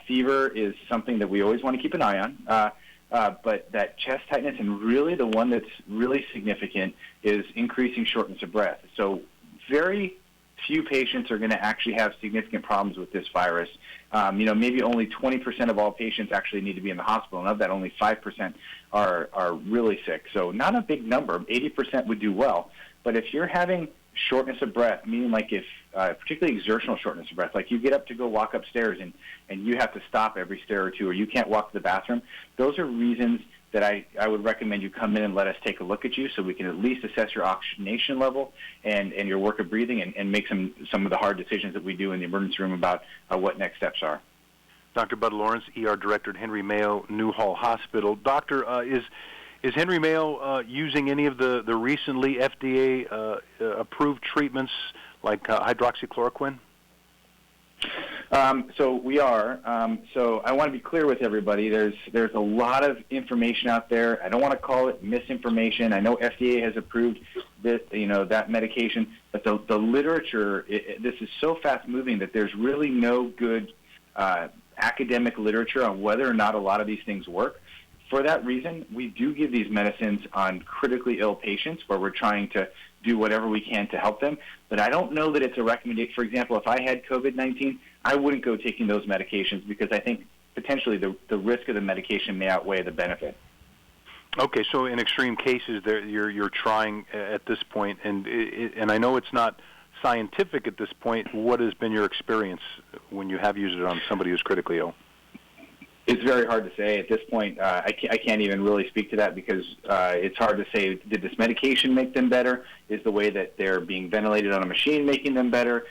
[SPEAKER 12] fever is something that we always want to keep an eye on. But that chest tightness, and really the one that's really significant, is increasing shortness of breath. So very few patients are going to actually have significant problems with this virus. Maybe only 20% of all patients actually need to be in the hospital, and of that, only 5% are really sick. So not a big number. 80% would do well. But if you're having shortness of breath, meaning like if, particularly exertional shortness of breath, like you get up to go walk upstairs and you have to stop every stair or two, or you can't walk to the bathroom, those are reasons that I would recommend you come in and let us take a look at you so we can at least assess your oxygenation level and your work of breathing and make some of the hard decisions that we do in the emergency room about what next steps are.
[SPEAKER 2] Dr. Bud Lawrence, ER Director at Henry Mayo Newhall Hospital. Doctor, is Henry Mayo using any of the recently FDA approved treatments like hydroxychloroquine?
[SPEAKER 12] So we are. So I want to be clear with everybody. There's a lot of information out there. I don't want to call it misinformation. I know FDA has approved this, that medication, but the literature, this is so fast moving that there's really no good academic literature on whether or not a lot of these things work. For that reason, we do give these medicines on critically ill patients where we're trying to do whatever we can to help them. But I don't know that it's a recommendation. For example, if I had COVID-19, I wouldn't go taking those medications because I think potentially the risk of the medication may outweigh the benefit.
[SPEAKER 2] Okay, so in extreme cases, you're trying at this point, and I know it's not scientific at this point. What has been your experience when you have used it on somebody who's critically ill?
[SPEAKER 12] It's very hard to say at this point. I can't even really speak to that because it's hard to say, did this medication make them better? Is the way that they're being ventilated on a machine making them better?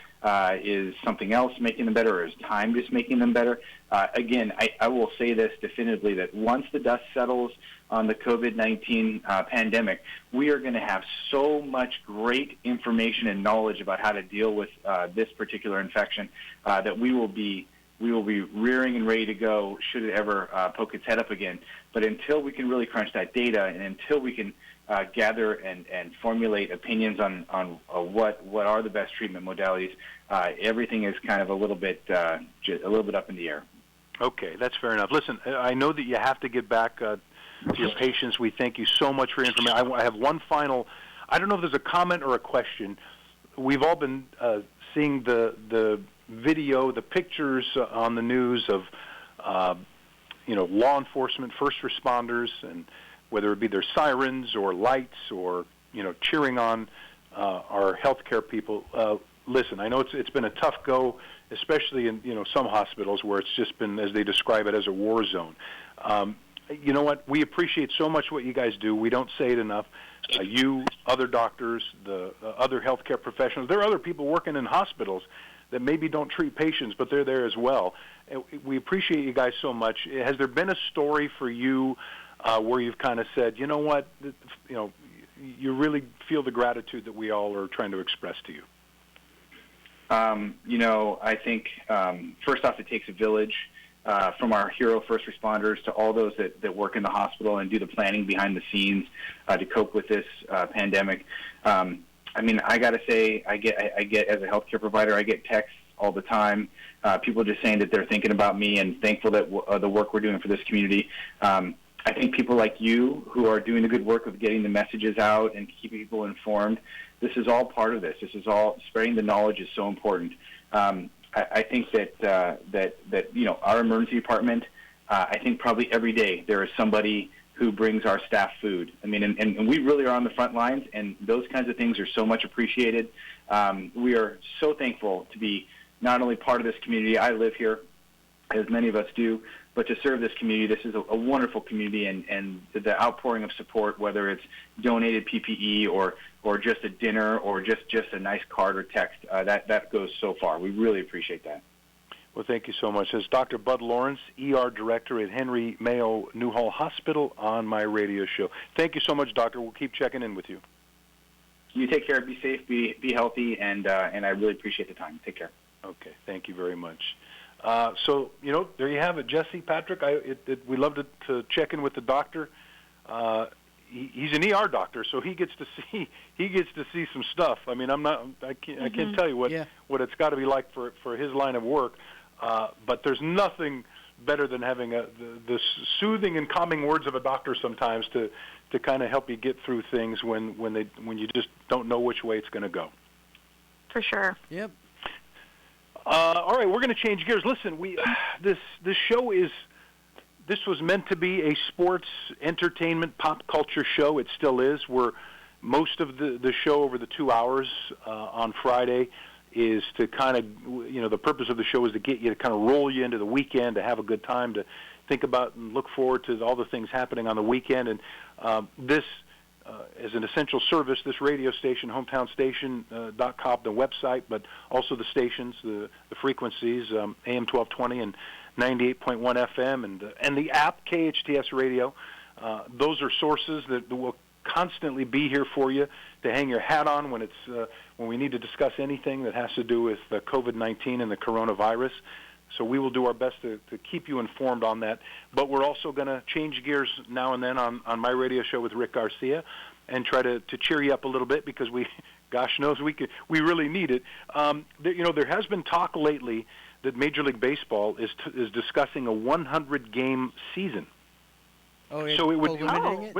[SPEAKER 12] Is something else making them better, or is time just making them better? Again, I will say this definitively, that once the dust settles on the COVID-19 pandemic, we are going to have so much great information and knowledge about how to deal with this particular infection that we will be rearing and ready to go should it ever poke its head up again. But until we can really crunch that data, and until we can gather and formulate opinions on what are the best treatment modalities, everything is kind of a little bit up in the air.
[SPEAKER 2] Okay, that's fair enough. Listen, I know that you have to get back to your patients. We thank you so much for your information. I have one final, I don't know if there's a comment or a question. We've all been seeing the video, the pictures on the news of, law enforcement, first responders, and whether it be their sirens or lights or, cheering on our healthcare people. Listen, I know it's been a tough go, especially in, some hospitals where it's just been, as they describe it, as a war zone. You know what? We appreciate so much what you guys do. We don't say it enough. You, other doctors, the other healthcare professionals, there are other people working in hospitals that maybe don't treat patients, but they're there as well. We appreciate you guys so much. Has there been a story for you where you've kind of said, you know what, you really feel the gratitude that we all are trying to express to you?
[SPEAKER 12] I think, first off, it takes a village, from our hero first responders to all those that work in the hospital and do the planning behind the scenes to cope with this pandemic. I got to say, I get as a healthcare provider, I get texts all the time, people just saying that they're thinking about me and thankful that the work we're doing for this community. I think people like you who are doing the good work of getting the messages out and keeping people informed, this is all part of this. This is all, spreading the knowledge is so important. I think that our emergency department, I think probably every day there is somebody who brings our staff food. And we really are on the front lines, and those kinds of things are so much appreciated. We are so thankful to be not only part of this community. I live here, as many of us do, but to serve this community. This is a wonderful community, and the outpouring of support, whether it's donated PPE or just a dinner or just a nice card or text, that goes so far. We really appreciate that.
[SPEAKER 2] Well, thank you so much. This is Dr. Bud Lawrence, ER Director at Henry Mayo Newhall Hospital, on my radio show. Thank you so much, Doctor. We'll keep checking in with you.
[SPEAKER 12] You take care. Be safe. Be healthy, and I really appreciate the time. Take care.
[SPEAKER 2] Okay. Thank you very much. So, there you have it, Jesse, Patrick. We love to check in with the doctor. He's an ER doctor, so he gets to see some stuff. I can't tell you what it's got to be like for his line of work. But there's nothing better than having the soothing and calming words of a doctor sometimes to kind of help you get through things when you just don't know which way it's going to go.
[SPEAKER 1] For sure.
[SPEAKER 3] Yep.
[SPEAKER 2] All right, we're going to change gears. Listen, this show this was meant to be a sports, entertainment, pop culture show. It still is. Most of the show over the 2 hours on Friday is to kind of, the purpose of the show is to get you to kind of roll you into the weekend, to have a good time, to think about and look forward to all the things happening on the weekend. And this, as an essential service, this radio station, hometownstation.com, the website, but also the stations, the frequencies, AM 1220 and 98.1 FM, and the app, KHTS Radio. Those are sources that will constantly be here for you to hang your hat on when we need to discuss anything that has to do with COVID-19 and the coronavirus. So we will do our best to keep you informed on that. But we're also going to change gears now and then on my radio show with Rick Garcia and try to cheer you up a little bit, because gosh knows we really need it. There has been talk lately that Major League Baseball is discussing a 100-game season.
[SPEAKER 3] Oh,
[SPEAKER 2] so it would
[SPEAKER 3] eliminating it?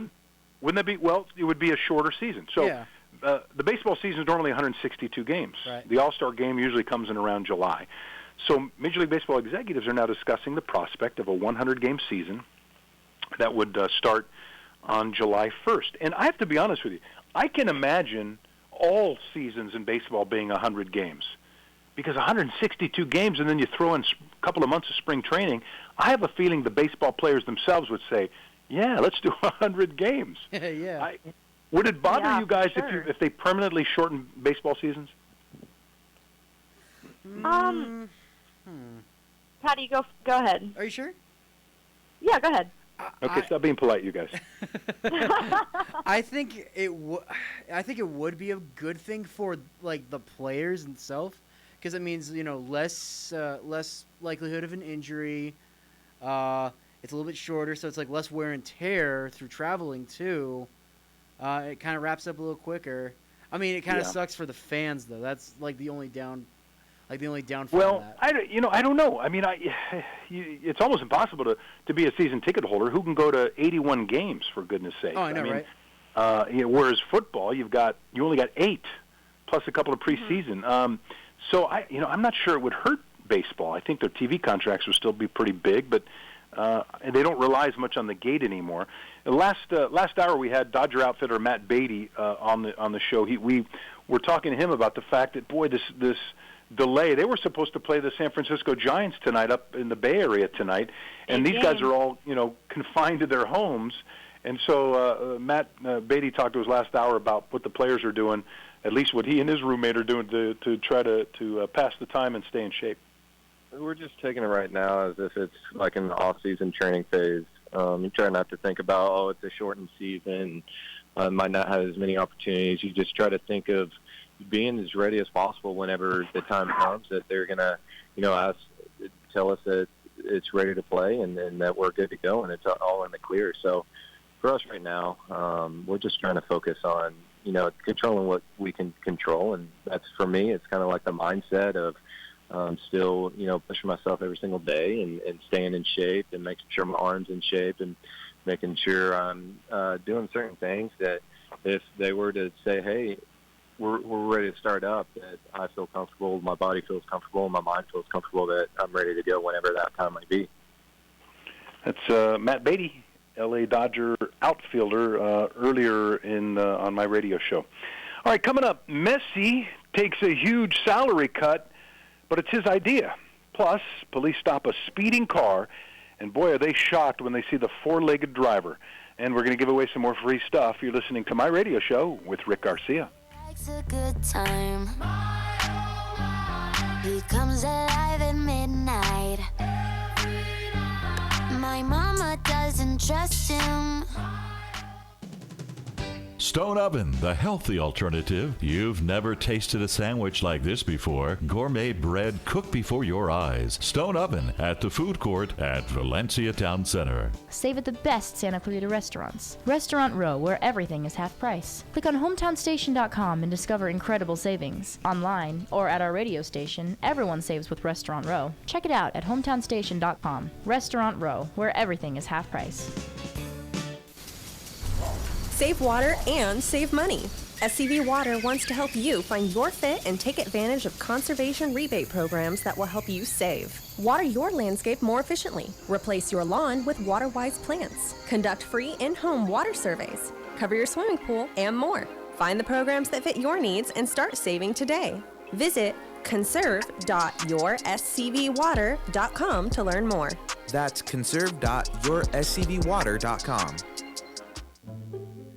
[SPEAKER 2] Wouldn't that be? Well, it would be a shorter season. So
[SPEAKER 3] yeah.
[SPEAKER 2] The baseball season is normally 162 games.
[SPEAKER 3] Right.
[SPEAKER 2] The All-Star game usually comes in around July. So Major League Baseball executives are now discussing the prospect of a 100-game season that would start on July 1st. And I have to be honest with you, I can imagine all seasons in baseball being 100 games. Because 162 games, and then you throw in a couple of months of spring training, I have a feeling the baseball players themselves would say, yeah, let's do 100 games.
[SPEAKER 3] Yeah.
[SPEAKER 2] Would it bother you guys
[SPEAKER 1] sure.
[SPEAKER 2] if they permanently shorten baseball seasons?
[SPEAKER 1] Patty, go ahead.
[SPEAKER 3] Are you sure?
[SPEAKER 1] Yeah, go ahead.
[SPEAKER 2] Okay, stop being polite, you guys.
[SPEAKER 3] I think it would be a good thing for like the players themselves, because it means less likelihood of an injury. It's a little bit shorter, so it's like less wear and tear through traveling too. It kind of wraps up a little quicker. I mean, it kind of sucks for the fans though. That's like the only downfall.
[SPEAKER 2] Well,
[SPEAKER 3] of that.
[SPEAKER 2] I don't know. I mean, it's almost impossible to be a season ticket holder who can go to 81 games, for goodness sake.
[SPEAKER 3] Oh, I know, right?
[SPEAKER 2] Whereas football, you only got 8 plus a couple of preseason. So I'm not sure it would hurt baseball. I think their TV contracts would still be pretty big, but they don't rely as much on the gate anymore. Last hour we had Dodger outfitter Matt Beaty on the show. We were talking to him about the fact that this delay. They were supposed to play the San Francisco Giants tonight up in the Bay Area tonight, and these guys are all confined to their homes. And so Matt Beaty talked to us last hour about what the players are doing, at least what he and his roommate are doing to try to pass the time and stay in shape.
[SPEAKER 5] We're just taking it right now as if it's like an off-season training phase. You try not to think about, it's a shortened season, might not have as many opportunities. You just try to think of being as ready as possible whenever the time comes that they're going to, tell us that it's ready to play and that we're good to go and it's all in the clear. So for us right now, we're just trying to focus on, controlling what we can control. And that's, for me, it's kind of like the mindset of still, pushing myself every single day and staying in shape and making sure my arm's in shape and making sure I'm doing certain things that if they were to say, hey, we're ready to start up, that I feel comfortable, my body feels comfortable, and my mind feels comfortable that I'm ready to go whenever that time might be.
[SPEAKER 2] That's Matt Beaty, L.A. Dodger outfielder, earlier on my radio show. All right, coming up, Messi takes a huge salary cut, but it's his idea. Plus, police stop a speeding car, and boy, are they shocked when they see the four-legged driver. And we're going to give away some more free stuff. You're listening to my radio show with Rick Garcia.
[SPEAKER 14] It's a good time. He comes alive at midnight. My mama doesn't trust him.
[SPEAKER 17] Stone Oven, the healthy alternative. You've never tasted a sandwich like this before. Gourmet bread cooked before your eyes. Stone Oven at the food court at Valencia Town Center.
[SPEAKER 18] Save at the best Santa Clarita restaurants. Restaurant Row, where everything is half price. Click on hometownstation.com and discover incredible savings. Online or at our radio station, everyone saves with Restaurant Row. Check it out at hometownstation.com. Restaurant Row, where everything is half price.
[SPEAKER 19] Save water and save money. SCV Water wants to help you find your fit and take advantage of conservation rebate programs that will help you save. Water your landscape more efficiently. Replace your lawn with water-wise plants. Conduct free in-home water surveys. Cover your swimming pool and more. Find the programs that fit your needs and start saving today. Visit conserve.yourscvwater.com to learn more.
[SPEAKER 20] That's conserve.yourscvwater.com.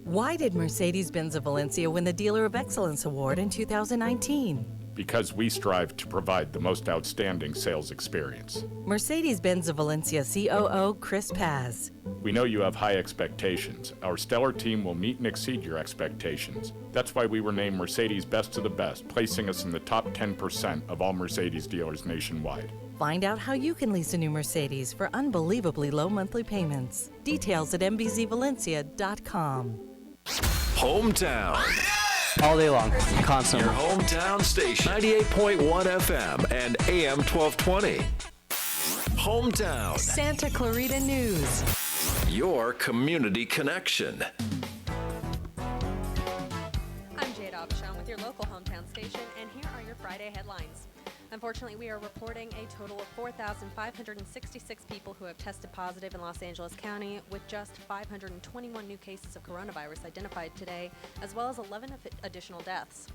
[SPEAKER 10] Why did Mercedes-Benz of Valencia win the Dealer of Excellence Award in 2019?
[SPEAKER 21] Because we strive to provide the most outstanding sales experience.
[SPEAKER 10] Mercedes-Benz of Valencia COO Chris Paz.
[SPEAKER 21] We know you have high expectations. Our stellar team will meet and exceed your expectations. That's why we were named Mercedes Best of the Best, placing us in the top 10% of all Mercedes dealers nationwide.
[SPEAKER 10] Find out how you can lease a new Mercedes for unbelievably low monthly payments. Details at mbzvalencia.com.
[SPEAKER 28] Hometown.
[SPEAKER 29] All day long, constantly.
[SPEAKER 28] Your hometown station, 98.1 FM and AM 1220. Hometown.
[SPEAKER 10] Santa Clarita News.
[SPEAKER 28] Your community connection.
[SPEAKER 30] I'm Jade Abishon with your local hometown station, and here are your Friday headlines. Unfortunately, we are reporting a total of 4,566 people who have tested positive in Los Angeles County, with just 521 new cases of coronavirus identified today, as well as 11 additional deaths.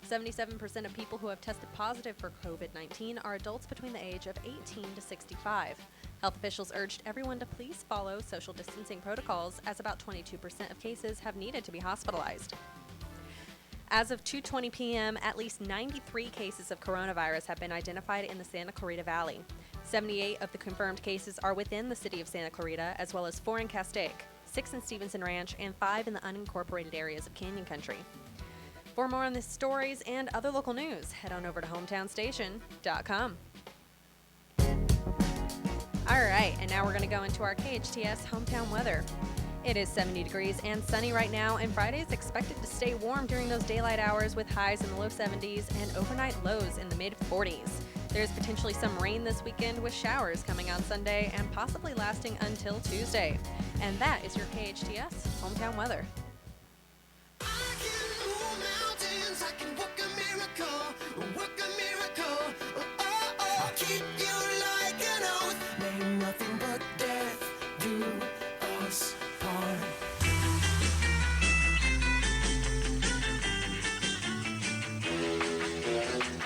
[SPEAKER 30] 77% of people who have tested positive for COVID-19 are adults between the age of 18 to 65. Health officials urged everyone to please follow social distancing protocols, as about 22% of cases have needed to be hospitalized. As of 2:20 p.m., at least 93 cases of coronavirus have been identified in the Santa Clarita Valley. 78 of the confirmed cases are within the city of Santa Clarita, as well as 4 in Castaic, 6 in Stevenson Ranch, and 5 in the unincorporated areas of Canyon Country. For more on these stories and other local news, head on over to hometownstation.com. All right, and now we're going to go into our KHTS hometown weather. It is 70 degrees and sunny right now, and Friday is expected to stay warm during those daylight hours with highs in the low 70s and overnight lows in the mid-40s. There's potentially some rain this weekend with showers coming on Sunday and possibly lasting until Tuesday. And that is your KHTS hometown weather.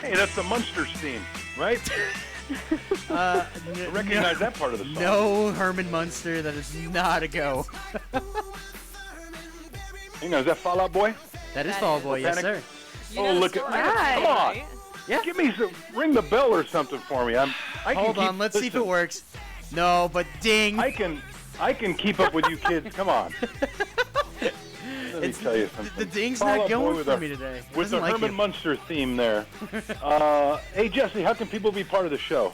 [SPEAKER 2] Hey, that's the Munsters theme, right? I recognize that part of the song.
[SPEAKER 3] No, Herman Munster, that is not a go.
[SPEAKER 2] Hang on, is that Fall Out Boy?
[SPEAKER 3] That is Fall Out Boy, yes, sir.
[SPEAKER 2] Oh, look at that. Come on.
[SPEAKER 3] Yeah.
[SPEAKER 2] Give me some, ring the bell or something for me.
[SPEAKER 3] Hold on, let's see if it works. No, but ding.
[SPEAKER 2] I can keep up with you kids. Come on. Let me tell you something.
[SPEAKER 3] The ding's
[SPEAKER 2] Fall
[SPEAKER 3] not
[SPEAKER 2] Out Boy
[SPEAKER 3] going
[SPEAKER 2] with
[SPEAKER 3] for
[SPEAKER 2] our-
[SPEAKER 3] me today. It
[SPEAKER 2] With the
[SPEAKER 3] doesn't like
[SPEAKER 2] Herman
[SPEAKER 3] you.
[SPEAKER 2] Munster theme there. Hey, Jesse, how can people be part of the show?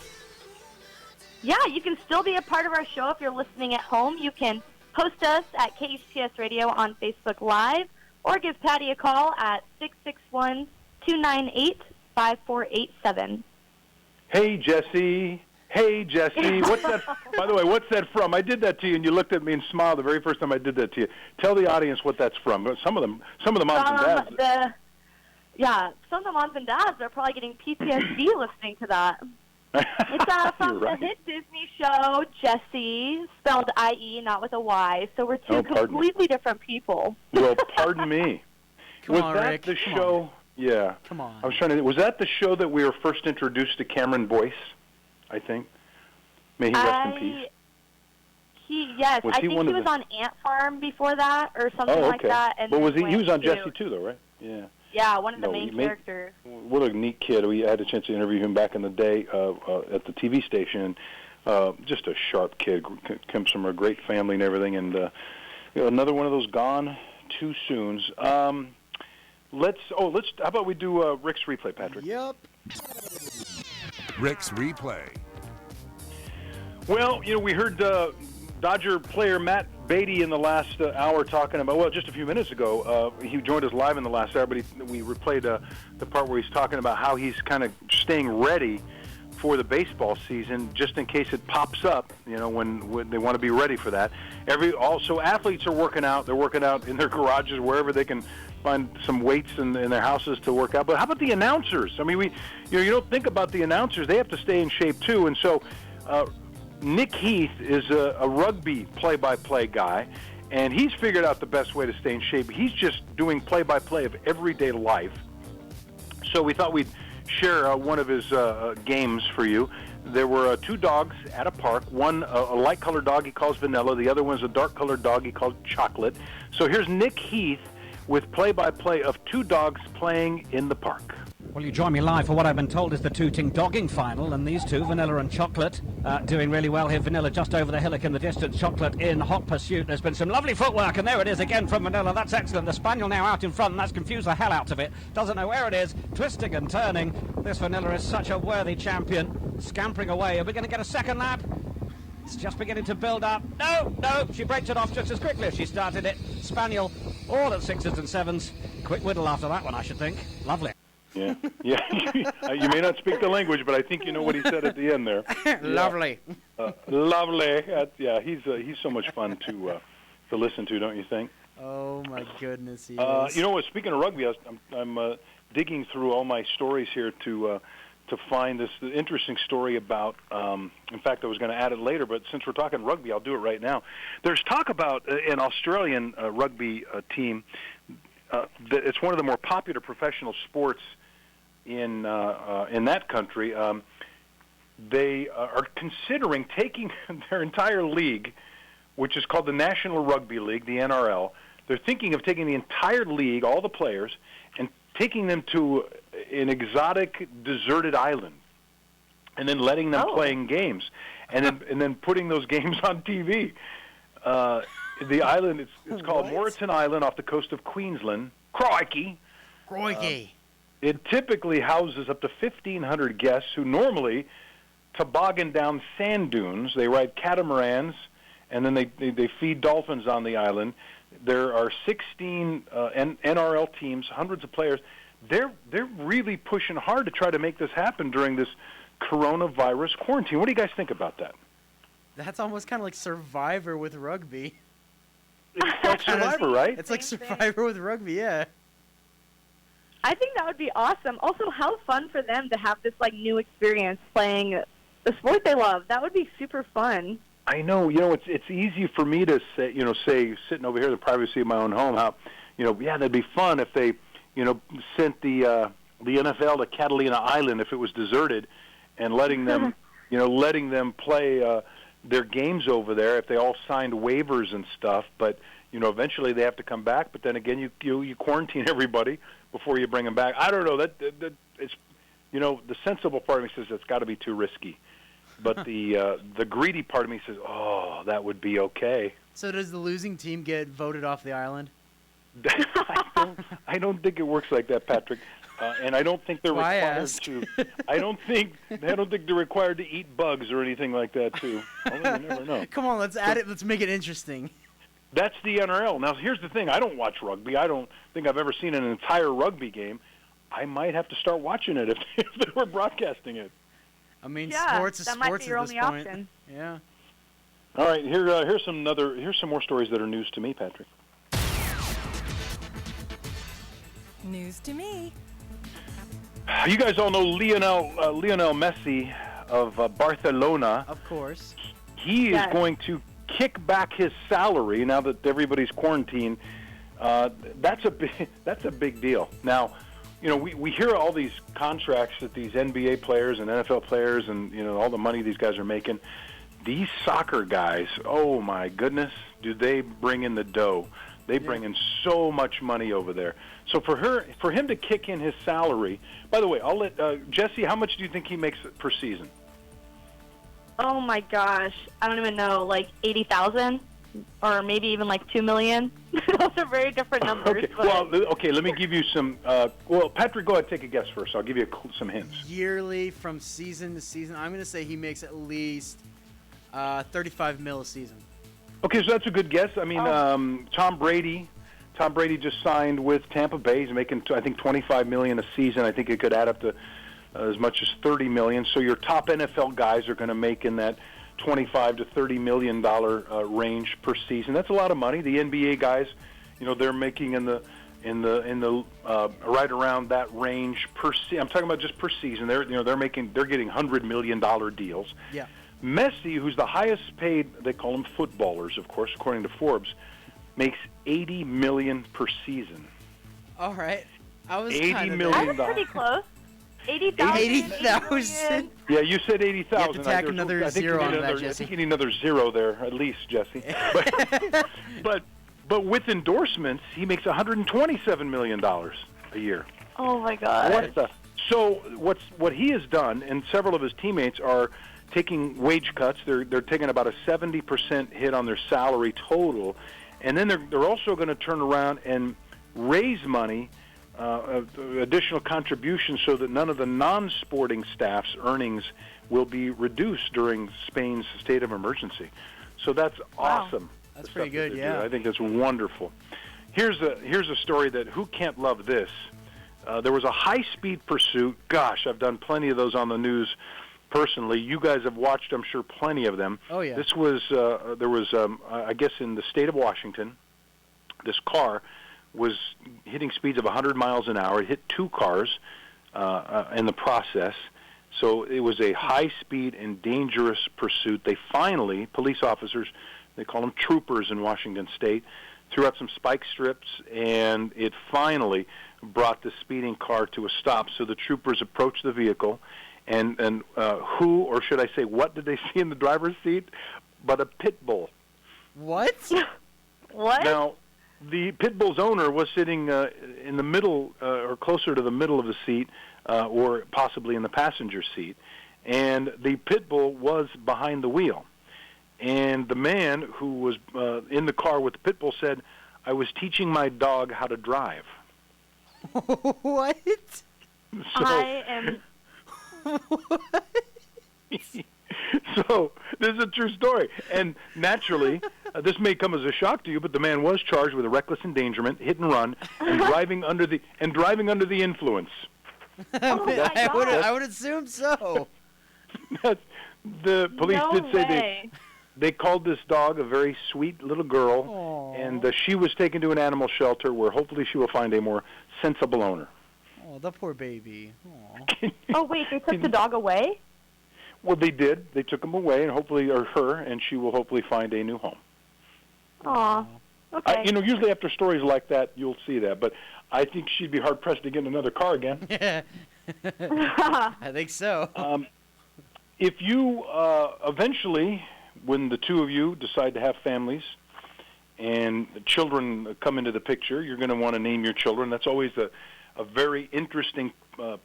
[SPEAKER 1] Yeah, you can still be a part of our show if you're listening at home. You can post us at KHTS Radio on Facebook Live or give Patty a call at 661-298-5487.
[SPEAKER 2] Hey, Jesse. Hey, Jesse. What's that? By the way, what's that from? I did that to you, and you looked at me and smiled the very first time I did that to you. Tell the audience what that's from. Some of the moms and dads.
[SPEAKER 1] Some of the moms and dads are probably getting PTSD listening to that. It's from
[SPEAKER 2] right.
[SPEAKER 1] the hit Disney show Jessie, spelled I-E, not with a Y. So we're two completely different people.
[SPEAKER 2] Well, pardon me.
[SPEAKER 3] Come
[SPEAKER 2] was
[SPEAKER 3] on,
[SPEAKER 2] that
[SPEAKER 3] Rick.
[SPEAKER 2] the
[SPEAKER 3] Come
[SPEAKER 2] show?
[SPEAKER 3] on.
[SPEAKER 2] Yeah.
[SPEAKER 3] Come on.
[SPEAKER 2] I was trying to. Was that the show that we were first introduced to Cameron Boyce? I think. May he rest in peace.
[SPEAKER 1] I think he
[SPEAKER 2] one of
[SPEAKER 1] was
[SPEAKER 2] the-
[SPEAKER 1] on Ant Farm before that, or something
[SPEAKER 2] Oh,
[SPEAKER 1] like
[SPEAKER 2] okay.
[SPEAKER 1] that. And
[SPEAKER 2] Well, was
[SPEAKER 1] then
[SPEAKER 2] he? He was on
[SPEAKER 1] went
[SPEAKER 2] Jesse too, though, right? Yeah.
[SPEAKER 1] Yeah, one of the
[SPEAKER 2] No,
[SPEAKER 1] main
[SPEAKER 2] he made-
[SPEAKER 1] characters.
[SPEAKER 2] What a neat kid. We had a chance to interview him back in the day at the TV station. Just a sharp kid. Comes from a great family and everything. And another one of those gone too soon. Let's. How about we do Rick's replay, Patrick?
[SPEAKER 3] Yep.
[SPEAKER 8] Rick's replay.
[SPEAKER 2] Well, we heard Dodger player Matt Beaty in the last hour talking about, just a few minutes ago, he joined us live in the last hour, but we replayed the part where he's talking about how he's kind of staying ready for the baseball season just in case it pops up, when they want to be ready for that. Also, athletes are working out. They're working out in their garages, wherever they can find some weights in their houses to work out. But how about the announcers? I mean, you don't think about the announcers. They have to stay in shape, too. And so Nick Heath is a rugby play-by-play guy, and he's figured out the best way to stay in shape. He's just doing play-by-play of everyday life. So we thought we'd share one of his games for you. There were 2 dogs at a park. One, a light-colored dog he calls Vanilla. The other one's a dark-colored dog he calls Chocolate. So here's Nick Heath with play-by-play of 2 dogs playing in the park.
[SPEAKER 4] Well, you join me live for what I've been told is the Tooting Dogging Final, and these two, Vanilla and Chocolate, doing really well here. Vanilla just over the hillock in the distance, Chocolate in hot pursuit. There's been some lovely footwork, and there it is again from Vanilla. That's excellent. The Spaniel now out in front, and that's confused the hell out of it. Doesn't know where it is, twisting and turning. This Vanilla is such a worthy champion, scampering away. Are we going to get a second lap? It's just beginning to build up. No, she breaks it off just as quickly as she started it. Spaniel, all at 6s and 7s. Quick whittle after that one, I should think. Lovely.
[SPEAKER 2] Yeah. You may not speak the language, but I think you know what he said at the end there.
[SPEAKER 3] Lovely.
[SPEAKER 2] Lovely. He's so much fun to listen to, don't you think?
[SPEAKER 3] Oh my goodness, he is.
[SPEAKER 2] You know what? Speaking of rugby, I'm digging through all my stories here to find this interesting story about. In fact, I was going to add it later, but since we're talking rugby, I'll do it right now. There's talk about an Australian rugby team. It's one of the more popular professional sports in that country. they are considering taking their entire league, which is called the National Rugby League, the NRL. They're thinking of taking the entire league, all the players, and taking them to an exotic, deserted island, and then letting them playing games, and then putting those games on TV. The island, it's called Moreton Island off the coast of Queensland. Crikey. It typically houses up to 1,500 guests who normally toboggan down sand dunes. They ride catamarans, and then they feed dolphins on the island. There are 16 NRL teams, hundreds of players. They're really pushing hard to try to make this happen during this coronavirus quarantine. What do you guys think about that?
[SPEAKER 3] That's almost kind of like Survivor with rugby.
[SPEAKER 2] It's like Survivor, right?
[SPEAKER 3] It's like Survivor with rugby, yeah.
[SPEAKER 1] I think that would be awesome. Also, how fun for them to have this like new experience playing the sport they love. That would be super fun.
[SPEAKER 2] I know. It's easy for me to say sitting over here in the privacy of my own home, how, that'd be fun if they, sent the NFL to Catalina Island if it was deserted, and letting them, letting them play their games over there if they all signed waivers and stuff. But eventually they have to come back. But then again, you quarantine everybody before you bring them back. I don't know. That it's the sensible part of me says that's got to be too risky. But the greedy part of me says, oh, that would be okay.
[SPEAKER 3] So does the losing team get voted off the island?
[SPEAKER 2] I don't think it works like that, Patrick. And I don't think they're required to. I don't think they're required to eat bugs or anything like that too. Although you never know.
[SPEAKER 3] Come on, let's add it. Let's make it interesting.
[SPEAKER 2] That's the NRL. Now, here's the thing. I don't watch rugby. I don't think I've ever seen an entire rugby game. I might have to start watching it if they were broadcasting it.
[SPEAKER 3] I mean,
[SPEAKER 1] yeah,
[SPEAKER 3] sports is
[SPEAKER 1] that
[SPEAKER 3] sports
[SPEAKER 1] might be your
[SPEAKER 3] at this
[SPEAKER 1] only
[SPEAKER 3] point.
[SPEAKER 1] option.
[SPEAKER 3] Yeah.
[SPEAKER 2] All right, here's some more stories that are news to me, Patrick.
[SPEAKER 10] News to me.
[SPEAKER 2] You guys all know Lionel Messi of Barcelona.
[SPEAKER 3] Of course.
[SPEAKER 2] He is going to kick back his salary now that everybody's quarantined. That's a big deal. Now, we hear all these contracts that these NBA players and NFL players and all the money these guys are making. These soccer guys, oh my goodness, do they bring in the dough? They bring in so much money over there. So for him to kick in his salary. By the way, I'll let Jesse. How much do you think he makes per season?
[SPEAKER 1] Oh my gosh, I don't even know, like 80,000, or maybe even like 2 million. Those are very different numbers.
[SPEAKER 2] Okay. Well, let me give you some. Patrick, go ahead, take a guess first. I'll give you some hints.
[SPEAKER 3] Yearly, from season to season, I'm going to say he makes at least 35 mil a season.
[SPEAKER 2] Okay, so that's a good guess. I mean, Tom Brady just signed with Tampa Bay. He's making, I think, $25 million a season. I think it could add up to as much as $30 million. So your top NFL guys are going to make in that $25 to $30 million range per season. That's a lot of money. The NBA guys, they're making in the right around that range per season. I'm talking about just per season. They're getting $100 million deals.
[SPEAKER 3] Yeah.
[SPEAKER 2] Messi, who's the highest paid, they call them footballers, of course, according to Forbes, makes $80 million per season.
[SPEAKER 3] All right, I was
[SPEAKER 2] $80 million.
[SPEAKER 1] I was pretty close. 80,000.
[SPEAKER 3] 80,000.
[SPEAKER 2] Yeah, you said 80,000.
[SPEAKER 3] You have to tack another zero on that, Jesse.
[SPEAKER 2] I think you need another zero there, at least, Jesse. But with endorsements, he makes $127 million a year.
[SPEAKER 1] Oh my God.
[SPEAKER 2] So what he has done, and several of his teammates are taking wage cuts. They're taking about a 70% hit on their salary total, and then they're also going to turn around and raise money, additional contributions, so that none of the non-sporting staff's earnings will be reduced during Spain's state of emergency. So that's awesome.
[SPEAKER 3] That's pretty good, yeah.
[SPEAKER 2] I think that's wonderful. Here's a story that who can't love this. There was a high-speed pursuit. Gosh, I've done plenty of those on the news personally. You guys have watched, I'm sure, plenty of them.
[SPEAKER 3] Oh, yeah.
[SPEAKER 2] This was, I guess, in the state of Washington, this car was hitting speeds of 100 miles an hour. It hit two cars in the process. So it was a high-speed and dangerous pursuit. They finally, police officers, they call them troopers in Washington State, threw out some spike strips, and it finally brought the speeding car to a stop. So the troopers approached the vehicle, And who, or should I say, what did they see in the driver's seat? But a pit bull.
[SPEAKER 3] What?
[SPEAKER 1] What?
[SPEAKER 2] Now, the pit bull's owner was sitting in the middle, or closer to the middle of the seat, or possibly in the passenger seat, and the pit bull was behind the wheel. And the man who was in the car with the pit bull said, "I was teaching my dog how to drive."
[SPEAKER 3] What?
[SPEAKER 1] I am...
[SPEAKER 2] So this is a true story, and naturally, this may come as a shock to you, but the man was charged with a reckless endangerment, hit and run, and driving under the influence.
[SPEAKER 3] I would assume so.
[SPEAKER 2] The police
[SPEAKER 1] No
[SPEAKER 2] did say
[SPEAKER 1] way.
[SPEAKER 2] they called this dog a very sweet little girl, and she was taken to an animal shelter where hopefully she will find a more sensible owner.
[SPEAKER 3] Oh, the poor baby.
[SPEAKER 1] Oh, wait, they took the dog away?
[SPEAKER 2] Well, they did. They took him away, and hopefully, or her, and she will hopefully find a new home.
[SPEAKER 1] Aw, okay.
[SPEAKER 2] Usually after stories like that, you'll see that, but I think she'd be hard-pressed to get in another car again.
[SPEAKER 3] Yeah. I think so.
[SPEAKER 2] If you eventually, when the two of you decide to have families and the children come into the picture, you're going to want to name your children. That's always a very interesting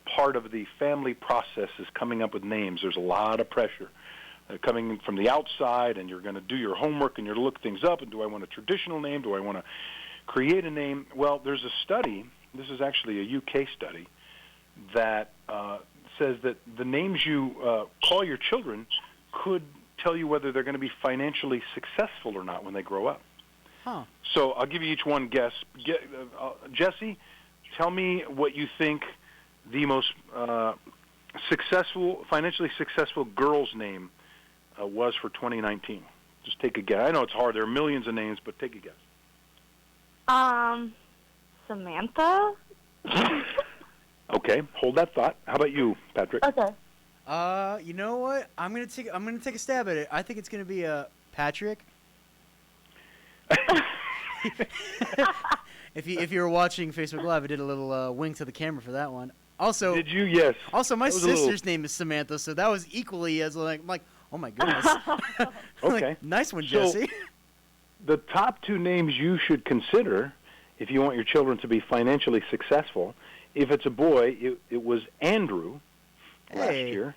[SPEAKER 2] part of the family process, is coming up with names. There's a lot of pressure coming from the outside, and you're going to do your homework and you're going to look things up, and do I want a traditional name? Do I want to create a name? Well, there's a study, this is actually a UK study, that says that the names you call your children could tell you whether they're going to be financially successful or not when they grow up.
[SPEAKER 3] Huh.
[SPEAKER 2] So I'll give you each one guess. Jesse, tell me what you think the most financially successful girl's name was for 2019. Just take a guess. I know it's hard. There are millions of names, but take a guess.
[SPEAKER 1] Samantha?
[SPEAKER 2] Okay, hold that thought. How about you, Patrick?
[SPEAKER 1] Okay.
[SPEAKER 3] You know what? I'm gonna take a stab at it. I think it's gonna be Patrick. If you were watching Facebook Live, I did a little wink to the camera for that one. Also,
[SPEAKER 2] did you? Yes.
[SPEAKER 3] Also, my sister's name is Samantha, so that was equally as like, I'm like, oh my goodness.
[SPEAKER 2] Okay.
[SPEAKER 3] Like, nice one, Jesse.
[SPEAKER 2] So, the top two names you should consider if you want your children to be financially successful. If it's a boy, it was Andrew last year,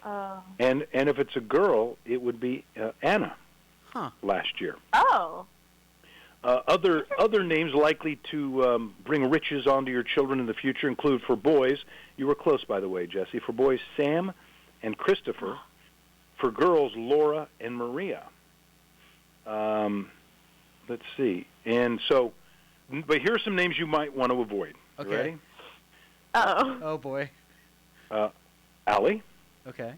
[SPEAKER 2] and if it's a girl, it would be Anna last year.
[SPEAKER 1] Oh.
[SPEAKER 2] Other names likely to bring riches onto your children in the future include, for boys, you were close, by the way, Jesse, for boys, Sam and Christopher. For girls, Laura and Maria. Let's see. And so, but here are some names you might want to avoid.
[SPEAKER 3] Okay.
[SPEAKER 2] You ready?
[SPEAKER 1] Uh-oh.
[SPEAKER 3] Oh, boy.
[SPEAKER 2] Ali.
[SPEAKER 3] Okay.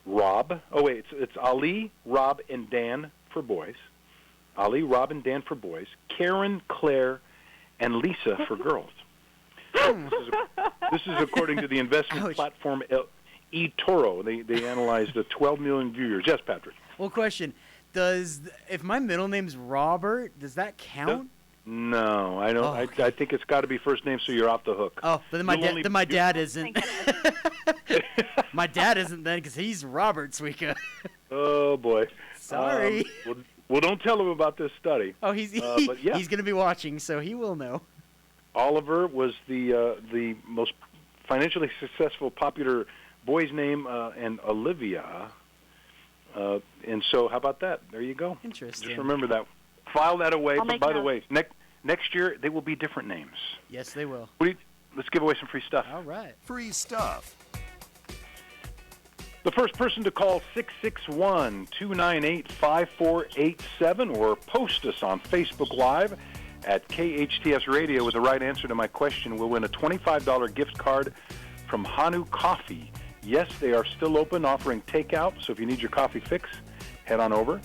[SPEAKER 2] Rob. Oh, wait, it's Ali, Rob, and Dan for boys. Ali, Rob, and Dan for boys. Karen, Claire, and Lisa for girls. This is according to the investment platform eToro. They analyzed 12 million viewers. Yes, Patrick.
[SPEAKER 3] Well, question: if my middle name's Robert, does that count?
[SPEAKER 2] No, I don't. I think it's got to be first name, so you're off the hook.
[SPEAKER 3] Oh, then my dad isn't. My dad isn't then, because he's Robert Sweeka.
[SPEAKER 2] Oh boy.
[SPEAKER 3] Sorry.
[SPEAKER 2] Well, don't tell him about this study.
[SPEAKER 3] Oh, he's going to be watching, so he will know.
[SPEAKER 2] Oliver was the most financially successful, popular boy's name, and Olivia. And so, how about that? There you go.
[SPEAKER 3] Interesting.
[SPEAKER 2] Just remember that. File that away.
[SPEAKER 1] I'll
[SPEAKER 2] But
[SPEAKER 1] make
[SPEAKER 2] by the
[SPEAKER 1] note.
[SPEAKER 2] way, next year they will be different names.
[SPEAKER 3] Yes, they will.
[SPEAKER 2] Let's give away some free stuff.
[SPEAKER 3] All right.
[SPEAKER 8] Free stuff.
[SPEAKER 2] The first person to call 661-298-5487 or post us on Facebook Live at KHTS Radio with the right answer to my question will win a $25 gift card from Hanu Coffee. Yes, they are still open, offering takeout, so if you need your coffee fix, head on over.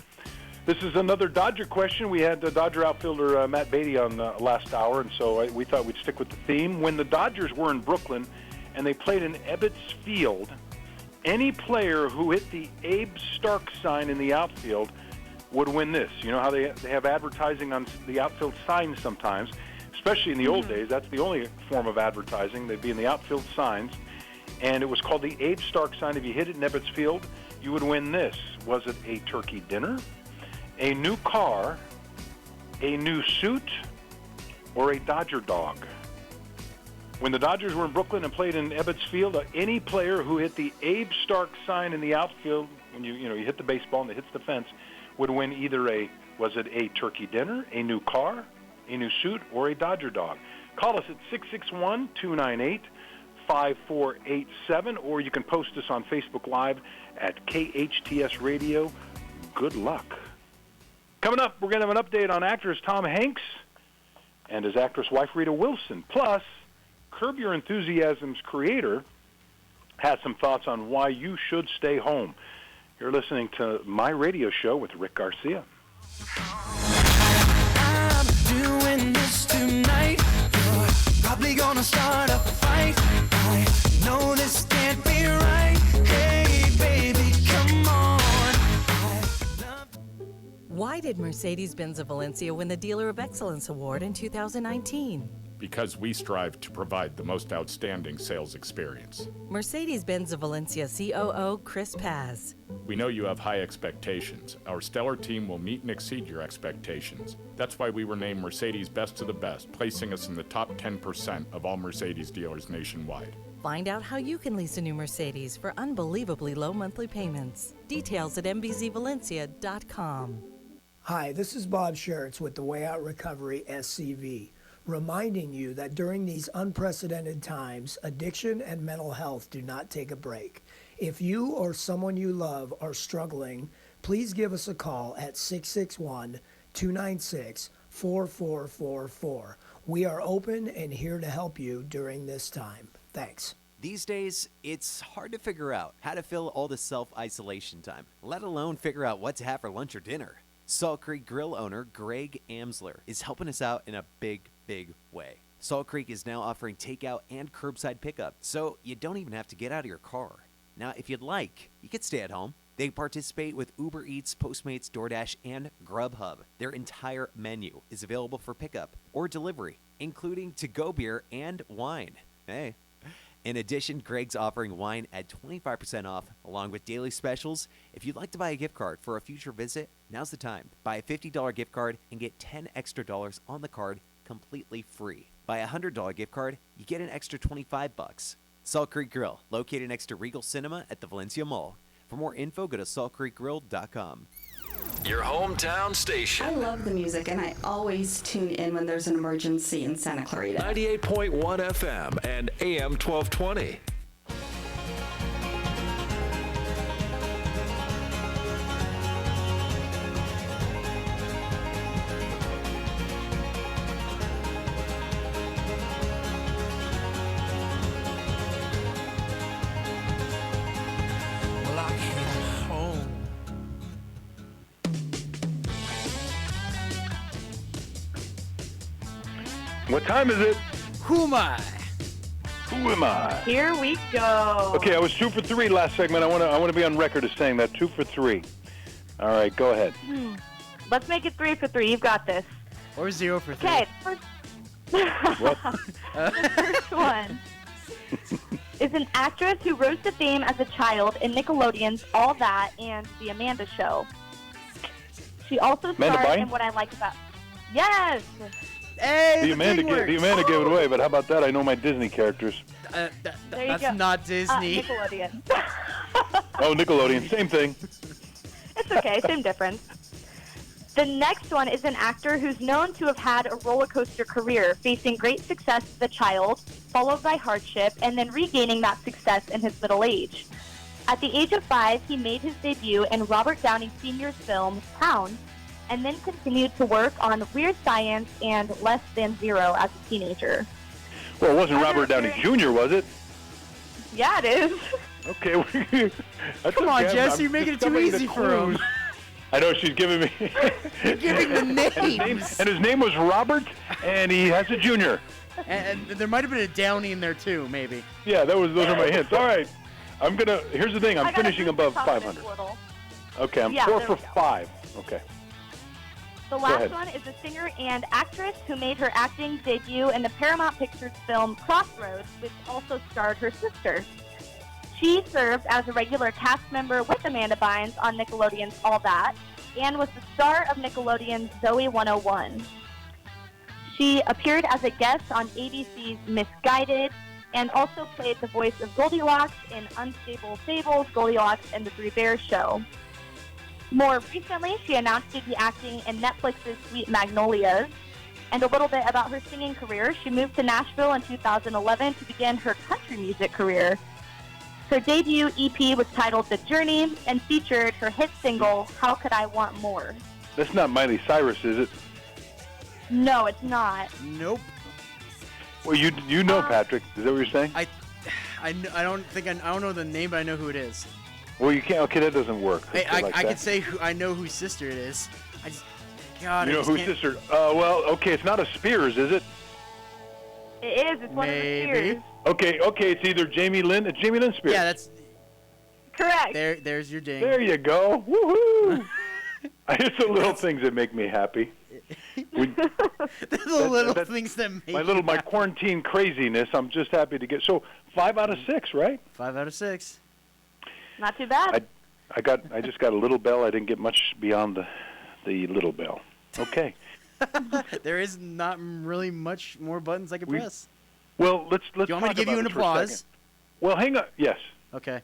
[SPEAKER 2] This is another Dodger question. We had the Dodger outfielder Matt Beaty on last hour, and so we thought we'd stick with the theme. When the Dodgers were in Brooklyn and they played in Ebbets Field, any player who hit the Abe Stark sign in the outfield would win this. You know how they have advertising on the outfield signs sometimes, especially in the old days. That's the only form of advertising. They'd be in the outfield signs. and it was called the Abe Stark sign. If you hit it in Ebbets Field, you would win this. Was it a turkey dinner, a new car, a new suit, or a Dodger dog? When the Dodgers were in Brooklyn and played in Ebbets Field, any player who hit the Abe Stark sign in the outfield, when you hit the baseball and it hits the fence, would win either was it a turkey dinner, a new car, a new suit, or a Dodger dog? Call us at 661-298-5487, or you can post us on Facebook Live at KHTS Radio. Good luck. Coming up, we're going to have an update on actors Tom Hanks and his actress wife Rita Wilson. Plus, Curb Your Enthusiasm's creator has some thoughts on why you should stay home. You're listening to My Radio Show with Rick Garcia.
[SPEAKER 30] I'm doing this tonight. You're probably gonna start a fight. I know this can't be right. Hey, baby, come on.
[SPEAKER 10] Why did Mercedes-Benz of Valencia win the Dealer of Excellence Award in 2019?
[SPEAKER 21] Because we strive to provide the most outstanding sales experience.
[SPEAKER 10] Mercedes-Benz of Valencia COO Chris Paz.
[SPEAKER 21] We know you have high expectations. Our stellar team will meet and exceed your expectations. That's why we were named Mercedes Best of the Best, placing us in the top 10% of all Mercedes dealers nationwide.
[SPEAKER 10] Find out how you can lease a new Mercedes for unbelievably low monthly payments. Details at mbzvalencia.com.
[SPEAKER 6] Hi, this is Bob Schertz with the Way Out Recovery SCV, reminding you that during these unprecedented times, addiction and mental health do not take a break. If you or someone you love are struggling, please give us a call at 661-296-4444. We are open and here to help you during this time. Thanks.
[SPEAKER 15] These days, it's hard to figure out how to fill all the self-isolation time, let alone figure out what to have for lunch or dinner. Salt Creek Grill owner Greg Amsler is helping us out in a big way. Salt Creek is now offering takeout and curbside pickup, so you don't even have to get out of your car. Now, if you'd like, you could stay at home. They participate with Uber Eats, Postmates, DoorDash, and Grubhub. Their entire menu is available for pickup or delivery, including to-go beer and wine. Hey. In addition, Greg's offering wine at 25% off, along with daily specials. If you'd like to buy a gift card for a future visit, now's the time. Buy a $50 gift card and get $10 extra on the card completely free. Buy a $100 gift card, you get an extra $25. Salt Creek Grill, located next to Regal Cinema at the Valencia Mall. For more info, go to saltcreekgrill.com.
[SPEAKER 28] Your hometown station.
[SPEAKER 7] I love the music, and I always tune in when there's an emergency in Santa Clarita.
[SPEAKER 28] 98.1 FM and AM 1220.
[SPEAKER 30] Well, I came home.
[SPEAKER 2] What time is it?
[SPEAKER 3] Who am I?
[SPEAKER 2] Who am I?
[SPEAKER 1] Here we go.
[SPEAKER 2] Okay, I was 2 for 3 last segment. I want to be on record as saying that 2 for 3. All right, go ahead.
[SPEAKER 1] Let's make it 3 for 3. You've got this.
[SPEAKER 3] Or 0 for 3.
[SPEAKER 1] Okay. The first one is an actress who rose to fame as a child in Nickelodeon's All That and The Amanda Show. She also starred in What I Like About... Yes!
[SPEAKER 3] Hey,
[SPEAKER 2] the Amanda gave it away, but how about that? I know my Disney characters.
[SPEAKER 3] That's not Disney.
[SPEAKER 1] Nickelodeon.
[SPEAKER 2] Oh, Nickelodeon. Same thing.
[SPEAKER 1] It's okay. Same difference. The next one is an actor who's known to have had a roller coaster career, facing great success as a child, followed by hardship, and then regaining that success in his middle age. At the age of 5, he made his debut in Robert Downey Sr.'s film, Pound, and then continued to work on Weird Science and Less Than Zero as a teenager.
[SPEAKER 2] Well, it wasn't Robert Downey Jr., was it?
[SPEAKER 1] Yeah, it is.
[SPEAKER 2] Okay.
[SPEAKER 3] Come on, Jess, you're making it too easy for him.
[SPEAKER 2] I know, she's giving me...
[SPEAKER 3] You're giving the names.
[SPEAKER 2] And his name was Robert, and he has a junior.
[SPEAKER 3] And there might have been a Downey in there, too, maybe.
[SPEAKER 2] Yeah, those are my hints. All right. Here's the thing. I'm finishing above 500. Okay, I'm 4 for 5. Okay.
[SPEAKER 1] The last one is a singer and actress who made her acting debut in the Paramount Pictures film Crossroads, which also starred her sister. She served as a regular cast member with Amanda Bynes on Nickelodeon's All That and was the star of Nickelodeon's Zoe 101. She appeared as a guest on ABC's Misguided and also played the voice of Goldilocks in Unstable Fables, Goldilocks and the Three Bears Show. More recently, she announced she'd be acting in Netflix's Sweet Magnolias. And a little bit about her singing career. She moved to Nashville in 2011 to begin her country music career. Her debut EP was titled The Journey and featured her hit single, How Could I Want More?
[SPEAKER 2] That's not Miley Cyrus, is it?
[SPEAKER 1] No, it's not.
[SPEAKER 3] Nope.
[SPEAKER 2] Well, you know Patrick. Is that what you're saying?
[SPEAKER 3] I don't know the name, but I know who it is.
[SPEAKER 2] Well, you can't. Okay, that doesn't work.
[SPEAKER 3] Hey, I can say I know whose sister it is. God,
[SPEAKER 2] you know whose sister? Well, okay, it's not a Spears, is it?
[SPEAKER 1] It is. It's one of the Spears.
[SPEAKER 2] Okay, it's either Jamie Lynn. It's Jamie Lynn Spears.
[SPEAKER 3] Yeah, that's
[SPEAKER 1] correct.
[SPEAKER 3] There's your ding.
[SPEAKER 2] There you go. Woohoo! It's the little things that make me happy.
[SPEAKER 3] The little things that make
[SPEAKER 2] my quarantine craziness. I'm just happy to get 5 out of 6, right?
[SPEAKER 3] 5 out of 6.
[SPEAKER 1] Not too bad.
[SPEAKER 2] I just got a little bell. I didn't get much beyond the little bell. Okay.
[SPEAKER 3] There is not really much more buttons I can press.
[SPEAKER 2] Well, let's.
[SPEAKER 3] Do you want me to give you an applause?
[SPEAKER 2] Well, hang on. Yes.
[SPEAKER 3] Okay.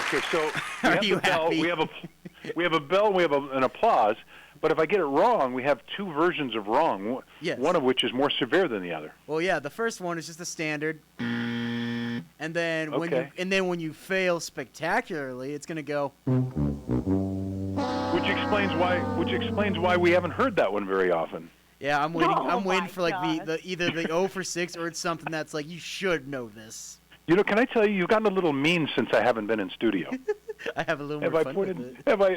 [SPEAKER 2] Okay. So
[SPEAKER 3] Are you happy?
[SPEAKER 2] we have a bell. And we have an applause. But if I get it wrong, we have two versions of wrong.
[SPEAKER 3] Yes.
[SPEAKER 2] One of which is more severe than the other.
[SPEAKER 3] Well, yeah. The first one is just the standard. And then when you fail spectacularly, it's gonna go.
[SPEAKER 2] Which explains why we haven't heard that one very often.
[SPEAKER 3] Yeah, I'm waiting.
[SPEAKER 1] Oh
[SPEAKER 3] I'm waiting for
[SPEAKER 1] God.
[SPEAKER 3] either the 0 for 6 or it's something that's like you should know this.
[SPEAKER 2] You know, can I tell you, you've gotten a little mean since I haven't been in studio.
[SPEAKER 3] I have a little more fun with it.
[SPEAKER 2] Have I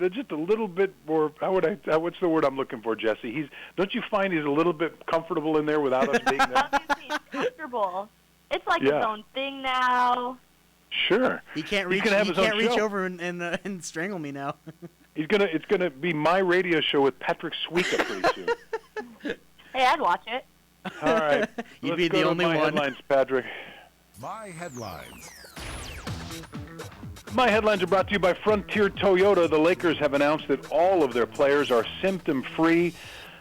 [SPEAKER 2] just a little bit more? What's the word I'm looking for, Jesse? Don't you find he's a little bit comfortable in there without us being there?
[SPEAKER 1] Obviously, he's comfortable. It's like his own thing now.
[SPEAKER 2] Sure.
[SPEAKER 3] He can't reach. Over and strangle me now.
[SPEAKER 2] It's gonna be my radio show with Patrick Sweeka pretty soon.
[SPEAKER 1] Hey, I'd watch it.
[SPEAKER 2] All right.
[SPEAKER 3] You'd be the only
[SPEAKER 2] one. Headlines, Patrick.
[SPEAKER 8] My headlines.
[SPEAKER 2] My headlines are brought to you by Frontier Toyota. The Lakers have announced that all of their players are symptom-free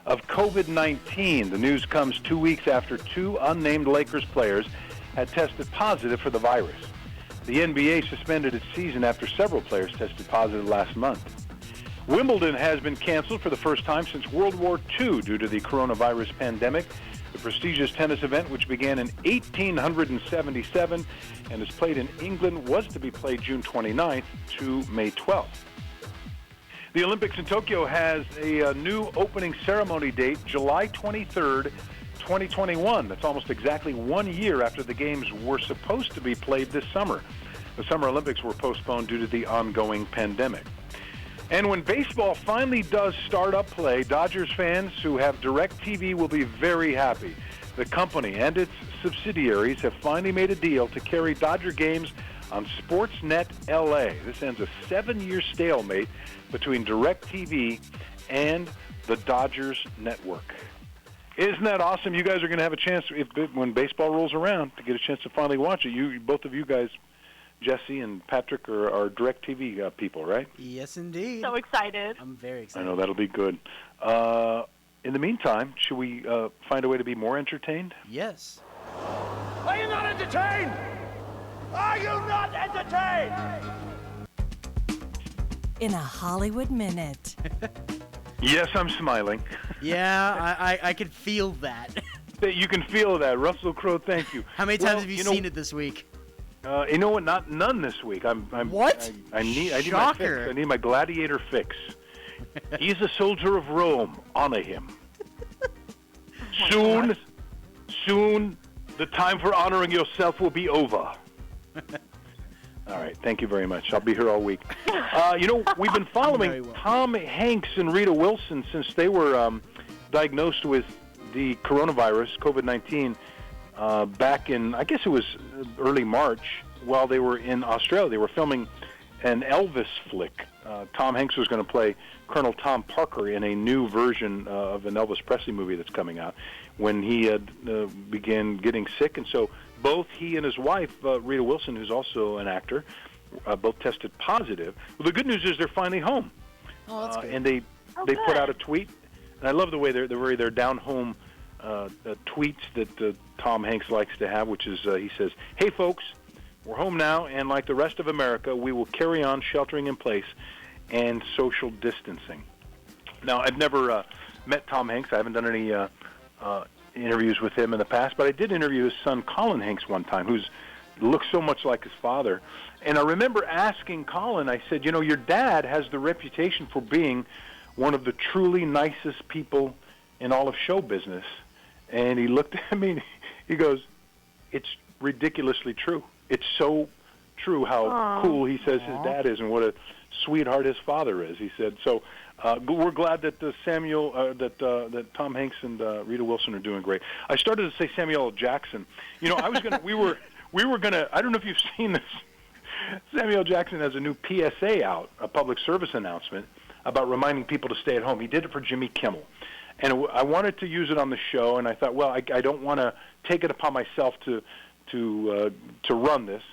[SPEAKER 2] of COVID-19. The news comes 2 weeks after 2 unnamed Lakers players had tested positive for the virus. The NBA suspended its season after several players tested positive last month. Wimbledon has been canceled for the first time since World War II due to the coronavirus pandemic. The prestigious tennis event, which began in 1877 and is played in England, was to be played June 29th to May 12th. The Olympics in Tokyo has a new opening ceremony date, July 23rd, 2021. That's almost exactly 1 year after the games were supposed to be played this summer. The Summer Olympics were postponed due to the ongoing pandemic. And when baseball finally does start up play, Dodgers fans who have DirecTV will be very happy. The company and its subsidiaries have finally made a deal to carry Dodger games on Sportsnet LA. This ends a 7-year stalemate between DirecTV and the Dodgers network. Isn't that awesome? You guys are going to have a chance, when baseball rolls around, to get a chance to finally watch it. Both of you guys, Jesse and Patrick, are DirecTV people, right?
[SPEAKER 3] Yes, indeed.
[SPEAKER 1] So excited.
[SPEAKER 3] I'm very excited.
[SPEAKER 2] I know, that'll be good. In the meantime, should we find a way to be more entertained?
[SPEAKER 3] Yes.
[SPEAKER 9] Are you not entertained? Are you not entertained?
[SPEAKER 10] In a Hollywood Minute.
[SPEAKER 2] Yes, I'm smiling.
[SPEAKER 3] Yeah, I could feel that.
[SPEAKER 2] You can feel that. Russell Crowe, thank you.
[SPEAKER 3] How many times have you seen it this week?
[SPEAKER 2] You know what? None this week.
[SPEAKER 3] What?
[SPEAKER 2] I need my fix. I need my gladiator fix. He's a soldier of Rome. Honor him. Soon, the time for honoring yourself will be over. All right. Thank you very much. I'll be here all week. We've been following Tom Hanks and Rita Wilson since they were diagnosed with the coronavirus, COVID-19, back in, I guess it was early March, while they were in Australia. They were filming an Elvis flick. Tom Hanks was going to play Colonel Tom Parker in a new version of an Elvis Presley movie that's coming out when he began getting sick. And so both he and his wife, Rita Wilson, who's also an actor, both tested positive. Well, the good news is they're finally home.
[SPEAKER 3] Oh, that's good.
[SPEAKER 2] And they put out a tweet, and I love the way they're down home tweets that Tom Hanks likes to have, which is he says, "Hey folks, we're home now, and like the rest of America, we will carry on sheltering in place and social distancing." Now, I've never met Tom Hanks. I haven't done any interviews with him in the past, but I did interview his son Colin Hanks one time, who looks so much like his father. And I remember asking Colin, I said, "You know, your dad has the reputation for being one of the truly nicest people in all of show business." And he looked at me and he goes, "It's ridiculously true. It's so true how cool he says his dad is and what a sweetheart his father is." He said, so we're glad that that Tom Hanks and Rita Wilson are doing great. I started to say Samuel L. Jackson. You know, I was gonna we were gonna, I don't know if you've seen this. Samuel L. Jackson has a new PSA out, a public service announcement about reminding people to stay at home. He did it for Jimmy Kimmel. And I wanted to use it on the show, and I thought, well, I don't want to take it upon myself to run this.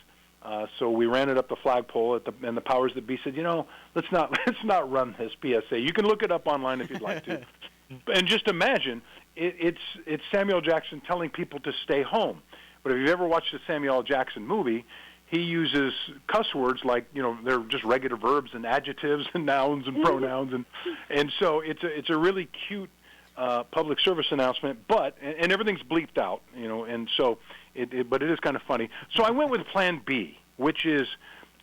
[SPEAKER 2] So we ran it up the flagpole, and the powers that be said, you know, let's not run this PSA. You can look it up online if you'd like to. And just imagine, it's Samuel Jackson telling people to stay home. But if you've ever watched the Samuel L. Jackson movie, he uses cuss words like, you know, they're just regular verbs and adjectives and nouns and pronouns, and so it's a really cute public service announcement, but and everything's bleeped out, you know, and so but it is kind of funny. So I went with Plan B, which is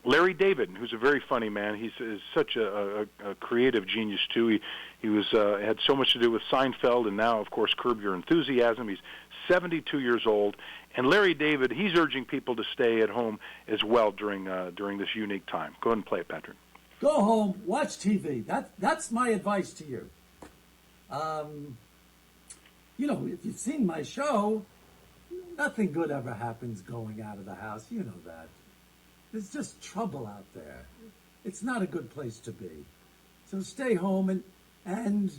[SPEAKER 2] Larry David, who's a very funny man. He's such a creative genius too. He was had so much to do with Seinfeld, and now of course Curb Your Enthusiasm. He's 72 years old, and Larry David, he's urging people to stay at home as well during this unique time. Go ahead and play it, Patrick.
[SPEAKER 11] Go home, watch TV. That's my advice to you. You know, if you've seen my show, nothing good ever happens going out of the house. You know that. There's just trouble out there. It's not a good place to be. So stay home and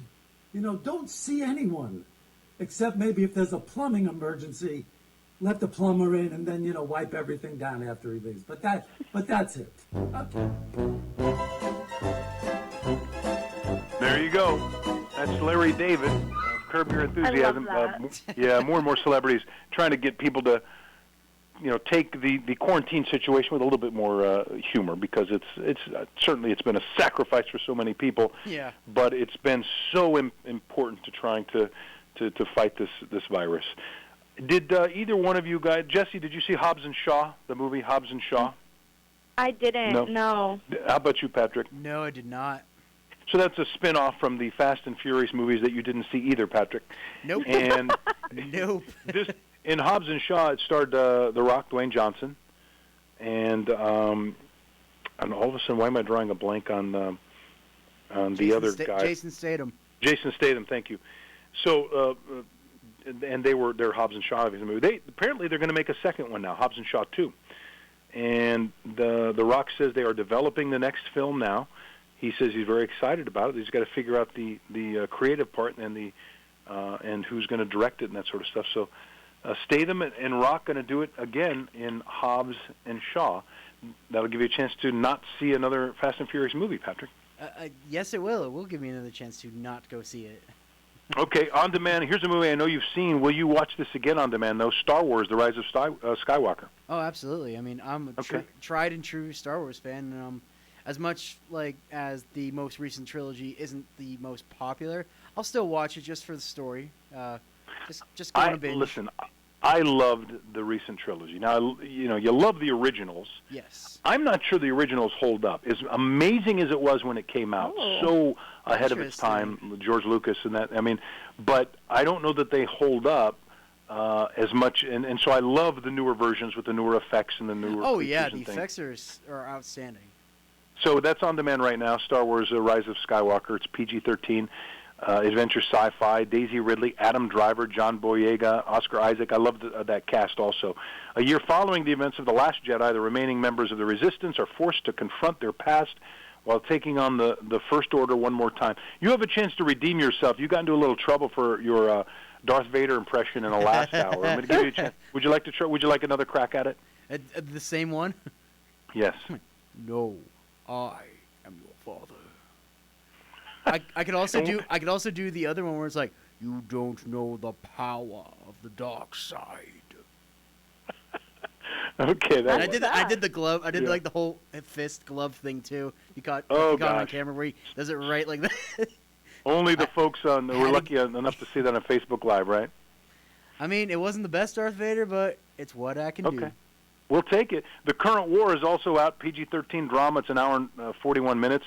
[SPEAKER 11] you know, don't see anyone. Except maybe if there's a plumbing emergency, let the plumber in and then, you know, wipe everything down after he leaves. But that's it. Okay.
[SPEAKER 2] There you go. That's Larry David. Curb Your Enthusiasm.
[SPEAKER 1] I love that.
[SPEAKER 2] Yeah, more and more celebrities trying to get people to, you know, take the quarantine situation with a little bit more humor, because it's certainly it's been a sacrifice for so many people.
[SPEAKER 3] Yeah.
[SPEAKER 2] But it's been so important to trying to fight this virus. Did either one of you guys, Jesse, did you see Hobbs and Shaw, the movie Hobbs and Shaw?
[SPEAKER 1] I didn't, no.
[SPEAKER 2] How about you, Patrick?
[SPEAKER 3] No, I did not.
[SPEAKER 2] So that's a spin-off from the Fast and Furious movies that you didn't see either, Patrick.
[SPEAKER 3] Nope.
[SPEAKER 2] And
[SPEAKER 3] nope.
[SPEAKER 2] In Hobbs and Shaw, it starred The Rock, Dwayne Johnson, and all of a sudden, why am I drawing a blank on the other guy?
[SPEAKER 3] Jason Statham.
[SPEAKER 2] Jason Statham, thank you. So, and they're Hobbs and Shaw in the movie. Apparently they're going to make a second one now, Hobbs and Shaw 2. And The Rock says they are developing the next film now. He says he's very excited about it. He's got to figure out the creative part and and who's going to direct it and that sort of stuff. So Statham and Rock going to do it again in Hobbs and Shaw. That'll give you a chance to not see another Fast and Furious movie, Patrick.
[SPEAKER 3] Yes, it will. It will give me another chance to not go see it.
[SPEAKER 2] Okay, on demand. Here's a movie I know you've seen. Will you watch this again on demand, though? Star Wars: The Rise of Skywalker.
[SPEAKER 3] Oh, absolutely. I mean, I'm a tried and true Star Wars fan, and as much as the most recent trilogy isn't the most popular, I'll still watch it just for the story. Just go on a binge.
[SPEAKER 2] Listen, I loved the recent trilogy. Now, you know, you love the originals.
[SPEAKER 3] Yes.
[SPEAKER 2] I'm not sure the originals hold up. As amazing as it was when it came out, so ahead of its time, George Lucas and that. I mean, but I don't know that they hold up as much. And so I love the newer versions with the newer effects and the newer.
[SPEAKER 3] Oh yeah, the effects are outstanding.
[SPEAKER 2] So that's on demand right now. Star Wars: Rise of Skywalker. It's PG-13. Adventure sci-fi, Daisy Ridley, Adam Driver, John Boyega, Oscar Isaac. I love that cast also. A year following the events of The Last Jedi, the remaining members of the Resistance are forced to confront their past while taking on the First Order one more time. You have a chance to redeem yourself. You got into a little trouble for your Darth Vader impression in the last hour. I'm going to give you a chance. Would you like to try? Would you like another crack at it?
[SPEAKER 3] The same one?
[SPEAKER 2] Yes.
[SPEAKER 3] No, I am your father. I could also do the other one where it's like, you don't know the power of the dark side.
[SPEAKER 2] Okay,
[SPEAKER 3] and I did the glove. I did like the whole fist glove thing too. You caught on camera where he does it right like that.
[SPEAKER 2] Only the folks were lucky enough to see that on Facebook Live, right?
[SPEAKER 3] I mean, it wasn't the best Darth Vader, but it's what I can do.
[SPEAKER 2] We'll take it. The Current War is also out, PG-13 drama. It's an hour and 41 minutes.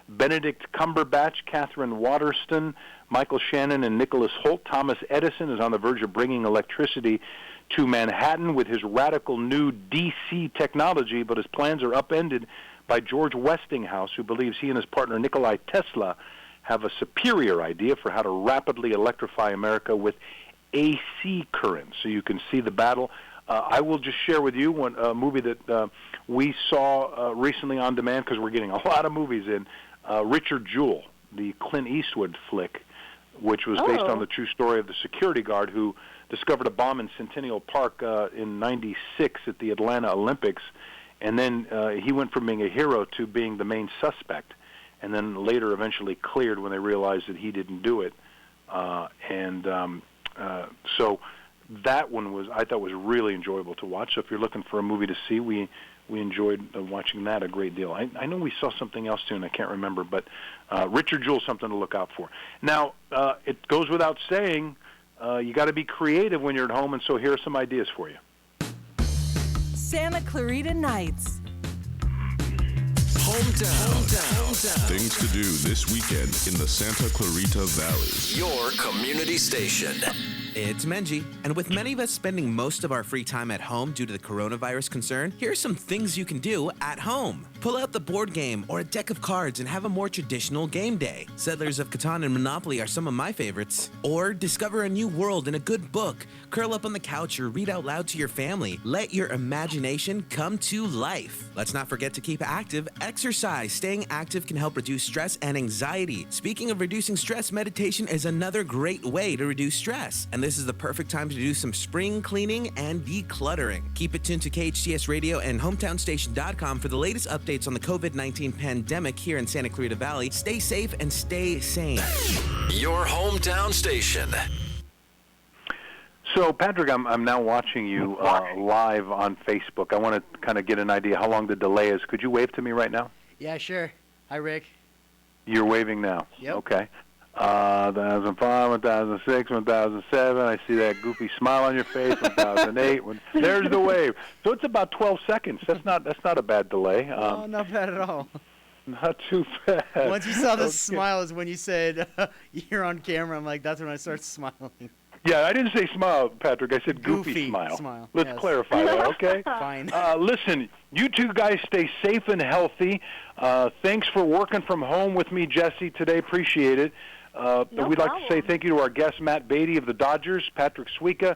[SPEAKER 2] Benedict Cumberbatch, Catherine Waterston, Michael Shannon, and Nicholas Hoult. Thomas Edison is on the verge of bringing electricity to Manhattan with his radical new DC technology, but his plans are upended by George Westinghouse, who believes he and his partner Nikola Tesla have a superior idea for how to rapidly electrify America with AC current. So you can see the battle. I will just share with you a movie that we saw recently on demand, because we're getting a lot of movies in. Richard Jewell, the Clint Eastwood flick, which was based on the true story of the security guard who discovered a bomb in Centennial Park in '96 at the Atlanta Olympics, and then he went from being a hero to being the main suspect, and then later eventually cleared when they realized that he didn't do it. So that one I thought was really enjoyable to watch. So if you're looking for a movie to see, we enjoyed watching that a great deal. I know we saw something else too, and I can't remember, but Richard Jewell, something to look out for. Now, it goes without saying, you got to be creative when you're at home, and so here are some ideas for you.
[SPEAKER 10] Santa Clarita Nights.
[SPEAKER 28] Hometown. Things to do this weekend in the Santa Clarita Valley. Your community station.
[SPEAKER 12] It's Menji, and with many of us spending most of our free time at home due to the coronavirus concern, here are some things you can do at home. Pull out the board game or a deck of cards and have a more traditional game day. Settlers of Catan and Monopoly are some of my favorites. Or discover a new world in a good book. Curl up on the couch or read out loud to your family. Let your imagination come to life. Let's not forget to keep active. Exercise. Staying active can help reduce stress and anxiety. Speaking of reducing stress, meditation is another great way to reduce stress. And this is the perfect time to do some spring cleaning and decluttering. Keep it tuned to KHTS Radio and HometownStation.com for the latest updates on the COVID-19 pandemic here in Santa Clarita Valley. Stay safe and stay sane.
[SPEAKER 28] Your hometown station.
[SPEAKER 2] So, Patrick, I'm now watching you live on Facebook. I want to kind of get an idea how long the delay is. Could you wave to me right now?
[SPEAKER 3] Yeah, sure. Hi, Rick.
[SPEAKER 2] You're waving now?
[SPEAKER 3] Yep.
[SPEAKER 2] Okay. 2005, 2006, 2007. I see that goofy smile on your face. 2008. There's the wave. So it's about 12 seconds. That's not a bad delay.
[SPEAKER 3] Oh, not bad at all.
[SPEAKER 2] Not too bad.
[SPEAKER 3] Once you saw the smile is when you said you're on camera. I'm like, that's when I start smiling.
[SPEAKER 2] Yeah, I didn't say smile, Patrick. I said goofy smile. Let's clarify that, okay?
[SPEAKER 3] Fine.
[SPEAKER 2] Listen, you two guys stay safe and healthy. Thanks for working from home with me, Jesse, today. Appreciate it. We'd like to say thank you to our guest, Matt Beaty of the Dodgers, Patrick Suica,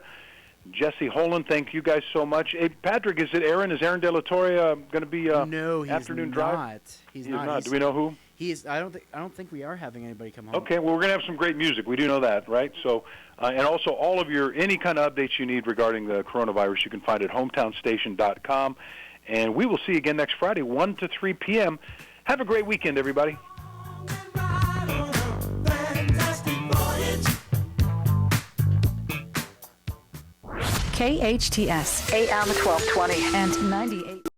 [SPEAKER 2] Jesse Holland. Thank you guys so much. Hey, Patrick, is Aaron De La Torre going to be
[SPEAKER 3] no, he's
[SPEAKER 2] afternoon
[SPEAKER 3] not.
[SPEAKER 2] drive?
[SPEAKER 3] He's not.
[SPEAKER 2] Do we know who?
[SPEAKER 3] He is. I don't think we are having anybody come home.
[SPEAKER 2] Okay, well, we're going to have some great music. We do know that, right? So, and also all of any kind of updates you need regarding the coronavirus, you can find at HometownStation.com. And we will see you again next Friday, 1 to 3 p.m. Have a great weekend, everybody.
[SPEAKER 13] KHTS AM 1220 and 98.